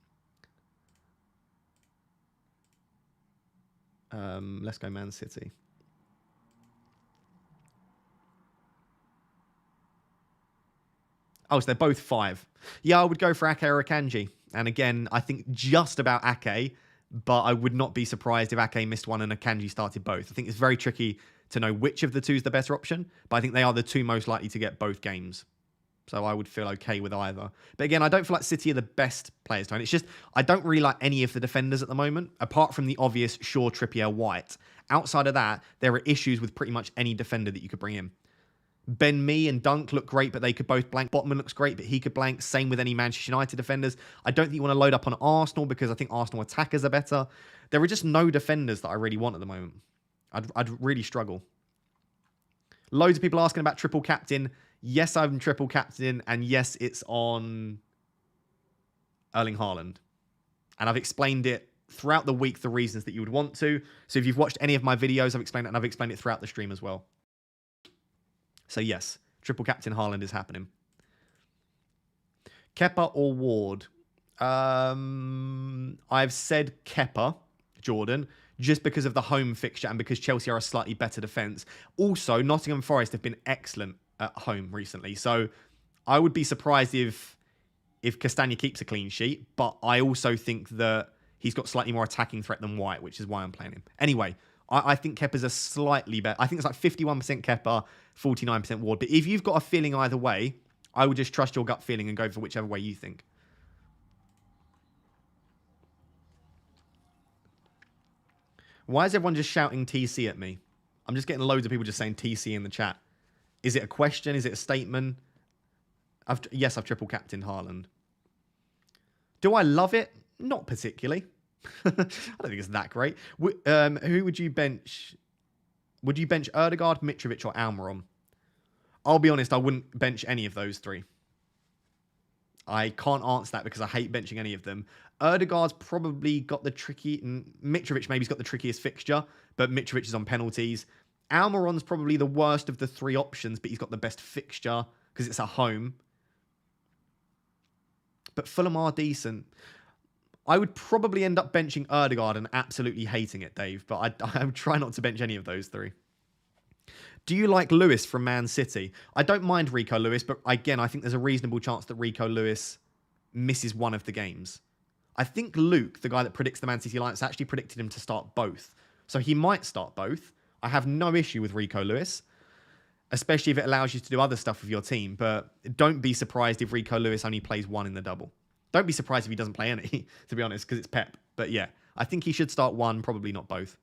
Let's go Man City. Oh, so they're both 5. Yeah, I would go for Ake or Akanji. And again, I think just about Ake, but I would not be surprised if Ake missed one and Akanji started both. I think it's very tricky to know which of the two is the better option, but I think they are the two most likely to get both games. So I would feel okay with either. But again, I don't feel like City are the best players to own. It's just, I don't really like any of the defenders at the moment, apart from the obvious Shaw, Trippier, White. Outside of that, there are issues with pretty much any defender that you could bring in. Ben Mee and Dunk look great, but they could both blank. Botman looks great, but he could blank. Same with any Manchester United defenders. I don't think you want to load up on Arsenal because I think Arsenal attackers are better. There are just no defenders that I really want at the moment. I'd really struggle. Loads of people asking about triple captain. Yes, I'm triple captain, and yes, it's on Erling Haaland. And I've explained it throughout the week, the reasons that you would want to. So if you've watched any of my videos, I've explained it, and I've explained it throughout the stream as well. So yes, triple captain Haaland is happening. Kepa or Ward? I've said Kepa, Jordan, just because of the home fixture and because Chelsea are a slightly better defence. Also, Nottingham Forest have been excellent at home recently. So I would be surprised if Castagna keeps a clean sheet, but I also think that he's got slightly more attacking threat than White, which is why I'm playing him. Anyway, I think Kepa's a slightly better. I think it's like 51% Kepa, 49% Ward. But if you've got a feeling either way, I would just trust your gut feeling and go for whichever way you think. Why is everyone just shouting TC at me? I'm just getting loads of people just saying TC in the chat. Is it a question? Is it a statement? Yes, I've triple captained Haaland. Do I love it? Not particularly. I don't think it's that great. Who would you bench? Would you bench Erdegaard, Mitrovic, or Almiron? I'll be honest, I wouldn't bench any of those 3. I can't answer that because I hate benching any of them. Erdegaard's probably got the tricky... Mitrovic maybe's got the trickiest fixture, but Mitrovic is on penalties. Almiron's probably the worst of the 3 options, but he's got the best fixture because it's at home. But Fulham are decent. I would probably end up benching Erdegaard and absolutely hating it, Dave, but I try not to bench any of those three. Do you like Lewis from Man City? I don't mind Rico Lewis, but again, I think there's a reasonable chance that Rico Lewis misses one of the games. I think Luke, the guy that predicts the Man City lineups, actually predicted him to start both. So he might start both. I have no issue with Rico Lewis, especially if it allows you to do other stuff with your team. But don't be surprised if Rico Lewis only plays one in the double. Don't be surprised if he doesn't play any, to be honest, because it's Pep. But yeah, I think he should start one, probably not both.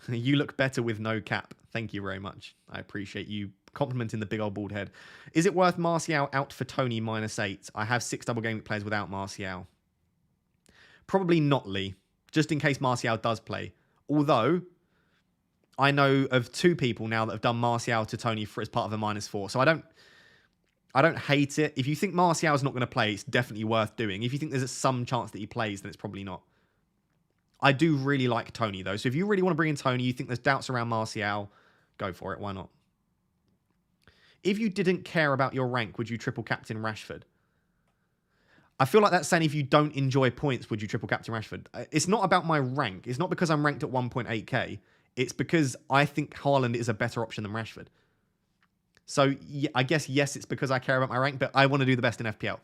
You look better with no cap. Thank you very much. I appreciate you complimenting the big old bald head. Is it worth Martial out for Tony -8? I have 6 double game week players without Martial. Probably not, Lee. Just in case Martial does play. Although, I know of 2 people now that have done Martial to Tony as part of a -4. So I don't hate it. If you think Martial's not going to play, it's definitely worth doing. If you think there's some chance that he plays, then it's probably not. I do really like Tony, though. So if you really want to bring in Tony, you think there's doubts around Martial, go for it. Why not? If you didn't care about your rank, would you triple captain Rashford? I feel like that's saying if you don't enjoy points, would you triple captain Rashford? It's not about my rank. It's not because I'm ranked at 1.8k. It's because I think Haaland is a better option than Rashford. So yeah, I guess, yes, it's because I care about my rank, but I want to do the best in FPL.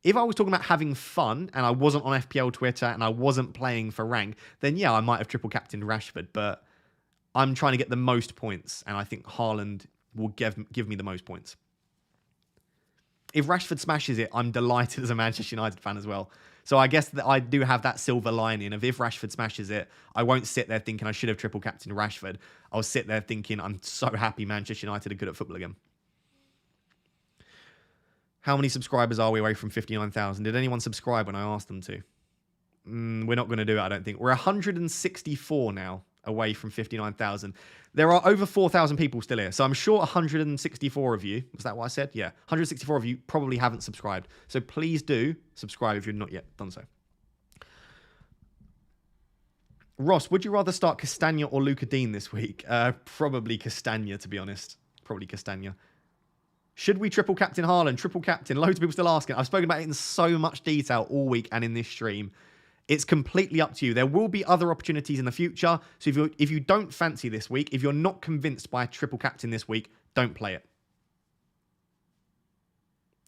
If I was talking about having fun and I wasn't on FPL Twitter and I wasn't playing for rank, then yeah, I might have triple captained Rashford, but I'm trying to get the most points, and I think Haaland will give me the most points. If Rashford smashes it, I'm delighted as a Manchester United fan as well. So I guess that I do have that silver lining of if Rashford smashes it, I won't sit there thinking I should have triple captained Rashford. I'll sit there thinking I'm so happy Manchester United are good at football again. How many subscribers are we away from 59,000? Did anyone subscribe when I asked them to? We're not going to do it, I don't think. We're 164 now away from 59,000. There are over 4,000 people still here. So I'm sure 164 of you, was that what I said? Yeah. 164 of you probably haven't subscribed. So please do subscribe if you've not yet done so. Ross, would you rather start Castagna or Luca Dean this week? Probably Castagna, to be honest. Probably Castagna. Should we triple captain Haaland? Triple captain. Loads of people still asking. I've spoken about it in so much detail all week and in this stream. It's completely up to you. There will be other opportunities in the future. So if you don't fancy this week, if you're not convinced by a triple captain this week, don't play it.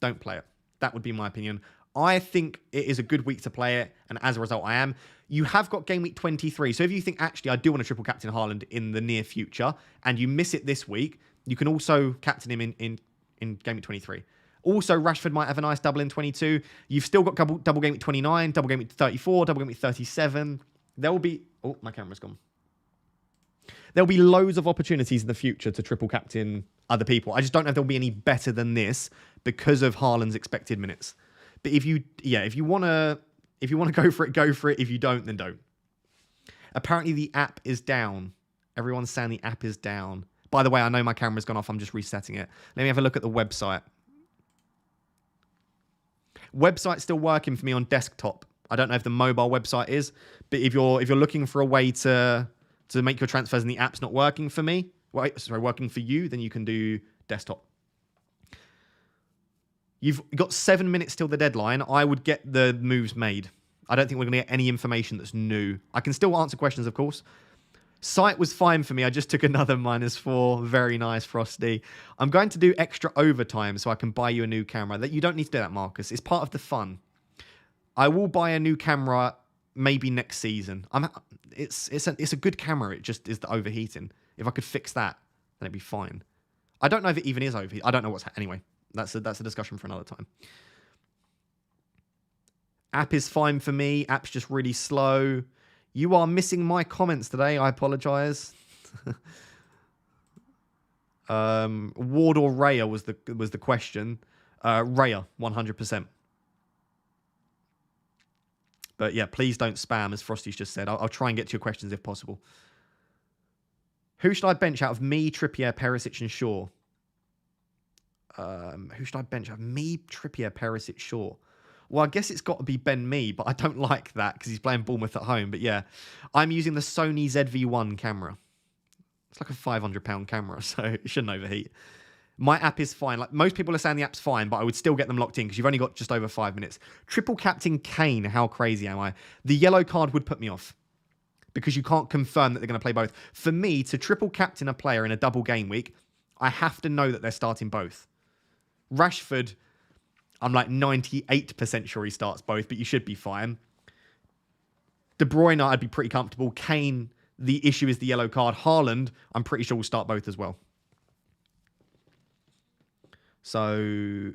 Don't play it. That would be my opinion. I think it is a good week to play it, and as a result, I am. You have got game week 23. So if you think, actually, I do want to triple captain Haaland in the near future, and you miss it this week, you can also captain him in game week 23. Also, Rashford might have a nice double in 22. You've still got double game week 29, double game week 34, double game week 37. There will be... Oh, my camera's gone. There'll be loads of opportunities in the future to triple captain other people. I just don't know if there'll be any better than this because of Haaland's expected minutes. But if you want to go for it, go for it. If you don't, then don't. Apparently, the app is down. Everyone's saying the app is down. By the way, I know my camera's gone off. I'm just resetting it. Let me have a look at the website. Website's still working for me on desktop. I don't know if the mobile website is, but if you're looking for a way to make your transfers and the app's not working for me, working for you, then you can do desktop. You've got 7 minutes till the deadline. I would get the moves made. I don't think we're going to get any information that's new. I can still answer questions, of course. Site was fine for me. I just took another -4. Very nice, Frosty. I'm going to do extra overtime so I can buy you a new camera. That you don't need to do that, Marcus. It's part of the fun. I will buy a new camera maybe next season. It's a good camera. It just is the overheating. If I could fix that, then it'd be fine. I don't know if it even is overheating. I don't know what's anyway. That's a discussion for another time. App is fine for me. App's just really slow. You are missing my comments today. I apologize. Ward or Raya was the question. Raya, 100%. But yeah, please don't spam, as Frosty's just said. I'll try and get to your questions if possible. Who should I bench out of me, Trippier, Perisic, and Shaw? Who should I bench out of me, Trippier, Perisic, Shaw? Well, I guess it's got to be Ben Mee, but I don't like that because he's playing Bournemouth at home. But yeah, I'm using the Sony ZV-1 camera. It's like a £500 camera, so it shouldn't overheat. My app is fine. Like most people are saying the app's fine, but I would still get them locked in because you've only got just over 5 minutes. Triple captain Kane, how crazy am I? The yellow card would put me off because you can't confirm that they're going to play both. For me, to triple captain a player in a double game week, I have to know that they're starting both. Rashford, I'm like 98% sure he starts both, but you should be fine. De Bruyne, I'd be pretty comfortable. Kane, the issue is the yellow card. Haaland, I'm pretty sure will start both as well. So,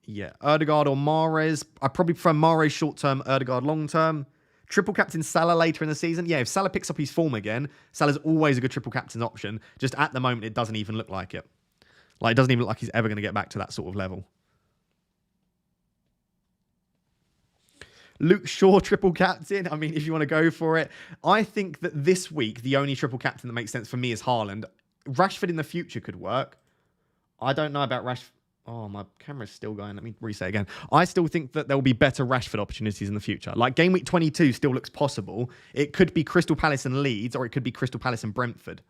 yeah. Ødegaard or Mahrez. I probably prefer Mahrez short-term, Ødegaard long-term. Triple captain Salah later in the season. Yeah, if Salah picks up his form again, Salah's always a good triple captain's option. Just at the moment, it doesn't even look like it. Like, it doesn't even look like he's ever going to get back to that sort of level. Luke Shaw, triple captain. I mean, if you want to go for it. I think that this week, the only triple captain that makes sense for me is Haaland. Rashford in the future could work. I don't know about Rashford. Oh, my camera's still going. Let me reset again. I still think that there will be better Rashford opportunities in the future. Like, Game Week 22 still looks possible. It could be Crystal Palace and Leeds, or it could be Crystal Palace and Brentford.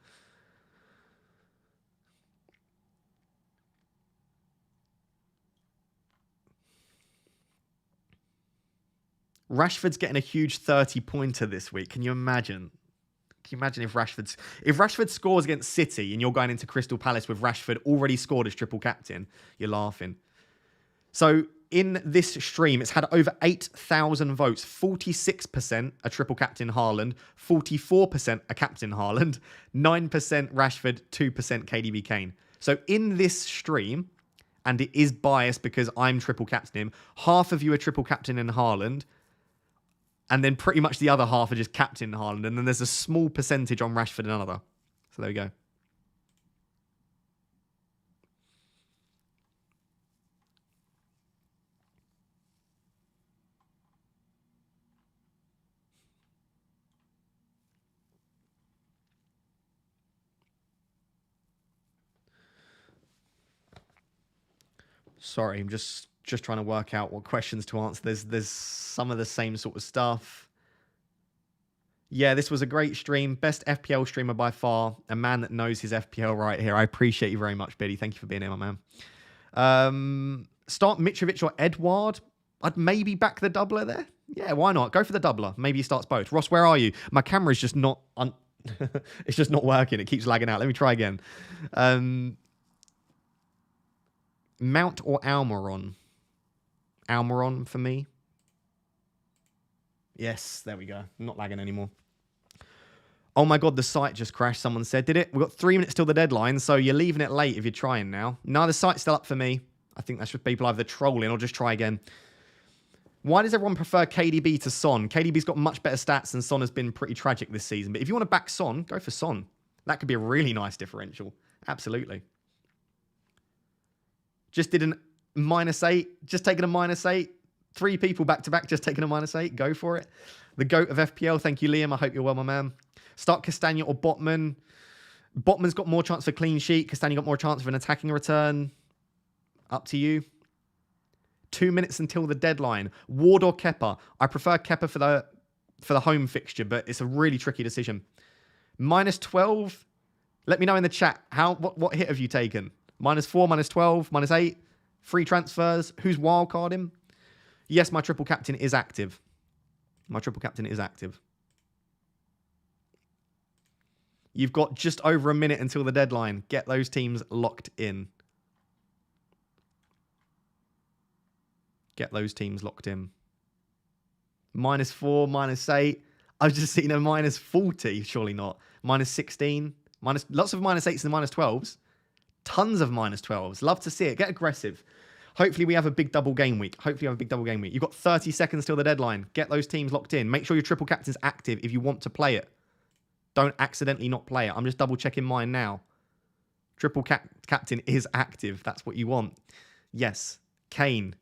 Rashford's getting a huge 30-pointer this week. Can you imagine? Can you imagine if Rashford scores against City and you're going into Crystal Palace with Rashford already scored as triple captain? You're laughing. So in this stream, it's had over 8,000 votes. 46% a triple captain Haaland, 44% a captain Haaland, 9% Rashford, 2% KDB Kane. So in this stream, and it is biased because I'm triple captain him, half of you are triple captain in Haaland, and then pretty much the other half are just captain Haaland. And then there's a small percentage on Rashford and another. So there we go. Sorry, I'm just trying to work out what questions to answer. There's some of the same sort of stuff. Yeah, this was a great stream. Best FPL streamer by far. A man that knows his FPL right here. I appreciate you very much, Biddy. Thank you for being here, my man. Start Mitrovic or Edouard. I'd maybe back the doubler there. Yeah, why not? Go for the doubler. Maybe he starts both. Ross, where are you? My camera's just not... it's just not working. It keeps lagging out. Let me try again. Mount or Almiron? Almiron for me. Yes, there we go. I'm not lagging anymore. Oh my God, the site just crashed, someone said. Did it? We've got 3 minutes till the deadline, so you're leaving it late if you're trying now. No, the site's still up for me. I think that's just people either trolling or just try again. Why does everyone prefer KDB to Son? KDB's got much better stats and Son has been pretty tragic this season. But if you want to back Son, go for Son. That could be a really nice differential. Absolutely. Just did an -8. Just taking a -8. 3 people back-to-back just taking a -8. Go for it. The GOAT of FPL. Thank you, Liam. I hope you're well, my man. Start Castagna or Botman. Botman's got more chance for clean sheet. Castagna got more chance for an attacking return. Up to you. 2 minutes until the deadline. Ward or Kepa. I prefer Kepa for the home fixture, but it's a really tricky decision. -12. Let me know in the chat. What hit have you taken? -4, -12, -8. Free transfers. Who's wildcarding? Yes, my triple captain is active. My triple captain is active. You've got just over a minute until the deadline. Get those teams locked in. Get those teams locked in. -4, -8. I've just seen a -40. Surely not. -16. Lots of -8s and -12s. Tons of -12s. Love to see it. Get aggressive. Hopefully we have a big double game week. You've got 30 seconds till the deadline. Get those teams locked in. Make sure your triple captain's active if you want to play it. Don't accidentally not play it. I'm just double checking mine now. Triple captain is active. That's what you want. Yes. Kane.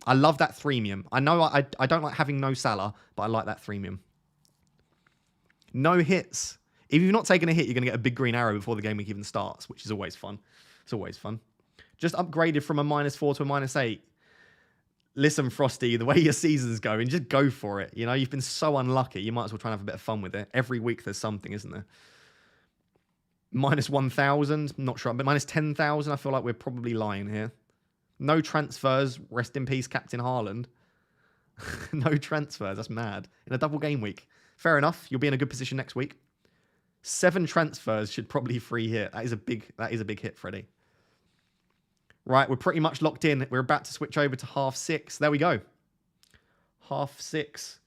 I love that threemium. I know I don't like having no Salah, but I like that threemium. No hits. If you've not taken a hit, you're going to get a big green arrow before the game week even starts, which is always fun. It's always fun. Just upgraded from a -4 to a -8. Listen, Frosty, the way your season's going, just go for it. You know, you've been so unlucky. You might as well try and have a bit of fun with it. Every week there's something, isn't there? Minus 1,000. Not sure. But minus 10,000. I feel like we're probably lying here. No transfers. Rest in peace, Captain Haaland. No transfers. That's mad. In a double game week. Fair enough. You'll be in a good position next week. 7 transfers should probably free hit. That is a big hit, Freddie. Right, we're pretty much locked in. We're about to switch over to half 6. There we go. Half 6.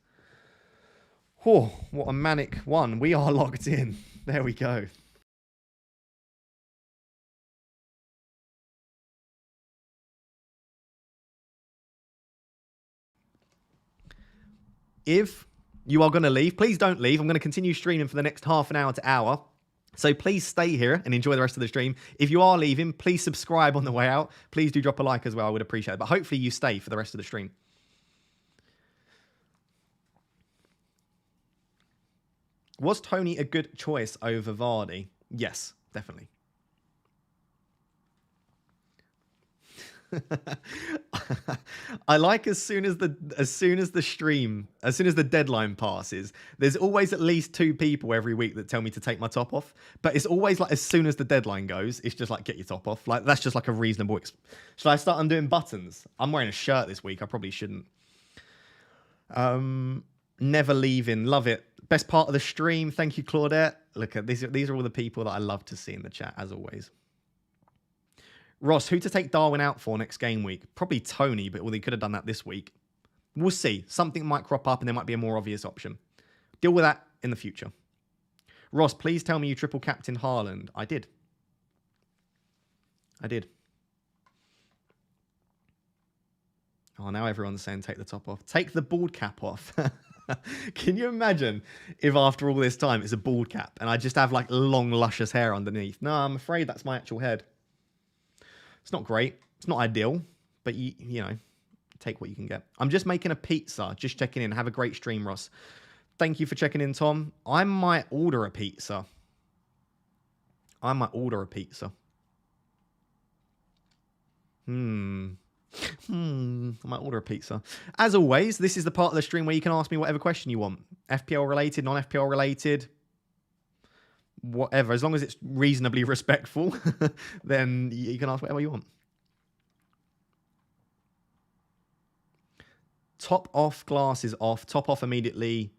Oh, what a manic one. We are locked in. There we go. If you are going to leave, please don't leave. I'm going to continue streaming for the next half an hour to hour. So please stay here and enjoy the rest of the stream. If you are leaving, please subscribe on the way out. Please do drop a like as well. I would appreciate it. But hopefully you stay for the rest of the stream. Was Tony a good choice over Vardy? Yes, definitely. I like as soon as the deadline passes, there's always at least 2 people every week that tell me to take my top off. But it's always like as soon as the deadline goes, it's just like get your top off. Like that's just like a reasonable. Should I start undoing buttons? I'm wearing a shirt this week. I probably shouldn't. Never leaving. Love it. Best part of the stream. Thank you, Claudette. Look at these are all the people that I love to see in the chat as always. Ross, who to take Darwin out for next game week? Probably Tony, but well, they could have done that this week. We'll see. Something might crop up and there might be a more obvious option. Deal with that in the future. Ross, please tell me you triple captain Haaland. I did. Oh, now everyone's saying take the top off. Take the bald cap off. Can you imagine if after all this time it's a bald cap and I just have like long, luscious hair underneath? No, I'm afraid that's my actual head. It's not great. It's not ideal, but you know, take what you can get. I'm just making a pizza. Just checking in. Have a great stream, Ross. Thank you for checking in, Tom. I might order a pizza. I might order a pizza. As always, this is the part of the stream where you can ask me whatever question you want. FPL related, non-FPL related. Whatever, as long as it's reasonably respectful, then you can ask whatever you want. Top off, glasses off, top off immediately.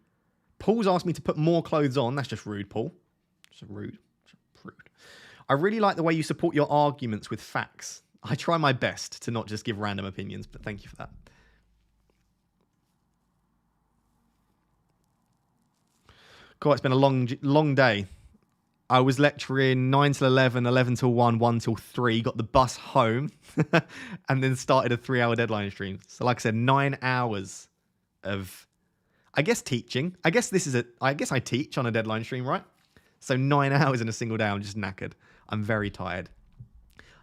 Paul's asked me to put more clothes on. That's just rude, Paul. Just rude. I really like the way you support your arguments with facts. I try my best to not just give random opinions, but thank you for that. God, it's been a long day. I was lecturing 9 till 11, 11 till 1, 1 till 3, got the bus home, and then started a 3-hour deadline stream. So like I said, 9 hours of, I guess, teaching. I guess I teach on a deadline stream, right? So 9 hours in a single day, I'm just knackered. I'm very tired.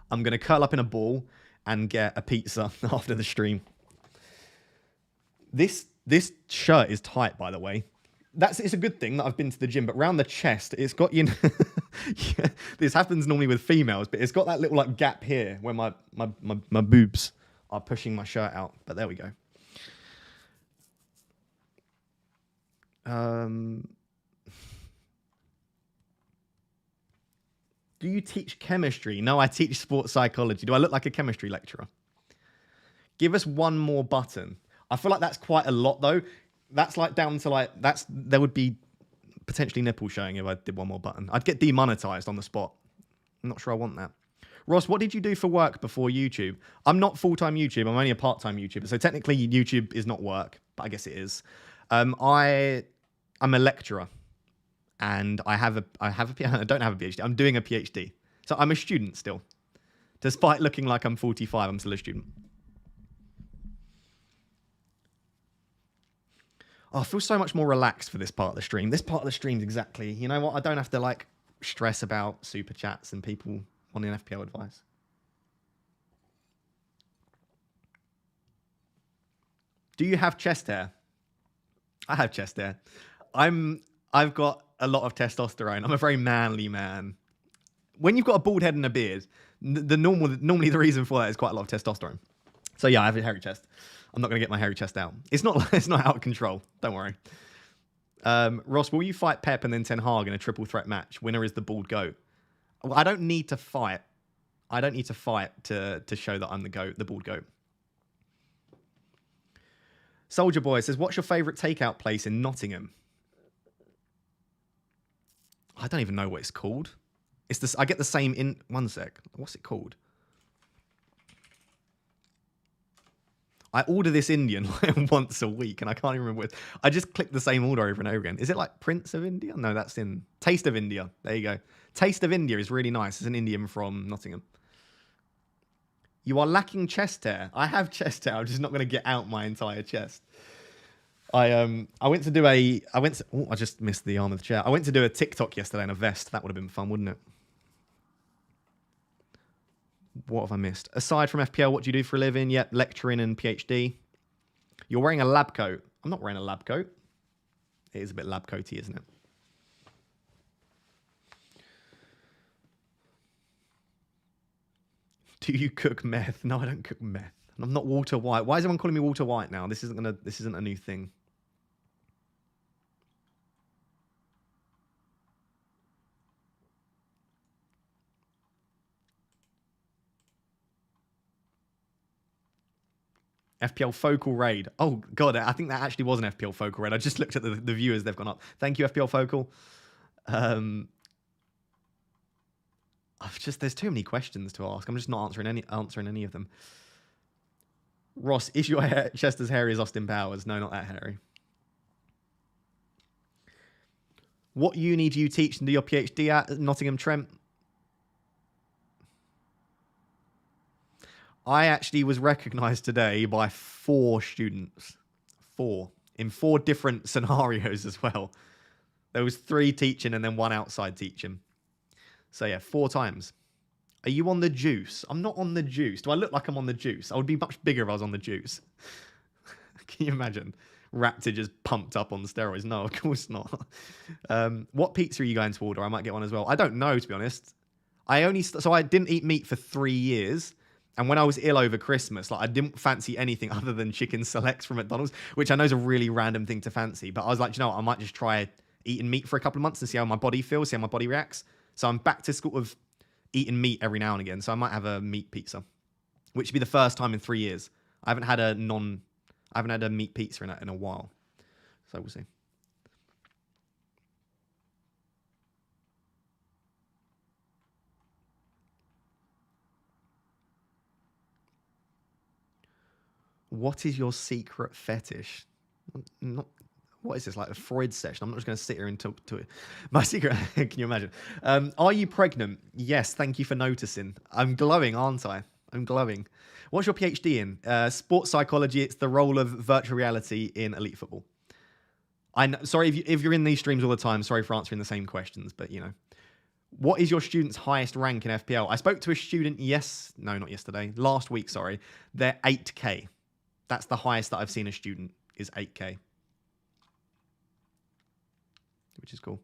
I'm going to curl up in a ball and get a pizza after the stream. This shirt is tight, by the way. It's a good thing that I've been to the gym, but round the chest, it's got, you know, yeah, this happens normally with females, but it's got that little like gap here where my boobs are pushing my shirt out. But there we go. Do you teach chemistry? No, I teach sports psychology. Do I look like a chemistry lecturer? Give us one more button. I feel like that's quite a lot, though. That's like down to like, there would be potentially nipple showing if I did one more button. I'd get demonetized on the spot. I'm not sure I want that. Ross, what did you do for work before YouTube? I'm not full-time YouTube. I'm only a part-time YouTuber. So technically YouTube is not work, but I guess it is. I'm a lecturer and I don't have a PhD. I'm doing a PhD. So I'm a student still. Despite looking like I'm 45, I'm still a student. Oh, I feel so much more relaxed for this part of the stream. This part of the stream's exactly, you know what? I don't have to like stress about super chats and people wanting FPL advice. Do you have chest hair? I have chest hair. I've got a lot of testosterone. I'm a very manly man. When you've got a bald head and a beard, normally the reason for that is quite a lot of testosterone. So yeah, I have a hairy chest. I'm not going to get my hairy chest out. It's not out of control. Don't worry. Ross, will you fight Pep and then Ten Hag in a triple threat match? Winner is the bald goat. Well, I don't need to fight. I don't need to fight to show that I'm the goat, the bald goat. Soldier Boy says, what's your favourite takeout place in Nottingham? I don't even know what it's called. It's this. I get the same in... One sec. What's it called? I order this Indian like once a week, and I can't even remember what... I just click the same order over and over again. Is it like Prince of India? No, that's in... Taste of India. There you go. Taste of India is really nice. It's an Indian from Nottingham. You are lacking chest hair. I have chest hair. I'm just not going to get out my entire chest. I went to do a... Oh, I just missed the arm of the chair. I went to do a TikTok yesterday in a vest. That would have been fun, wouldn't it? What have I missed? Aside from FPL, what do you do for a living? Yep, lecturing and PhD. You're wearing a lab coat. I'm not wearing a lab coat. It is a bit lab coaty, isn't it? Do you cook meth? No, I don't cook meth. I'm not Walter White. Why is everyone calling me Walter White now? This isn't a new thing. FPL Focal Raid. Oh, God, I think that actually was an FPL Focal Raid. I just looked at the viewers. They've gone up. Thank you, FPL Focal. There's too many questions to ask. I'm just not answering any of them. Ross, is your chest as hairy as Austin Powers? No, not that hairy. What uni do you teach and do your PhD at Nottingham Trent? I actually was recognised today by 4 students. 4. In 4 different scenarios as well. There was 3 teaching and then 1 outside teaching. So yeah, 4 times. Are you on the juice? I'm not on the juice. Do I look like I'm on the juice? I would be much bigger if I was on the juice. Can you imagine? Raptor just pumped up on steroids. No, of course not. What pizza are you going to order? I might get one as well. I don't know, to be honest. So I didn't eat meat for 3 years. And when I was ill over Christmas, like I didn't fancy anything other than chicken selects from McDonald's, which I know is a really random thing to fancy. But I was like, you know what? I might just try eating meat for a couple of months to see how my body feels, see how my body reacts. So I'm back to sort of eating meat every now and again. So I might have a meat pizza, which would be the first time in 3 years. I haven't had a meat pizza in a while. So we'll see. What is your secret fetish? What is this, like a Freud session? I'm not just going to sit here and talk to it. My secret, can you imagine? Are you pregnant? Yes, thank you for noticing. I'm glowing, aren't I? I'm glowing. What's your PhD in? Sports psychology. It's the role of virtual reality in elite football. I know, sorry if you're in these streams all the time. Sorry for answering the same questions, but you know. What is your student's highest rank in FPL? I spoke to a student, not yesterday, last week, sorry. They're 8K. That's the highest that I've seen a student is 8K. Which is cool.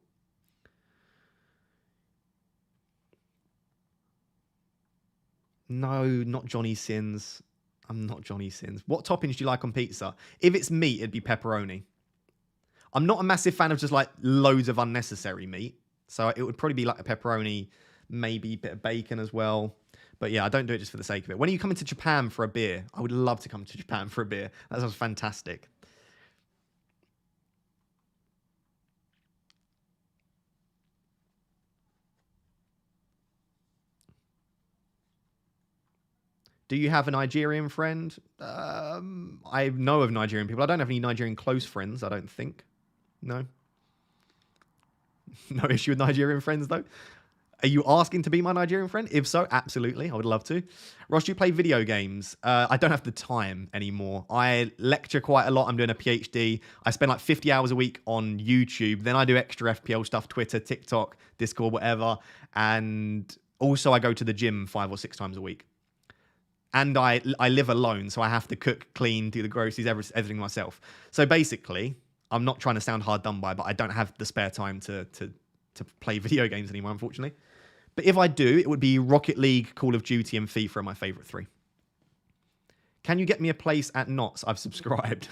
No, not Johnny Sins. I'm not Johnny Sins. What toppings do you like on pizza? If it's meat, it'd be pepperoni. I'm not a massive fan of just like loads of unnecessary meat. So it would probably be like a pepperoni, maybe a bit of bacon as well. But yeah, I don't do it just for the sake of it. When are you coming to Japan for a beer? I would love to come to Japan for a beer. That sounds fantastic. Do you have a Nigerian friend? I know of Nigerian people. I don't have any Nigerian close friends, I don't think. No. No issue with Nigerian friends, though. Are you asking to be my Nigerian friend? If so, absolutely. I would love to. Ross, do you play video games? I don't have the time anymore. I lecture quite a lot. I'm doing a PhD. I spend like 50 hours a week on YouTube. Then I do extra FPL stuff, Twitter, TikTok, Discord, whatever. And also I go to the gym 5 or 6 times a week. And I live alone, so I have to cook, clean, do the groceries, everything myself. So basically, I'm not trying to sound hard done by, but I don't have the spare time to play video games anymore, unfortunately. But if I do, it would be Rocket League, Call of Duty, and FIFA are my favourite 3. Can you get me a place at Knots? I've subscribed.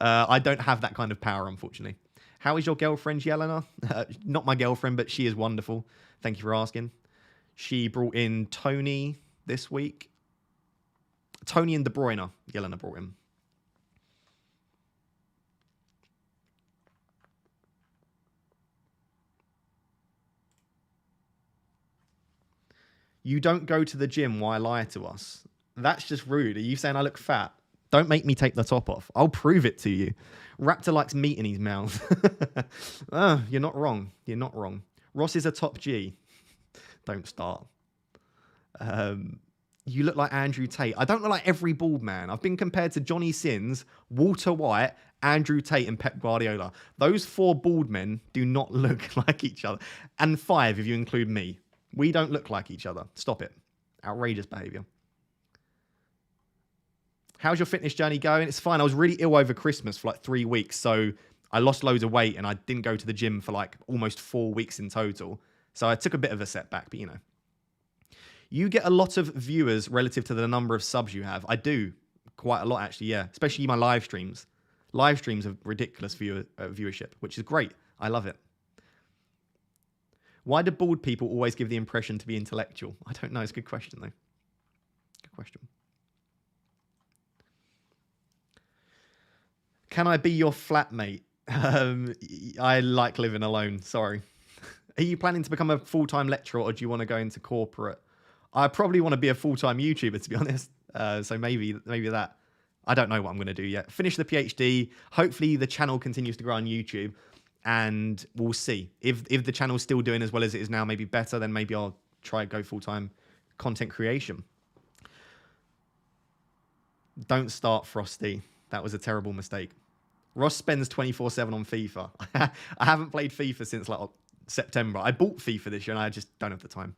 I don't have that kind of power, unfortunately. How is your girlfriend, Yelena? Not my girlfriend, but she is wonderful. Thank you for asking. She brought in Tony this week. Tony and De Bruyne, Yelena brought in. You don't go to the gym, why lie to us? That's just rude. Are you saying I look fat? Don't make me take the top off. I'll prove it to you. Raptor likes meat in his mouth. You're not wrong. You're not wrong. Ross is a top G. Don't start. You look like Andrew Tate. I don't look like every bald man. I've been compared to Johnny Sins, Walter White, Andrew Tate, and Pep Guardiola. Those 4 bald men do not look like each other. And 5 if you include me. We don't look like each other. Stop it. Outrageous behavior. How's your fitness journey going? It's fine. I was really ill over Christmas for like 3 weeks. So I lost loads of weight and I didn't go to the gym for like almost 4 weeks in total. So I took a bit of a setback, but you know. You get a lot of viewers relative to the number of subs you have. I do. Quite a lot, actually, yeah. Especially my live streams. Live streams have ridiculous viewership, which is great. I love it. Why do bald people always give the impression to be intellectual? I don't know. It's a good question, though. Good question. Can I be your flatmate? I like living alone. Sorry. Are you planning to become a full-time lecturer or do you want to go into corporate? I probably want to be a full-time YouTuber, to be honest. So maybe that. I don't know what I'm going to do yet. Finish the PhD. Hopefully the channel continues to grow on YouTube. And we'll see. If the channel's still doing as well as it is now, maybe better, then maybe I'll try and go full-time content creation. Don't start, Frosty. That was a terrible mistake. Ross spends 24/7 on FIFA. I haven't played FIFA since like September. I bought FIFA this year and I just don't have the time.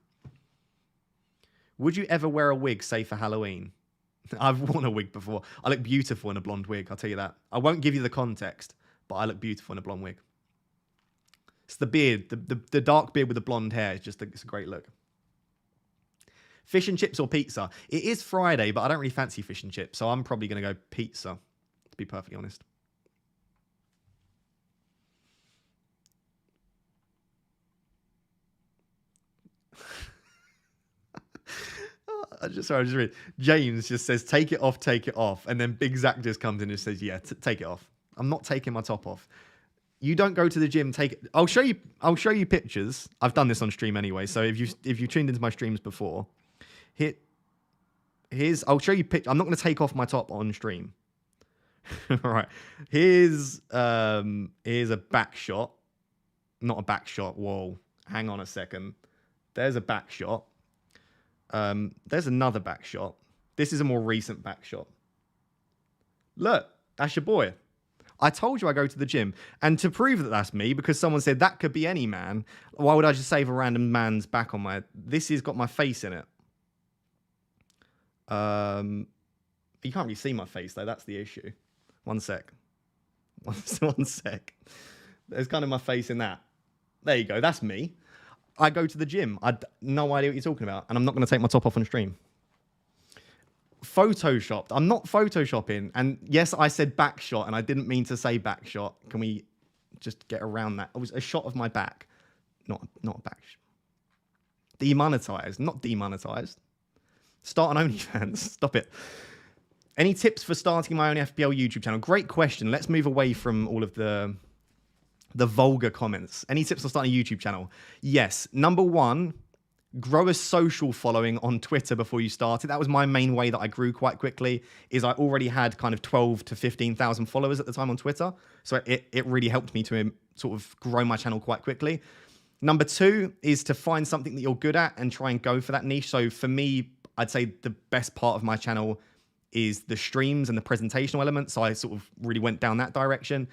Would you ever wear a wig, say, for Halloween? I've worn a wig before. I look beautiful in a blonde wig, I'll tell you that. I won't give you the context, but I look beautiful in a blonde wig. It's the beard, the dark beard with the blonde hair. It's a great look. Fish and chips or pizza? It is Friday, but I don't really fancy fish and chips, so I'm probably going to go pizza, to be perfectly honest. I just read. James just says, take it off. And then Big Zach just comes in and says, yeah, take it off. I'm not taking my top off. You don't go to the gym, take it. I'll show you pictures. I've done this on stream anyway. So if you tuned into my streams before, I'll show you I'm not going to take off my top on stream. All right. Here's a back shot. Not a back shot. Whoa. Hang on a second. There's a back shot. There's another back shot. This is a more recent back shot. Look, that's your boy. I told you I go to the gym. And to prove that that's me, because someone said that could be any man, why would I just save a random man's back on my... This has got my face in it. You can't really see my face, though. That's the issue. One sec. One sec. There's kind of my face in that. There you go. That's me. I go to the gym. I no idea what you're talking about. And I'm not going to take my top off on stream. Photoshopped. I'm not photoshopping. And yes, I said back shot, and I didn't mean to say back shot. Can we just get around that? It was a shot of my back, not a back shot. Demonetized, not demonetized. Start on OnlyFans. Stop it. Any tips for starting my own FPL YouTube channel? Great question. Let's move away from all of the vulgar comments. Any tips for starting a YouTube channel? Yes. Number one, grow a social following on Twitter before you start it. That was my main way that I grew quite quickly, is I already had kind of 12 to 15,000 followers at the time on Twitter. So it really helped me to sort of grow my channel quite quickly. Number two is to find something that you're good at and try and go for that niche. So for me, I'd say the best part of my channel is the streams and the presentational elements. So I sort of really went down that direction.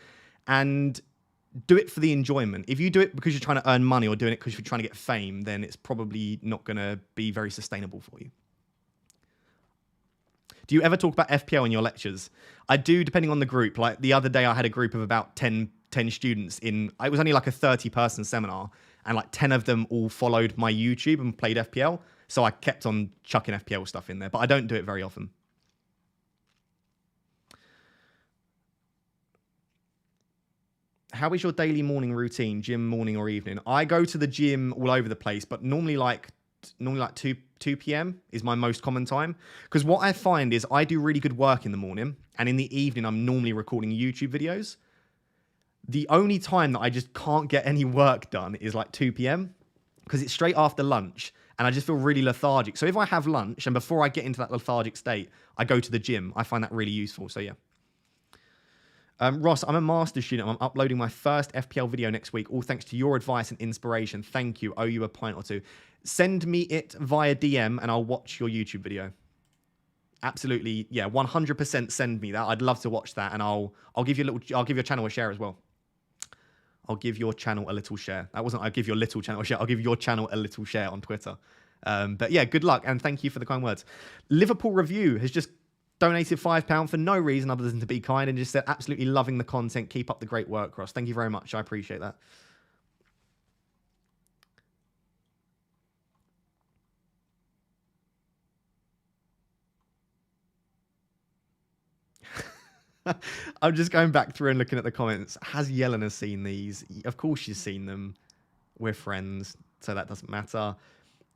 And do it for the enjoyment. If you do it because you're trying to earn money or doing it because you're trying to get fame, then it's probably not going to be very sustainable for you. Do you ever talk about FPL in your lectures? I do, depending on the group. Like the other day, I had a group of about 10 students it was only like a 30-person seminar, and like 10 of them all followed my YouTube and played FPL. So I kept on chucking FPL stuff in there, but I don't do it very often. How is your daily morning routine, gym, morning or evening? I go to the gym all over the place, but normally like normally like 2 p.m. is my most common time. Because what I find is I do really good work in the morning, and in the evening I'm normally recording YouTube videos. The only time that I just can't get any work done is like 2 p.m. because it's straight after lunch, and I just feel really lethargic. So if I have lunch and before I get into that lethargic state, I go to the gym. I find that really useful. So yeah. Ross, I'm a master's student. I'm uploading my first FPL video next week. All thanks to your advice and inspiration. Thank you. Owe you a pint or two. Send me it via DM and I'll watch your YouTube video. Absolutely, yeah, 100% send me that. I'd love to watch that, and I'll give you I'll give your channel a share as well. I'll give your channel a little share. That wasn't I'll give your little channel a share. I'll give your channel a little share on Twitter. But yeah, good luck and thank you for the kind words. Liverpool Review has just donated £5 for no reason other than to be kind and just said, absolutely loving the content. Keep up the great work, Ross. Thank you very much. I appreciate that. I'm just going back through and looking at the comments. Has Yelena seen these? Of course she's seen them. We're friends, so that doesn't matter.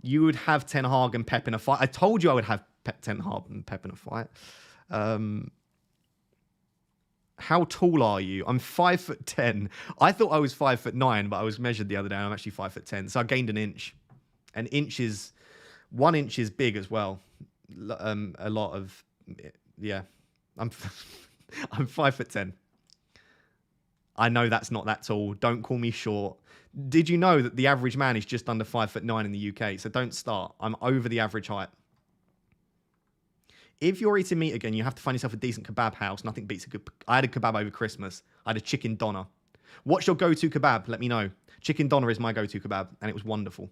You would have Ten Hag and Pep in a fight. I told you I would have Ten Hag and Pep in a fight. How tall are you? I'm 5'10". I thought I was 5'9", but I was measured the other day and I'm actually 5'10". So I gained an inch. An inch is 1 inch is big as well. A lot of, yeah. I'm 5'10". I know that's not that tall. Don't call me short. Did you know that the average man is just under 5'9" in the UK? So don't start. I'm over the average height. If you're eating meat again, you have to find yourself a decent kebab house. Nothing beats a good... I had a kebab over Christmas. I had a chicken doner. What's your go-to kebab? Let me know. Chicken doner is my go-to kebab, and it was wonderful.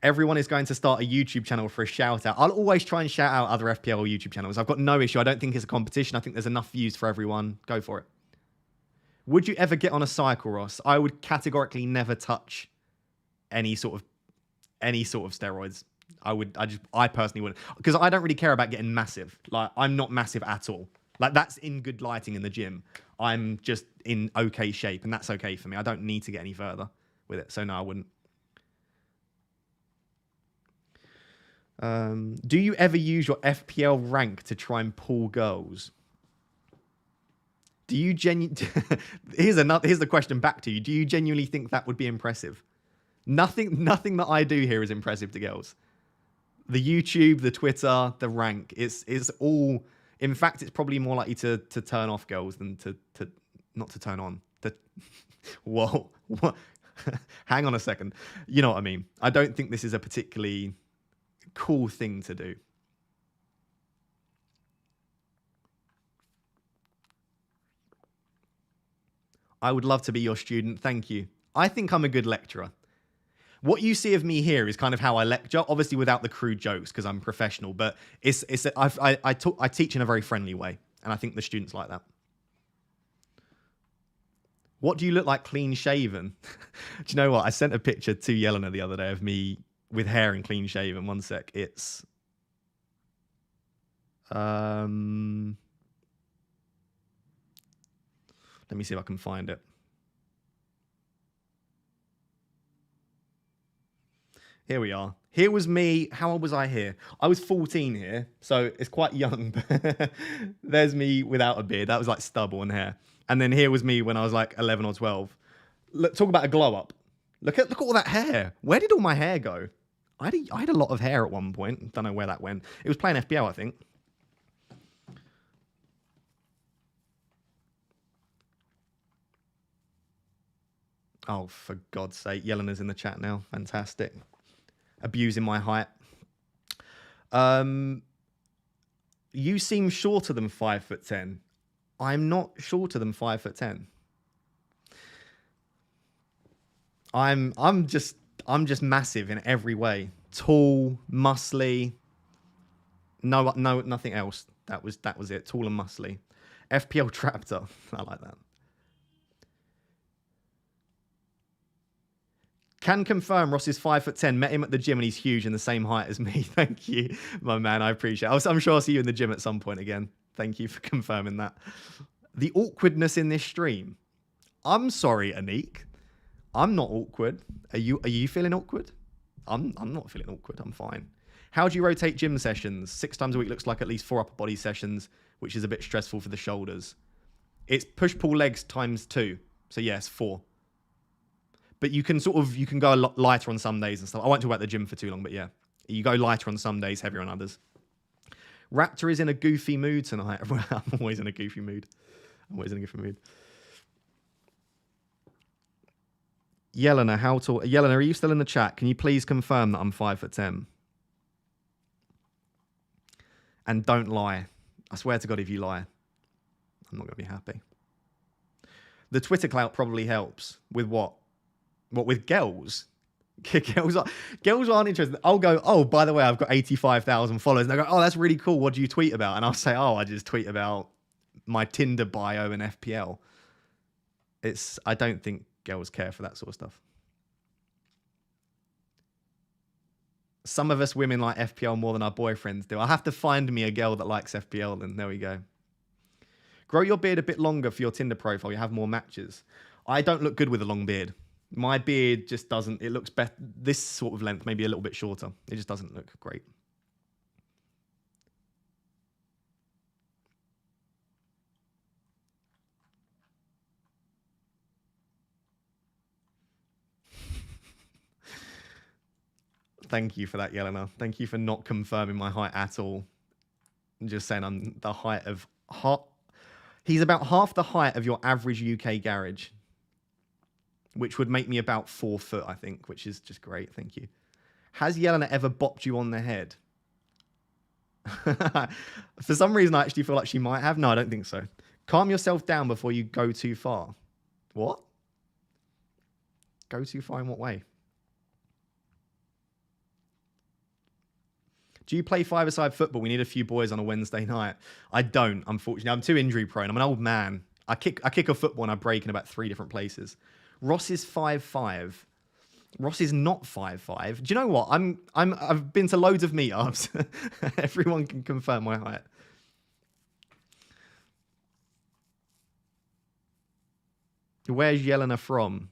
Everyone is going to start a YouTube channel for a shout out. I'll always try and shout out other FPL YouTube channels. I've got no issue. I don't think it's a competition. I think there's enough views for everyone. Go for it. Would you ever get on a cycle, Ross? I would categorically never touch any sort of steroids. I personally wouldn't, because I don't really care about getting massive. Like, I'm not massive at all. Like, that's in good lighting in the gym. I'm just in okay shape, and that's okay for me. I don't need to get any further with it. So no, I wouldn't. Do you ever use your FPL rank to try and pull girls? Do you here's the question back to you. Do you genuinely think that would be impressive? Nothing that I do here is impressive to girls. The YouTube, the Twitter, the rank, it's all. In fact, it's probably more likely to turn off girls than to not to turn on. Whoa, what? Hang on a second. You know what I mean? I don't think this is a particularly cool thing to do. I would love to be your student. Thank you. I think I'm a good lecturer. What you see of me here is kind of how I lecture, obviously without the crude jokes because I'm professional, but I teach in a very friendly way, and I think the students like that. What do you look like clean shaven? Do you know what? I sent a picture to Yelena the other day of me with hair and clean shaven. One sec. It's let me see if I can find it. Here we are. Here was me. How old was I here? I was 14 here, so it's quite young. There's me without a beard. That was like stubble and hair. And then here was me when I was like 11 or 12. Look, talk about a glow up. Look at all that hair. Where did all my hair go? I had a lot of hair at one point. Don't know where that went. It was playing FPL, I think. Oh, for God's sake. Yelena's in the chat now. Fantastic. Abusing my height. You seem shorter than 5'10". I'm not shorter than 5'10". I'm just massive in every way. Tall, muscly. No, nothing else. That was it. Tall and muscly. FPL Traptor. I like that. Can confirm Ross is 5'10". Met him at the gym and he's huge and the same height as me. Thank you, my man. I appreciate it. I'm sure I'll see you in the gym at some point again. Thank you for confirming that. The awkwardness in this stream. I'm sorry, Anik. I'm not awkward. Are you feeling awkward? I'm not feeling awkward. I'm fine. How do you rotate gym sessions? 6 times a week looks like at least 4 upper body sessions, which is a bit stressful for the shoulders. It's push-pull legs times 2. So yes, 4. But you can go a lot lighter on some days and stuff. I won't talk about the gym for too long, but yeah. You go lighter on some days, heavier on others. Raptor is in a goofy mood tonight. I'm always in a goofy mood. Yelena, Yelena, are you still in the chat? Can you please confirm that I'm 5'10"? And don't lie. I swear to God, if you lie, I'm not going to be happy. The Twitter clout probably helps. With what? What, with girls? Girls aren't interested. I'll go, oh, by the way, I've got 85,000 followers. And they go, oh, that's really cool. What do you tweet about? And I'll say, oh, I just tweet about my Tinder bio and FPL. I don't think girls care for that sort of stuff. Some of us women like FPL more than our boyfriends do. I have to find me a girl that likes FPL, then there we go. Grow your beard a bit longer for your Tinder profile. You have more matches. I don't look good with a long beard. My beard just doesn't, it looks better. This sort of length, maybe a little bit shorter. It just doesn't look great. Thank you for that, Yelena. Thank you for not confirming my height at all. I'm just saying I'm the height of... He's about half the height of your average UK garage, which would make me about 4 foot, I think, which is just great. Thank you. Has Yelena ever bopped you on the head? For some reason, I actually feel like she might have. No, I don't think so. Calm yourself down before you go too far. What? Go too far in what way? Do you play five-a-side football? We need a few boys on a Wednesday night. I don't, unfortunately. I'm too injury prone. I'm an old man. I kick a football and I break in about 3 different places. Ross is 5'5". Ross is not 5'5". Do you know what? I've been to loads of meetups. Everyone can confirm my height. Where's Yelena from?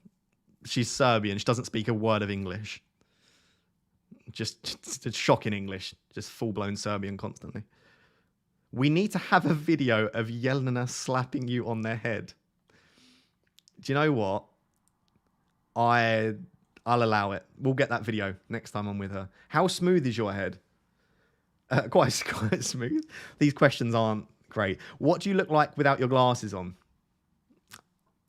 She's Serbian. She doesn't speak a word of English. Just shocking English. Just full-blown Serbian constantly. We need to have a video of Yelena slapping you on their head. Do you know what? I'll allow it. We'll get that video next time I'm with her. How smooth is your head? Quite smooth. These questions aren't great. What do you look like without your glasses on?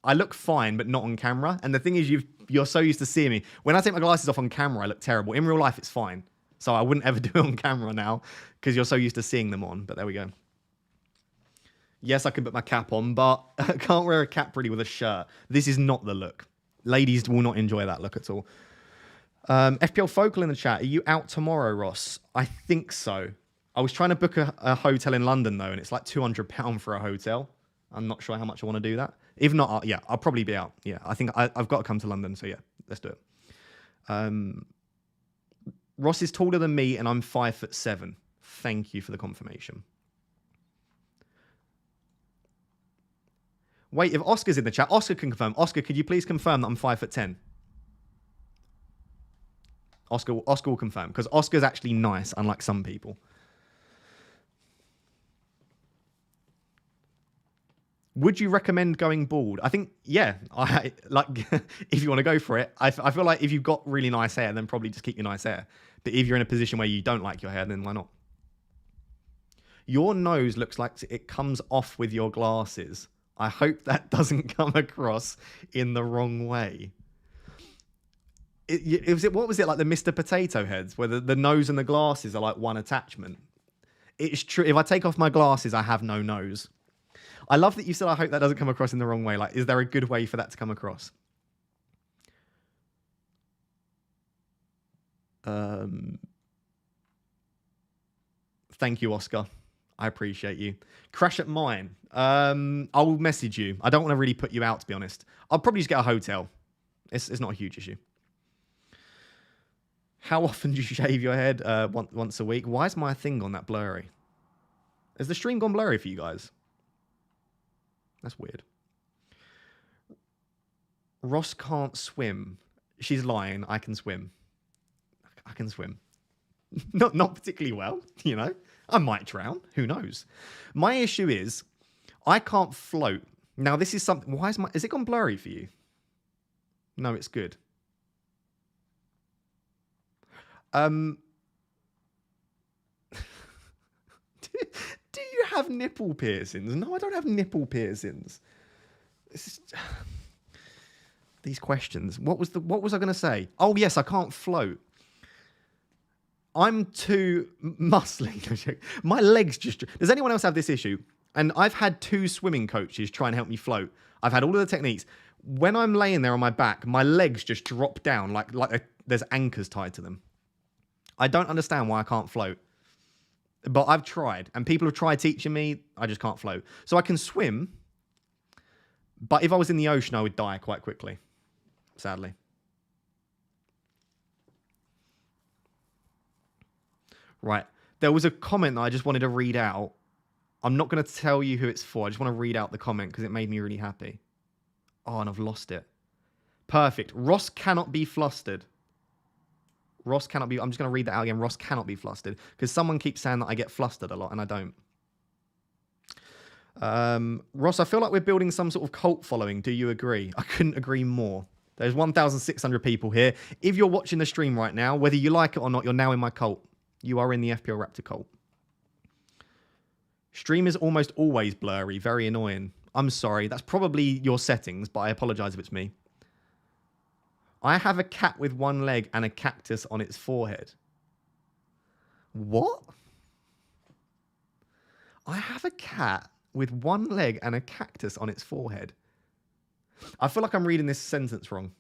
I look fine, but not on camera. And the thing is, you're so used to seeing me. When I take my glasses off on camera, I look terrible. In real life, it's fine. So I wouldn't ever do it on camera now because you're so used to seeing them on. But there we go. Yes, I can put my cap on, but I can't wear a cap really with a shirt. This is not the look. Ladies will not enjoy that look at all. FPL Focal in the chat. Are you out tomorrow, Ross? I think so. I was trying to book a hotel in London, though, and it's like £200 for a hotel. I'm not sure how much I want to do that. If not, yeah, I'll probably be out. Yeah, I think I've got to come to London, so yeah, let's do it. Ross is taller than me, and I'm 5'7". Thank you for the confirmation. Wait, if Oscar's in the chat, Oscar can confirm. Oscar, could you please confirm that I'm 5'10"? Oscar will confirm, because Oscar's actually nice, unlike some people. Would you recommend going bald? I think, yeah. If you want to go for it. I feel like if you've got really nice hair, then probably just keep your nice hair. But if you're in a position where you don't like your hair, then why not? Your nose looks like it comes off with your glasses. I hope that doesn't come across in the wrong way. What was it, like the Mr. Potato Heads, where the nose and the glasses are like one attachment? It's true. If I take off my glasses, I have no nose. I love that you said, I hope that doesn't come across in the wrong way. Like, is there a good way for that to come across? Thank you, Oscar. I appreciate you. Crash at mine. I'll message you. I don't want to really put you out, to be honest. I'll probably just get a hotel. It's not a huge issue. How often do you shave your head? Once a week. Why is my thing gone that blurry? Has the stream gone blurry for you guys? That's weird. Ross can't swim. She's lying. I can swim. I can swim. Not particularly well, you know. I might drown. Who knows? My issue is I can't float. Now, this is something... Why is it gone blurry for you? No, it's good. Do you have nipple piercings? No, I don't have nipple piercings. This is... These questions. What was I going to say? Oh, yes, I can't float. I'm too muscly. My legs just... Does anyone else have this issue? And I've had 2 swimming coaches try and help me float. I've had all of the techniques. When I'm laying there on my back, my legs just drop down like there's anchors tied to them. I don't understand why I can't float. But I've tried. And people have tried teaching me. I just can't float. So I can swim. But if I was in the ocean, I would die quite quickly. Sadly. Right. There was a comment that I just wanted to read out. I'm not going to tell you who it's for. I just want to read out the comment because it made me really happy. Oh, and I've lost it. Perfect. Ross cannot be flustered. Ross cannot be... I'm just going to read that out again. Ross cannot be flustered because someone keeps saying that I get flustered a lot and I don't. Ross, I feel like we're building some sort of cult following. Do you agree? I couldn't agree more. There's 1,600 people here. If you're watching the stream right now, whether you like it or not, you're now in my cult. You are in the FPL Raptor cult. Stream is almost always blurry. Very annoying. I'm sorry. That's probably your settings, but I apologize if it's me. I have a cat with one leg and a cactus on its forehead. What? I have a cat with one leg and a cactus on its forehead. I feel like I'm reading this sentence wrong.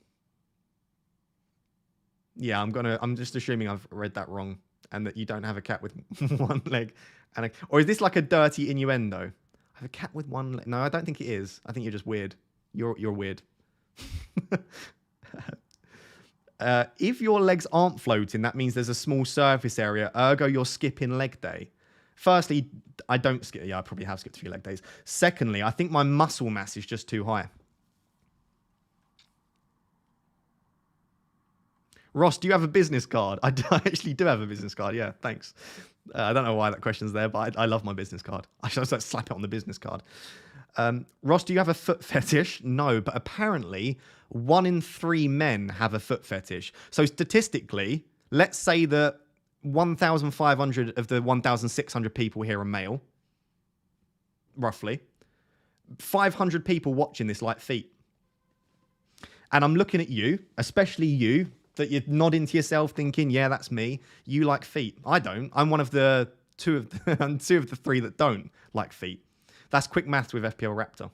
Yeah, I'm just assuming I've read that wrong and that you don't have a cat with one leg and or is this like a dirty innuendo? I have a cat with one leg. No, I don't think it is. I think you're just weird. You're weird. If your legs aren't floating, that means there's a small surface area. Ergo, you're skipping leg day. Firstly, I don't skip. Yeah, I probably have skipped a few leg days. Secondly, I think my muscle mass is just too high. Ross, do you have a business card? I actually do have a business card. Yeah, thanks. I don't know why that question's there, but I love my business card. I should also slap it on the business card. Ross, do you have a foot fetish? No, but apparently 1 in 3 men have a foot fetish. So statistically, let's say that 1,500 of the 1,600 people here are male, roughly. 500 people watching this like feet. And I'm looking at you, especially you, that you're nodding to yourself thinking, yeah, that's me. You like feet. I don't. I'm one of the two of the 3 that don't like feet. That's quick maths with FPL Raptor.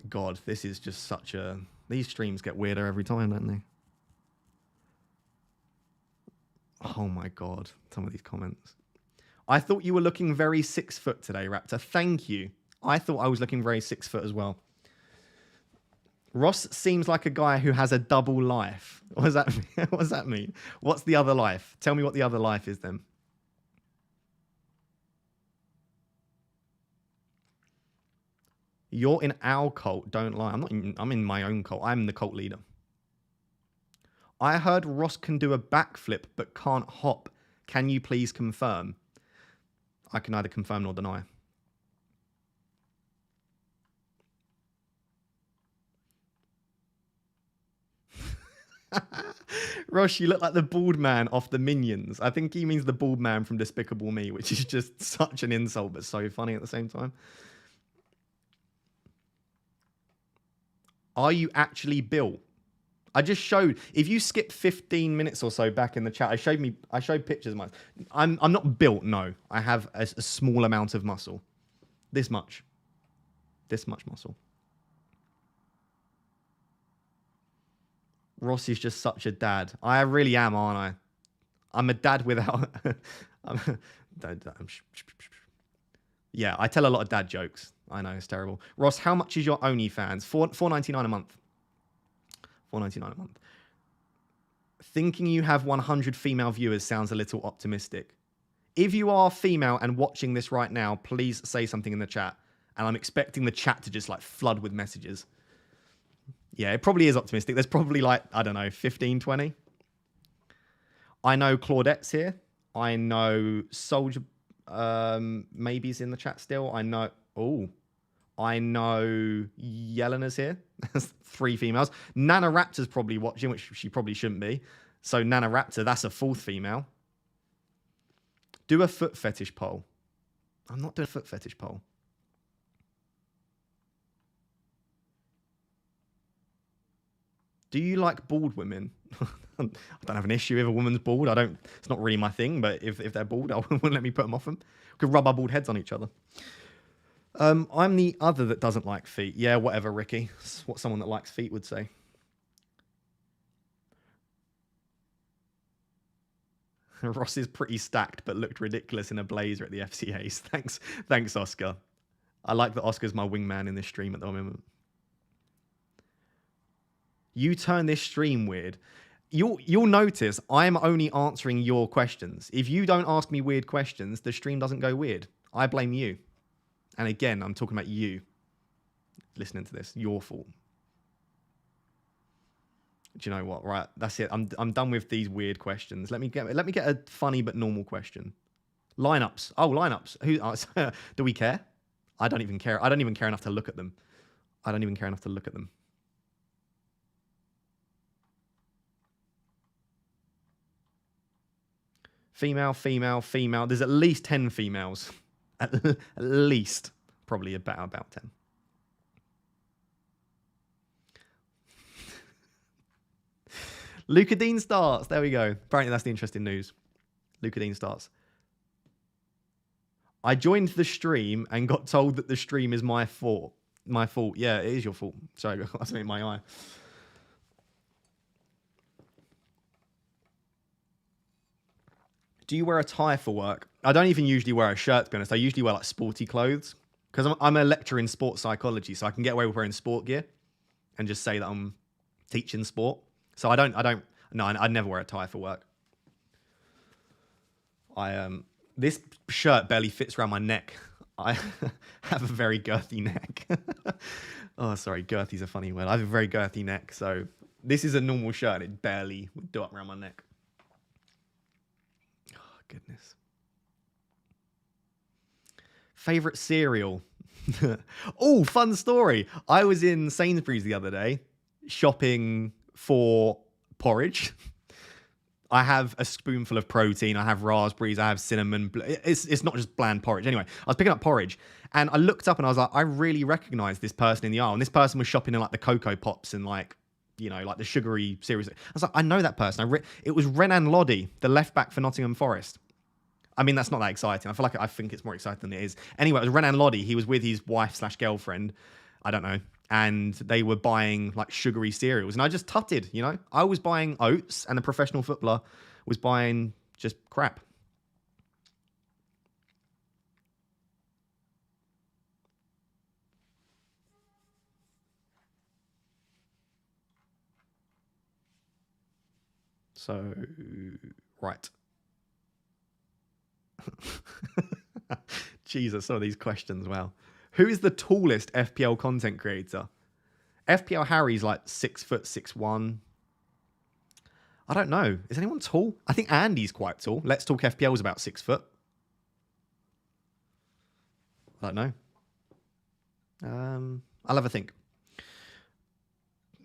God, this is just such a... These streams get weirder every time, don't they? Oh my God, some of these comments. I thought you were looking very 6 foot today, Raptor. Thank you. I thought I was looking very 6 foot as well. Ross seems like a guy who has a double life. What does that mean? What does that mean? What's the other life? Tell me what the other life is then. You're in our cult. Don't lie. I'm in my own cult. I'm the cult leader. I heard Ross can do a backflip but can't hop. Can you please confirm? I can neither confirm nor deny. Ross, you look like the bald man off the Minions. I think he means the bald man from Despicable Me, which is just such an insult, but so funny at the same time. Are you actually built? I just showed. If you skip 15 minutes or so back in the chat, I showed pictures of mine. I'm not built. No, I have a small amount of muscle. This much muscle. Ross is just such a dad. I really am, aren't I? I'm a dad without... Yeah, I tell a lot of dad jokes. I know, it's terrible. Ross, how much is your OnlyFans? $4.99 a month. $4.99 a month. Thinking you have 100 female viewers sounds a little optimistic. If you are female and watching this right now, please say something in the chat. And I'm expecting the chat to just like flood with messages. Yeah, it probably is optimistic. There's probably like, I don't know, 15, 20. I know Claudette's here. I know Soldier maybe's in the chat still. I know Yelena's here. That's 3 females. Nana Raptor's probably watching, which she probably shouldn't be. So Nana Raptor, that's a 4th female. Do a foot fetish poll. I'm not doing a foot fetish poll. Do you like bald women? I don't have an issue if a woman's bald. It's not really my thing, but if they're bald, I wouldn't let me put them off them. We could rub our bald heads on each other. I'm the other that doesn't like feet. Yeah, whatever, Ricky. It's what someone that likes feet would say. Ross is pretty stacked, but looked ridiculous in a blazer at the FCAs. Thanks, Oscar. I like that Oscar's my wingman in this stream at the moment. You turn this stream weird. You'll notice I'm only answering your questions. If you don't ask me weird questions, the stream doesn't go weird. I blame you. And again, I'm talking about you listening to this. Your fault. Do you know what? Right, that's it. I'm done with these weird questions. Let me get a funny but normal question. Lineups. Oh, lineups. Do we care? I don't even care. I don't even care enough to look at them. Female, female, female. There's at least 10 females. At least. Probably about 10. Luca Dean starts. There we go. Apparently that's the interesting news. Luca Dean starts. I joined the stream and got told that the stream is my fault. My fault. Yeah, it is your fault. Sorry, I got something in my eye. Do you wear a tie for work? I don't even usually wear a shirt, to be honest. I usually wear like sporty clothes because I'm a lecturer in sports psychology, so I can get away with wearing sport gear and just say that I'm teaching sport. So I never wear a tie for work. This shirt barely fits around my neck. I have a very girthy neck. Oh, sorry, girthy's a funny word. I have a very girthy neck, so this is a normal shirt. It barely would do up around my neck. Oh, goodness. Favorite cereal? Oh, fun story. I was in Sainsbury's the other day shopping for porridge. I have a spoonful of protein. I have raspberries. I have cinnamon. It's not just bland porridge. Anyway, I was picking up porridge and I looked up and I was like, I really recognize this person in the aisle. And this person was shopping in like the Cocoa Pops and like, you know, like the sugary cereals. I was like, I know that person. It was Renan Loddy, the left back for Nottingham Forest. I mean, that's not that exciting. I think it's more exciting than it is. Anyway, it was Renan Loddy. He was with his wife/girlfriend. I don't know. And they were buying like sugary cereals. And I just tutted, you know. I was buying oats and the professional footballer was buying just crap. So, right. Jesus, some of these questions, wow. Who is the tallest FPL content creator? FPL Harry's like 6'6'1". I don't know. Is anyone tall? I think Andy's quite tall. Let's Talk FPL is about 6 foot. I don't know. I'll have a think.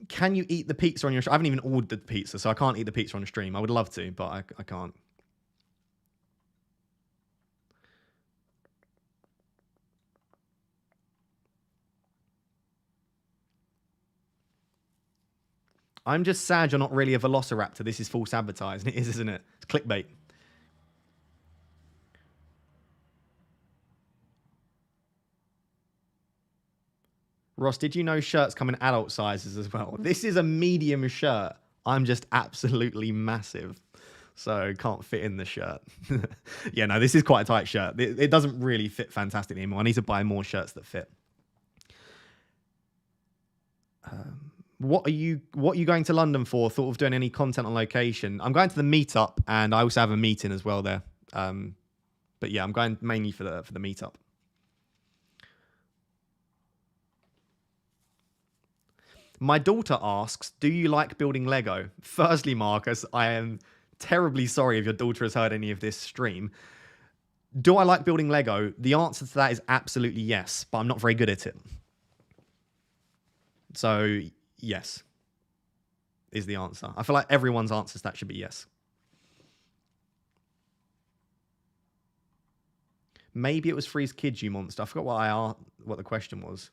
Can you eat the pizza on your stream? I haven't even ordered the pizza, so I can't eat the pizza on the stream. I would love to, but I can't. I'm just sad you're not really a Velociraptor. This is false advertising. It is, isn't it? It's clickbait. Ross, did you know shirts come in adult sizes as well? This is a medium shirt. I'm just absolutely massive. So can't fit in the shirt. Yeah, no, this is quite a tight shirt. It doesn't really fit fantastically anymore. I need to buy more shirts that fit. What are you going to London for? Thought of doing any content on location? I'm going to the meetup, and I also have a meeting as well there. But yeah, I'm going mainly for the meetup. My daughter asks, do you like building Lego? Firstly, Marcus, I am terribly sorry if your daughter has heard any of this stream. Do I like building Lego? The answer to that is absolutely yes, but I'm not very good at it. So, yes, is the answer. I feel like everyone's answer to that should be yes. Maybe it was Freeze Kids, you monster. I forgot what the question was.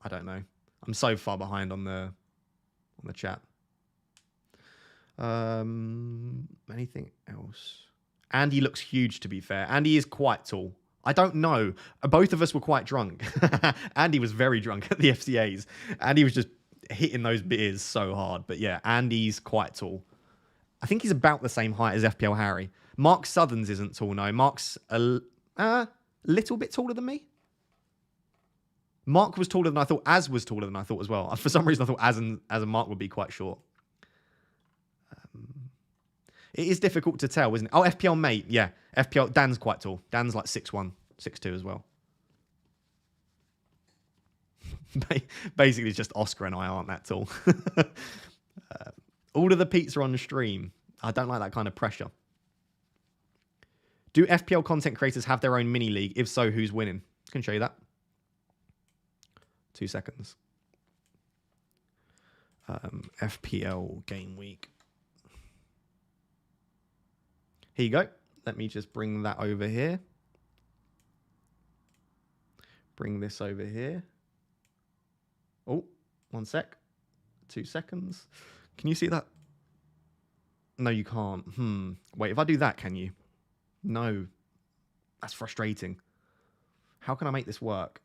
I don't know. I'm so far behind on the chat. Anything else? Andy looks huge, to be fair. Andy is quite tall. I don't know. Both of us were quite drunk. Andy was very drunk at the FCAs. Andy was just hitting those beers so hard. But yeah, Andy's quite tall. I think he's about the same height as FPL Harry. Mark Southerns isn't tall, no. Mark's a little bit taller than me. Mark was taller than I thought. Az was taller than I thought as well. For some reason, I thought Az and Mark would be quite short. It is difficult to tell, isn't it? Oh, FPL mate. Yeah. FPL. Dan's quite tall. Dan's like 6'1", 6'2" as well. Basically, it's just Oscar and I aren't that tall. All of the pizza on the stream. I don't like that kind of pressure. Do FPL content creators have their own mini league? If so, who's winning? I can show you that. 2 seconds. FPL Gameweek. Here you go. Let me just bring that over here. Bring this over here. Oh, 1 sec. 2 seconds. Can you see that? No, you can't. Wait, if I do that, can you? No. That's frustrating. How can I make this work?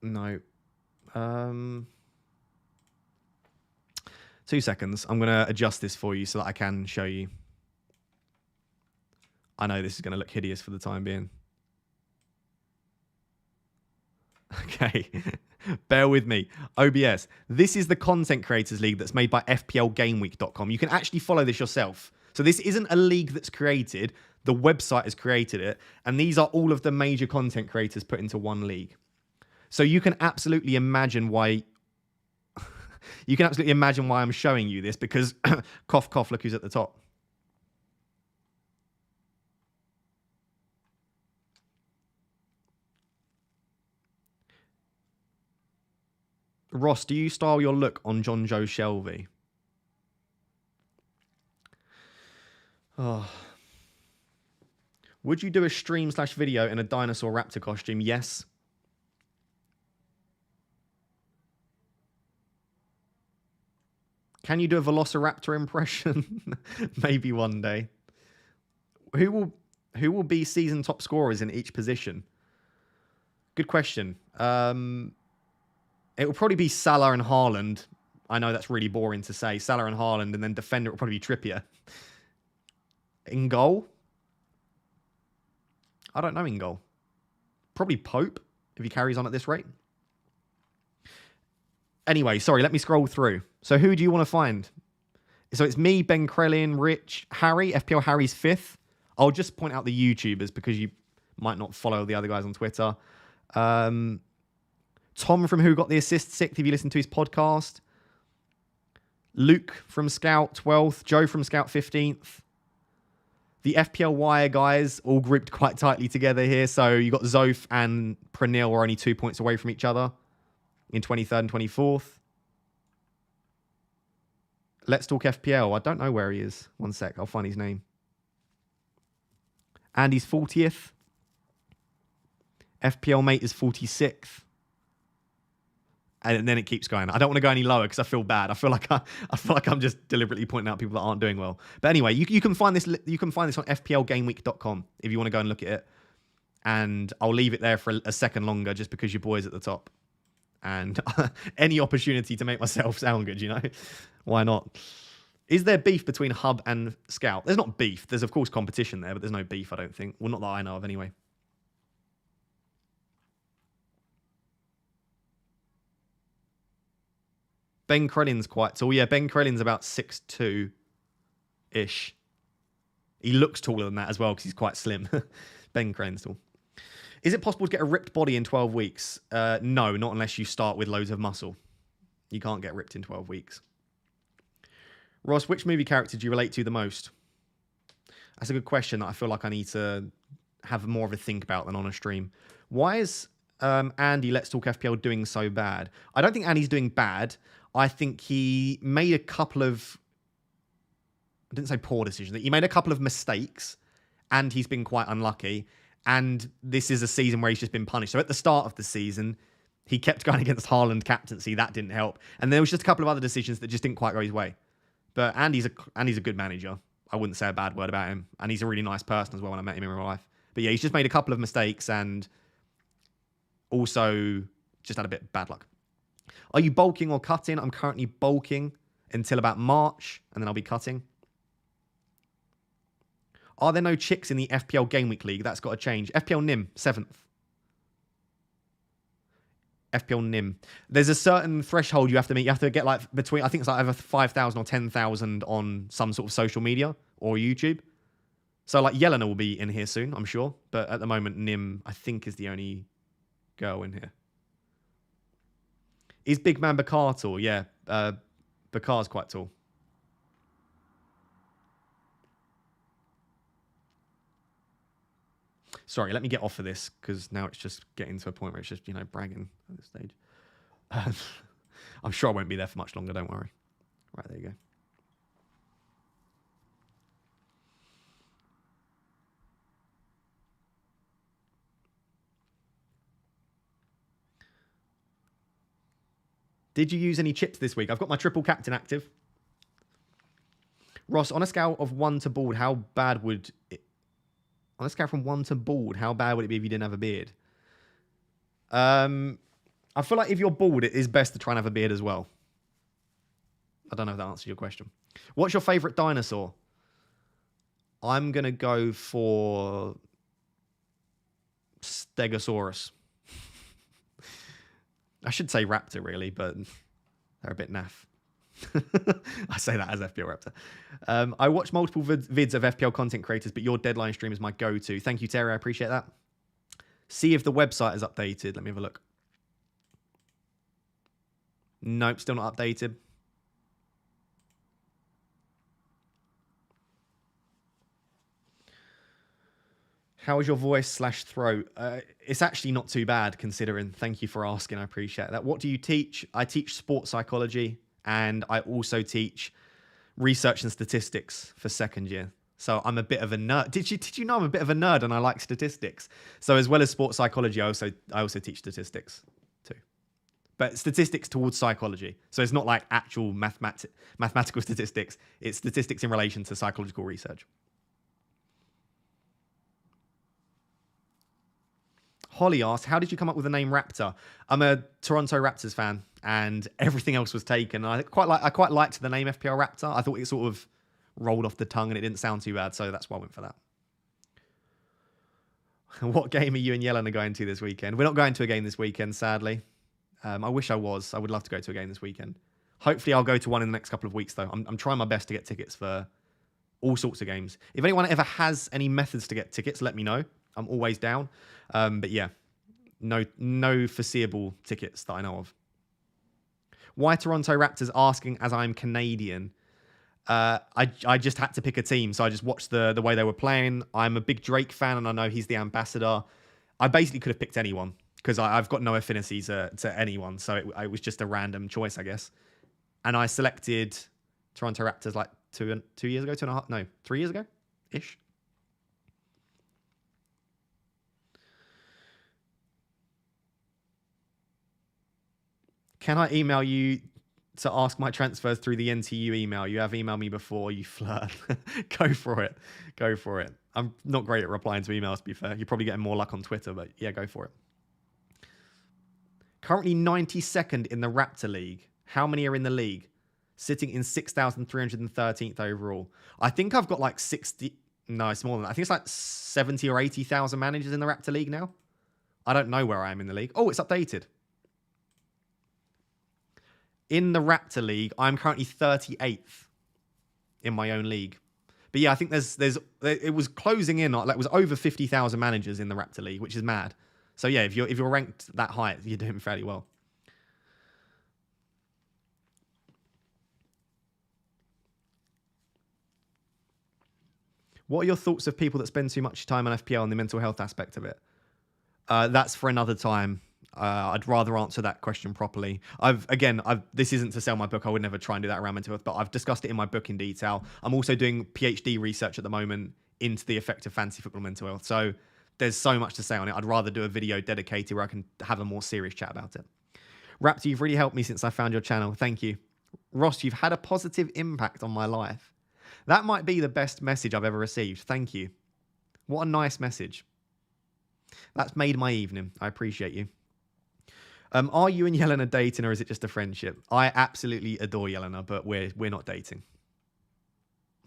No. 2 seconds. I'm going to adjust this for you so that I can show you. I know this is going to look hideous for the time being. Okay. Bear with me. OBS. This is the Content Creators League that's made by FPLGameweek.com. You can actually follow this yourself. So this isn't a league that's created. The website has created it. And these are all of the major content creators put into one league. So you can absolutely imagine why... I'm showing you this because... cough, cough, look who's at the top. Ross, do you style your look on John Joe Shelby? Oh. Would you do a stream/video in a dinosaur raptor costume? Yes. Can you do a Velociraptor impression? Maybe one day. Who will be season top scorers in each position? Good question. It will probably be Salah and Haaland. I know that's really boring to say. Salah and Haaland, and then defender will probably be Trippier. In goal? I don't know in goal. Probably Pope, if he carries on at this rate. Anyway, sorry, let me scroll through. So who do you want to find? So it's me, Ben Krellin, Rich, Harry. FPL Harry's 5th. I'll just point out the YouTubers because you might not follow the other guys on Twitter. Tom from Who Got the Assist 6th, if you listen to his podcast. Luke from Scout 12th. Joe from Scout 15th. The FPL Wire guys all grouped quite tightly together here. So you got Zof and Pranil are only 2 points away from each other in 23rd and 24th. Let's Talk FPL. I don't know where he is. 1 sec. I'll find his name. Andy's 40th. FPL Mate is 46th. And then it keeps going. I don't want to go any lower because I feel bad. I feel like I'm just deliberately pointing out people that aren't doing well. But anyway, you can find this. You can find this on FPLGameweek.com if you want to go and look at it. And I'll leave it there for a second longer just because your boy's at the top. And any opportunity to make myself sound good, you know, why not? Is there beef between Hub and Scout? There's not beef. There's of course competition there, but there's no beef. I don't think. Well, not that I know of, anyway. Ben Krellin's quite tall. Yeah, Ben Krellin's about 6'2"-ish. He looks taller than that as well because he's quite slim. Ben Krellin's tall. Is it possible to get a ripped body in 12 weeks? No, not unless you start with loads of muscle. You can't get ripped in 12 weeks. Ross, which movie character do you relate to the most? That's a good question that I feel like I need to have more of a think about than on a stream. Why is Andy Let's Talk FPL doing so bad? I don't think Andy's doing bad. I think he made a couple of... I didn't say poor decisions. He made a couple of mistakes, and he's been quite unlucky. And this is a season where he's just been punished. So at the start of the season, he kept going against Haaland captaincy. That didn't help. And there was just a couple of other decisions that just didn't quite go his way. But Andy's a good manager. I wouldn't say a bad word about him. And he's a really nice person as well when I met him in real life. But yeah, he's just made a couple of mistakes and also just had a bit of bad luck. Are you bulking or cutting? I'm currently bulking until about March, and then I'll be cutting. Are there no chicks in the FPL Gameweek League? That's got to change. FPL Nim, 7th. FPL Nim. There's a certain threshold you have to meet. You have to get like between, I think it's like either 5,000 or 10,000 on some sort of social media or YouTube. So like Yelena will be in here soon, I'm sure. But at the moment, Nim, I think, is the only girl in here. Is Big Man Bakar tall? Yeah, Bakar's quite tall. Sorry, let me get off of this because now it's just getting to a point where it's just, you know, bragging at this stage. I'm sure I won't be there for much longer, don't worry. Right, there you go. Did you use any chips this week? I've got my triple captain active. Ross, on a scale of 1 to bald, how bad would it... On a scale from 1 to bald, how bad would it be if you didn't have a beard? I feel like if you're bald, it is best to try and have a beard as well. I don't know if that answers your question. What's your favourite dinosaur? I'm going to go for Stegosaurus. I should say raptor, really, but they're a bit naff. I say that as FPL Raptor. I watch multiple vids of FPL content creators, but your deadline stream is my go-to. Thank you, Terry. I appreciate that. See if the website is updated. Let me have a look. Nope, still not updated. How is your voice / throat? It's actually not too bad considering. Thank you for asking. I appreciate that. What do you teach? I teach sports psychology, and I also teach research and statistics for second year. So I'm a bit of a nerd. Did you know I'm a bit of a nerd and I like statistics? So as well as sports psychology, I also teach statistics too. But statistics towards psychology. So it's not like actual mathematical statistics. It's statistics in relation to psychological research. Holly asked, how did you come up with the name Raptor? I'm a Toronto Raptors fan, and everything else was taken. I quite liked the name FPL Raptor. I thought it sort of rolled off the tongue and it didn't sound too bad, so that's why I went for that. What game are you and Yelena going to this weekend? We're not going to a game this weekend, sadly. I wish I was. I would love to go to a game this weekend. Hopefully I'll go to one in the next couple of weeks, though. I'm trying my best to get tickets for all sorts of games. If anyone ever has any methods to get tickets, let me know. I'm always down. But yeah, no foreseeable tickets that I know of. Why Toronto Raptors? Asking as I'm Canadian. I just had to pick a team, so I just watched the way they were playing. I'm a big Drake fan, and I know he's the ambassador. I basically could have picked anyone because I've got no affinity to anyone, so it was just a random choice, I guess. And I selected Toronto Raptors like 2 years ago, 2.5, no, 3 years ago-ish. Can I email you to ask my transfers through the NTU email? You have emailed me before, you flirt. Go for it. Go for it. I'm not great at replying to emails, to be fair. You're probably getting more luck on Twitter, but yeah, go for it. Currently 92nd in the Raptor League. How many are in the league? Sitting in 6,313th overall. I think I've got like 60... No, it's more than that. I think it's like 70 or 80,000 managers in the Raptor League now. I don't know where I am in the league. Oh, it's updated. In the Raptor League, I'm currently 38th in my own league. But yeah, I think it was closing in, like it was over 50,000 managers in the Raptor League, which is mad. So yeah, if you're ranked that high, you're doing fairly well. What are your thoughts of people that spend too much time on FPL and the mental health aspect of it? That's for another time. I'd rather answer that question properly. This isn't to sell my book. I would never try and do that around mental health, but I've discussed it in my book in detail. I'm also doing PhD research at the moment into the effect of fantasy football mental health. So there's so much to say on it. I'd rather do a video dedicated where I can have a more serious chat about it. Raptor, you've really helped me since I found your channel. Thank you. Ross, you've had a positive impact on my life. That might be the best message I've ever received. Thank you. What a nice message. That's made my evening. I appreciate you. Are you and Yelena dating, or is it just a friendship? I absolutely adore Yelena, but we're not dating.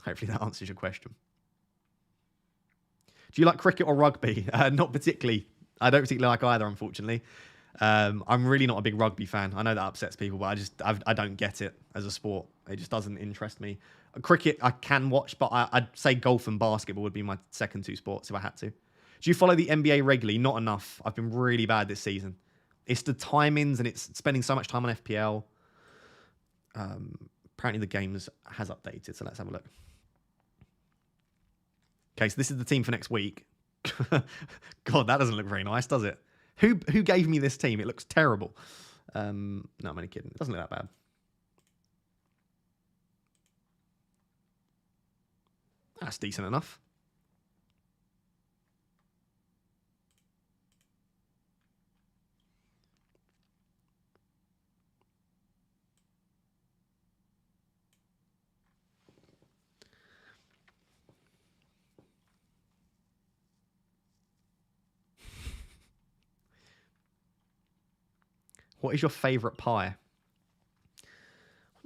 Hopefully that answers your question. Do you like cricket or rugby? Not particularly. I don't particularly like either, unfortunately. I'm really not a big rugby fan. I know that upsets people, but I don't get it as a sport. It just doesn't interest me. Cricket I can watch, but I'd say golf and basketball would be my second two sports if I had to. Do you follow the NBA regularly? Not enough. I've been really bad this season. It's the timings and it's spending so much time on FPL. Apparently the games has updated, so let's have a look. Okay, so this is the team for next week. God, that doesn't look very nice, does it? Who gave me this team? It looks terrible. No, I'm only kidding. It doesn't look that bad. That's decent enough. What is your favourite pie?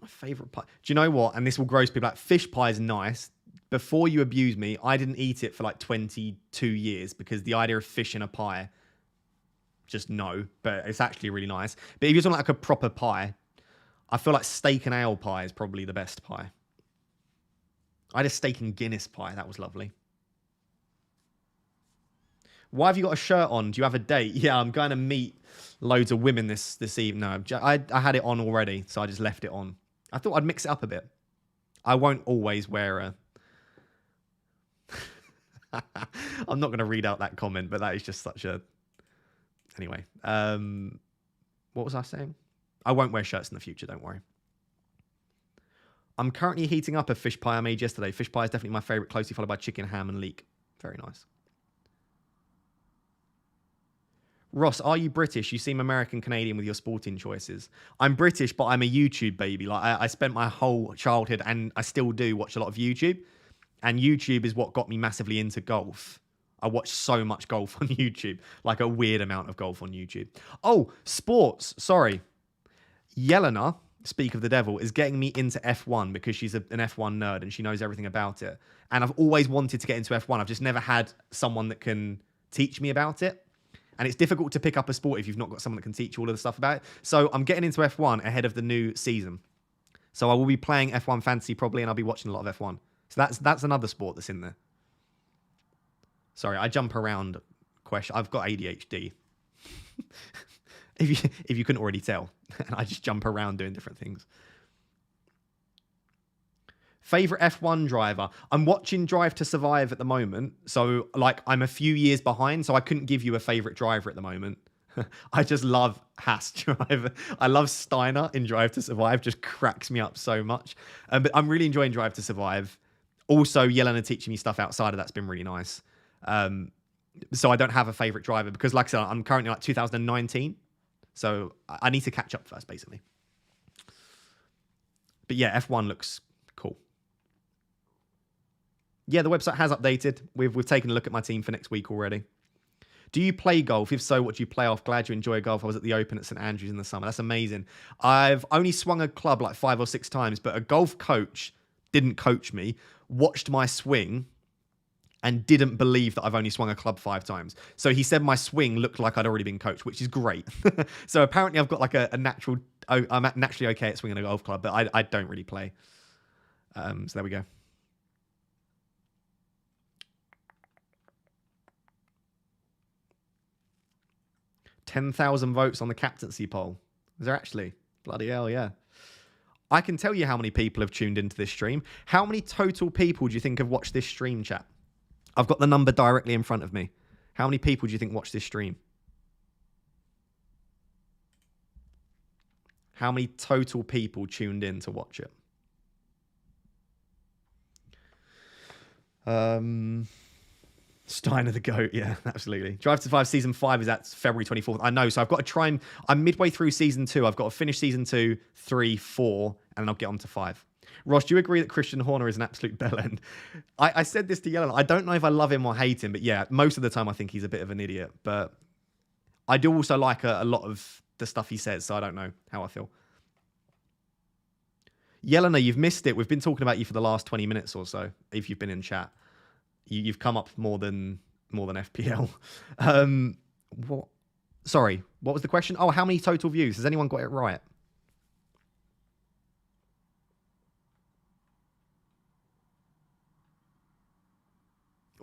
My favourite pie. Do you know what? And this will gross people out. Fish pie is nice. Before you abuse me, I didn't eat it for like 22 years because the idea of fish in a pie, just no. But it's actually really nice. But if you're talking like a proper pie, I feel like steak and ale pie is probably the best pie. I had a steak and Guinness pie. That was lovely. Why have you got a shirt on? Do you have a date? Yeah, I'm going to meet loads of women this evening. No, I had it on already, so I just left it on. I thought I'd mix it up a bit. I won't always wear a... I'm not going to read out that comment, but that is just such a... Anyway, what was I saying? I won't wear shirts in the future, don't worry. I'm currently heating up a fish pie I made yesterday. Fish pie is definitely my favourite, closely followed by chicken, ham and leek. Very nice. Ross, are you British? You seem American Canadian with your sporting choices. I'm British, but I'm a YouTube baby. Like I spent my whole childhood, and I still do watch a lot of YouTube. And YouTube is what got me massively into golf. I watch so much golf on YouTube, like a weird amount of golf on YouTube. Oh, sports. Sorry. Yelena, speak of the devil, is getting me into F1 because she's an F1 nerd and she knows everything about it. And I've always wanted to get into F1. I've just never had someone that can teach me about it. And it's difficult to pick up a sport if you've not got someone that can teach you all of the stuff about it. So I'm getting into F1 ahead of the new season. So I will be playing F1 Fantasy probably, and I'll be watching a lot of F1. So that's another sport that's in there. Sorry, I jump around. Question. I've got ADHD. if you couldn't already tell, I just jump around doing different things. Favorite F1 driver? I'm watching Drive to Survive at the moment. So, like, I'm a few years behind. So I couldn't give you a favorite driver at the moment. I just love Haas driver. I love Steiner in Drive to Survive. Just cracks me up so much. But I'm really enjoying Drive to Survive. Also, Yelena teaching me stuff outside of that's been really nice. So I don't have a favorite driver because, like I said, I'm currently like 2019. So I need to catch up first, basically. But yeah, F1 looks cool. Yeah, the website has updated. We've taken a look at my team for next week already. Do you play golf? If so, what do you play off? Glad you enjoy golf. I was at the Open at St Andrews in the summer. That's amazing. I've only swung a club like 5 or 6 times, but a golf coach didn't coach me, watched my swing, and didn't believe that I've only swung a club 5 times. So he said my swing looked like I'd already been coached, which is great. So apparently I've got like a natural... I'm naturally okay at swinging a golf club, but I don't really play. So there we go. 10,000 votes on the captaincy poll. Is there actually? Bloody hell, yeah. I can tell you how many people have tuned into this stream. How many total people do you think have watched this stream, chat? I've got the number directly in front of me. How many people do you think watched this stream? How many total people tuned in to watch it? Steiner the GOAT, yeah, absolutely. Drive to 5 season 5 is at February 24th. I know, so I've got to try and... I'm midway through season 2. I've got to finish season 2, 3, 4, and then I'll get on to 5. Ross, do you agree that Christian Horner is an absolute bellend? I said this to Yellen. I don't know if I love him or hate him, but yeah, most of the time I think he's a bit of an idiot. But I do also like a lot of the stuff he says, so I don't know how I feel. Yelena, you've missed it. We've been talking about you for the last 20 minutes or so, if you've been in chat. You've come up more than FPL. What? Sorry, what was the question? Oh, how many total views? Has anyone got it right?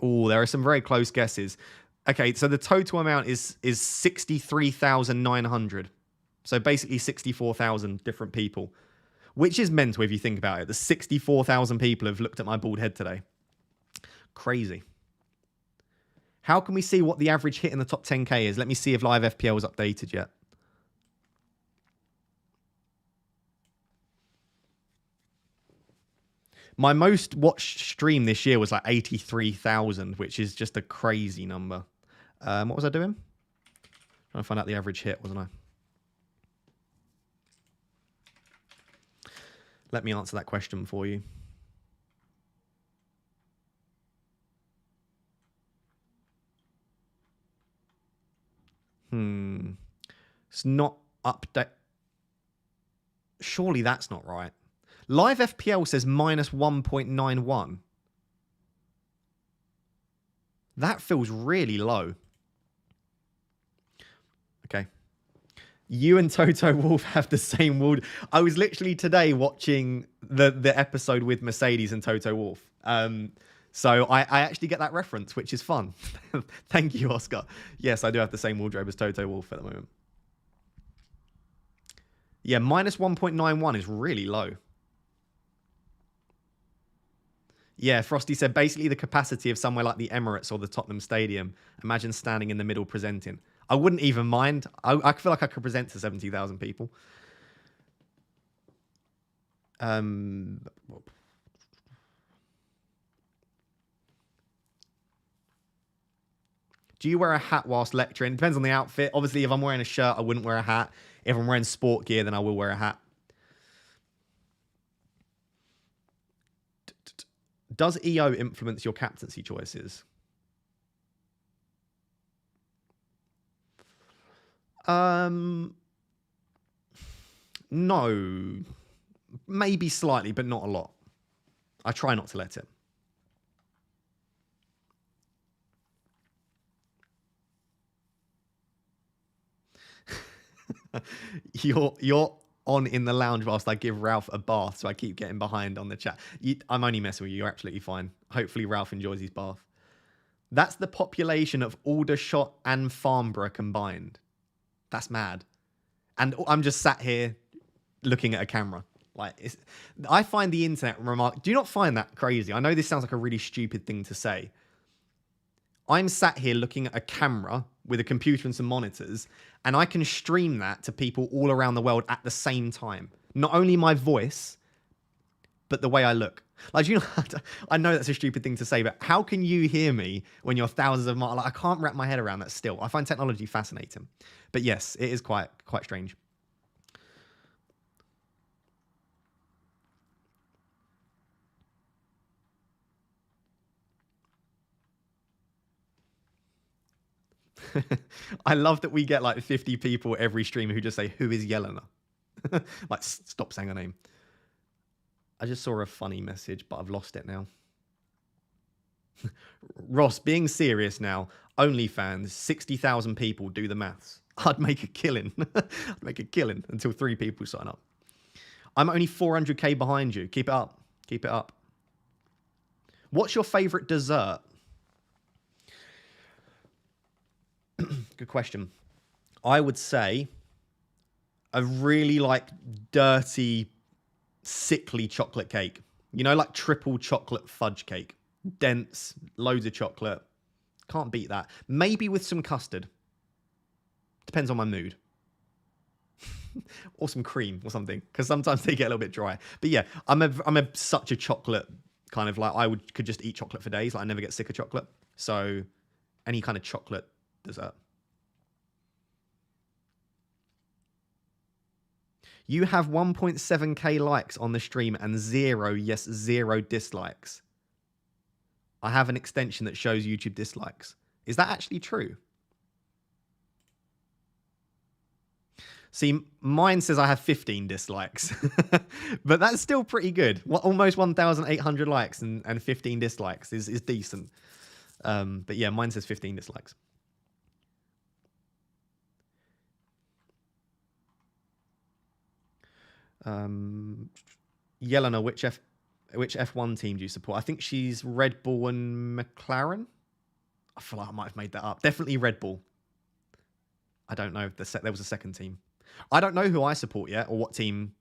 Oh, there are some very close guesses. Okay, so the total amount is 63,900. So basically 64,000 different people, which is mental if you think about it. The 64,000 people have looked at my bald head today. Crazy. How can we see what the average hit in the top 10k is? Let me see if live FPL was updated yet. My most watched stream this year was like 83,000, which is just a crazy number. What was I doing? Trying to find out the average hit, wasn't I? Let me answer that question for you. It's not update. Surely that's not right. Live FPL says minus 1.91. That feels really low. Okay. You and Toto Wolf have the same ward. I was literally today watching the episode with Mercedes and Toto Wolf. So I actually get that reference, which is fun. Thank you, Oscar. Yes, I do have the same wardrobe as Toto Wolf at the moment. Yeah, minus 1.91 is really low. Yeah, Frosty said basically the capacity of somewhere like the Emirates or the Tottenham Stadium. Imagine standing in the middle presenting. I wouldn't even mind. I feel like I could present to 70,000 people. Do you wear a hat whilst lecturing? It depends on the outfit. Obviously, if I'm wearing a shirt, I wouldn't wear a hat. If I'm wearing sport gear, then I will wear a hat. Does EO influence your captaincy choices? No. Maybe slightly, but not a lot. I try not to let it. You're on in the lounge whilst I give Ralph a bath, so I keep getting behind on the chat. I'm only messing with you. You're absolutely fine. Hopefully Ralph enjoys his bath. That's the population of Aldershot and Farnborough combined. That's mad. And I'm just sat here looking at a camera. Like, I find the internet do you not find that crazy? I know this sounds like a really stupid thing to say. I'm sat here looking at a camera with a computer and some monitors, and I can stream that to people all around the world at the same time. Not only my voice, but the way I look. Like, you know, I know that's a stupid thing to say, but how can you hear me when you're thousands of miles? Like, I can't wrap my head around that still. I find technology fascinating. But yes, it is quite strange. I love that we get like 50 people every stream who just say, who is Yelena? Like, stop saying her name. I just saw a funny message, but I've lost it now. Ross, being serious now, OnlyFans, 60,000 people, do the maths. I'd make a killing. I'd make a killing until 3 people sign up. I'm only 400k behind you. Keep it up. Keep it up. What's your favorite dessert? Good question. I would say a really like dirty, sickly chocolate cake. You know, like triple chocolate fudge cake. Dense, loads of chocolate. Can't beat that. Maybe with some custard. Depends on my mood. Or some cream or something, because sometimes they get a little bit dry. But yeah, I'm such a chocolate kind of like, could just eat chocolate for days. Like I never get sick of chocolate. So any kind of chocolate dessert. You have 1.7k likes on the stream and zero dislikes. I have an extension that shows YouTube dislikes. Is that actually true? See, mine says I have 15 dislikes, but that's still pretty good. Almost 1,800 likes and 15 dislikes is decent. But yeah, mine says 15 dislikes. Yelena, which F1 team do you support? I think she's Red Bull and McLaren. I feel like I might have made that up. Definitely Red Bull. I don't know if there was a second team. I don't know who I support yet or what team.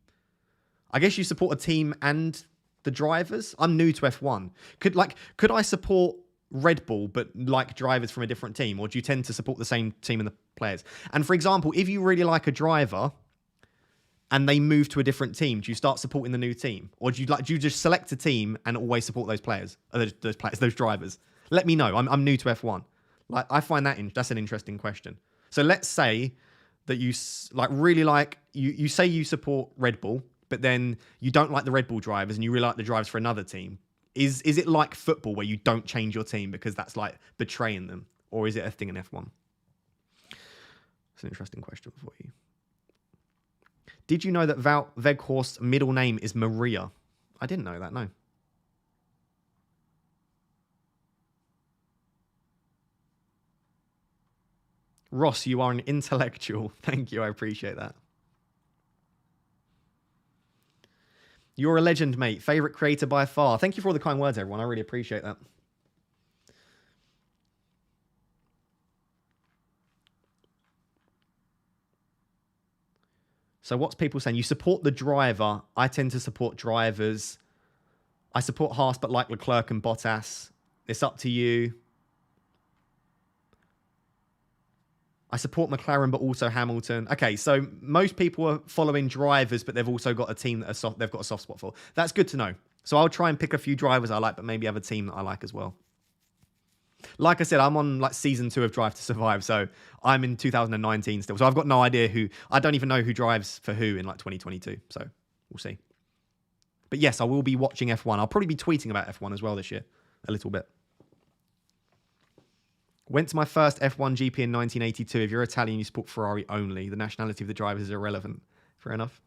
I guess you support a team and the drivers. I'm new to F1. Could I support Red Bull but like drivers from a different team, or do you tend to support the same team and the players? And for example, if you really like a driver and they move to a different team, do you start supporting the new team, or do you just select a team and always support those players, those drivers? Let me know. I'm new to F1. Like I find that's an interesting question. So let's say that you say you support Red Bull, but then you don't like the Red Bull drivers and you really like the drivers for another team. Is it like football where you don't change your team because that's like betraying them, or is it a thing in F1? It's an interesting question for you. Did you know that Veghorst's middle name is Maria? I didn't know that, no. Ross, you are an intellectual. Thank you, I appreciate that. You're a legend, mate. Favorite creator by far. Thank you for all the kind words, everyone. I really appreciate that. So what's people saying? You support the driver. I tend to support drivers. I support Haas, but like Leclerc and Bottas. It's up to you. I support McLaren, but also Hamilton. Okay, so most people are following drivers, but they've also got a team that they've got a soft spot for. That's good to know. So I'll try and pick a few drivers I like, but maybe have a team that I like as well. Like I said, I'm on like season 2 of Drive to Survive, so I'm in 2019 still. So I've got no idea I don't even know who drives for who in like 2022. So we'll see. But yes, I will be watching F1. I'll probably be tweeting about F1 as well this year, a little bit. Went to my first F1 GP in 1982. If you're Italian, you support Ferrari only. The nationality of the drivers is irrelevant. Fair enough.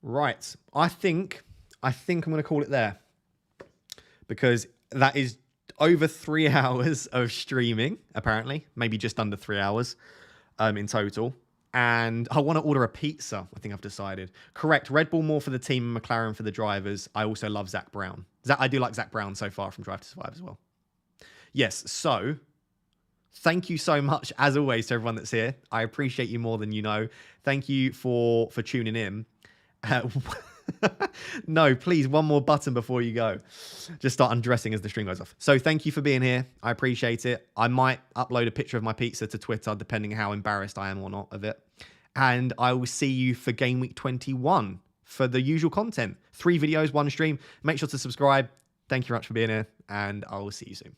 Right. I think I'm going to call it there, because that is over 3 hours of streaming, apparently. Maybe just under 3 hours in total. And I want to order a pizza, I think I've decided. Correct. Red Bull more for the team, McLaren for the drivers. I also love Zach Brown. I do like Zach Brown so far from Drive to Survive as well. Yes, so thank you so much, as always, to everyone that's here. I appreciate you more than you know. Thank you for tuning in. No, please, one more button before you go. Just start undressing as the stream goes off. So thank you for being here. I appreciate it. I might upload a picture of my pizza to Twitter, depending how embarrassed I am or not of it. And I will see you for Game Week 21 for the usual content. 3 videos, 1 stream. Make sure to subscribe. Thank you very much for being here, and I will see you soon.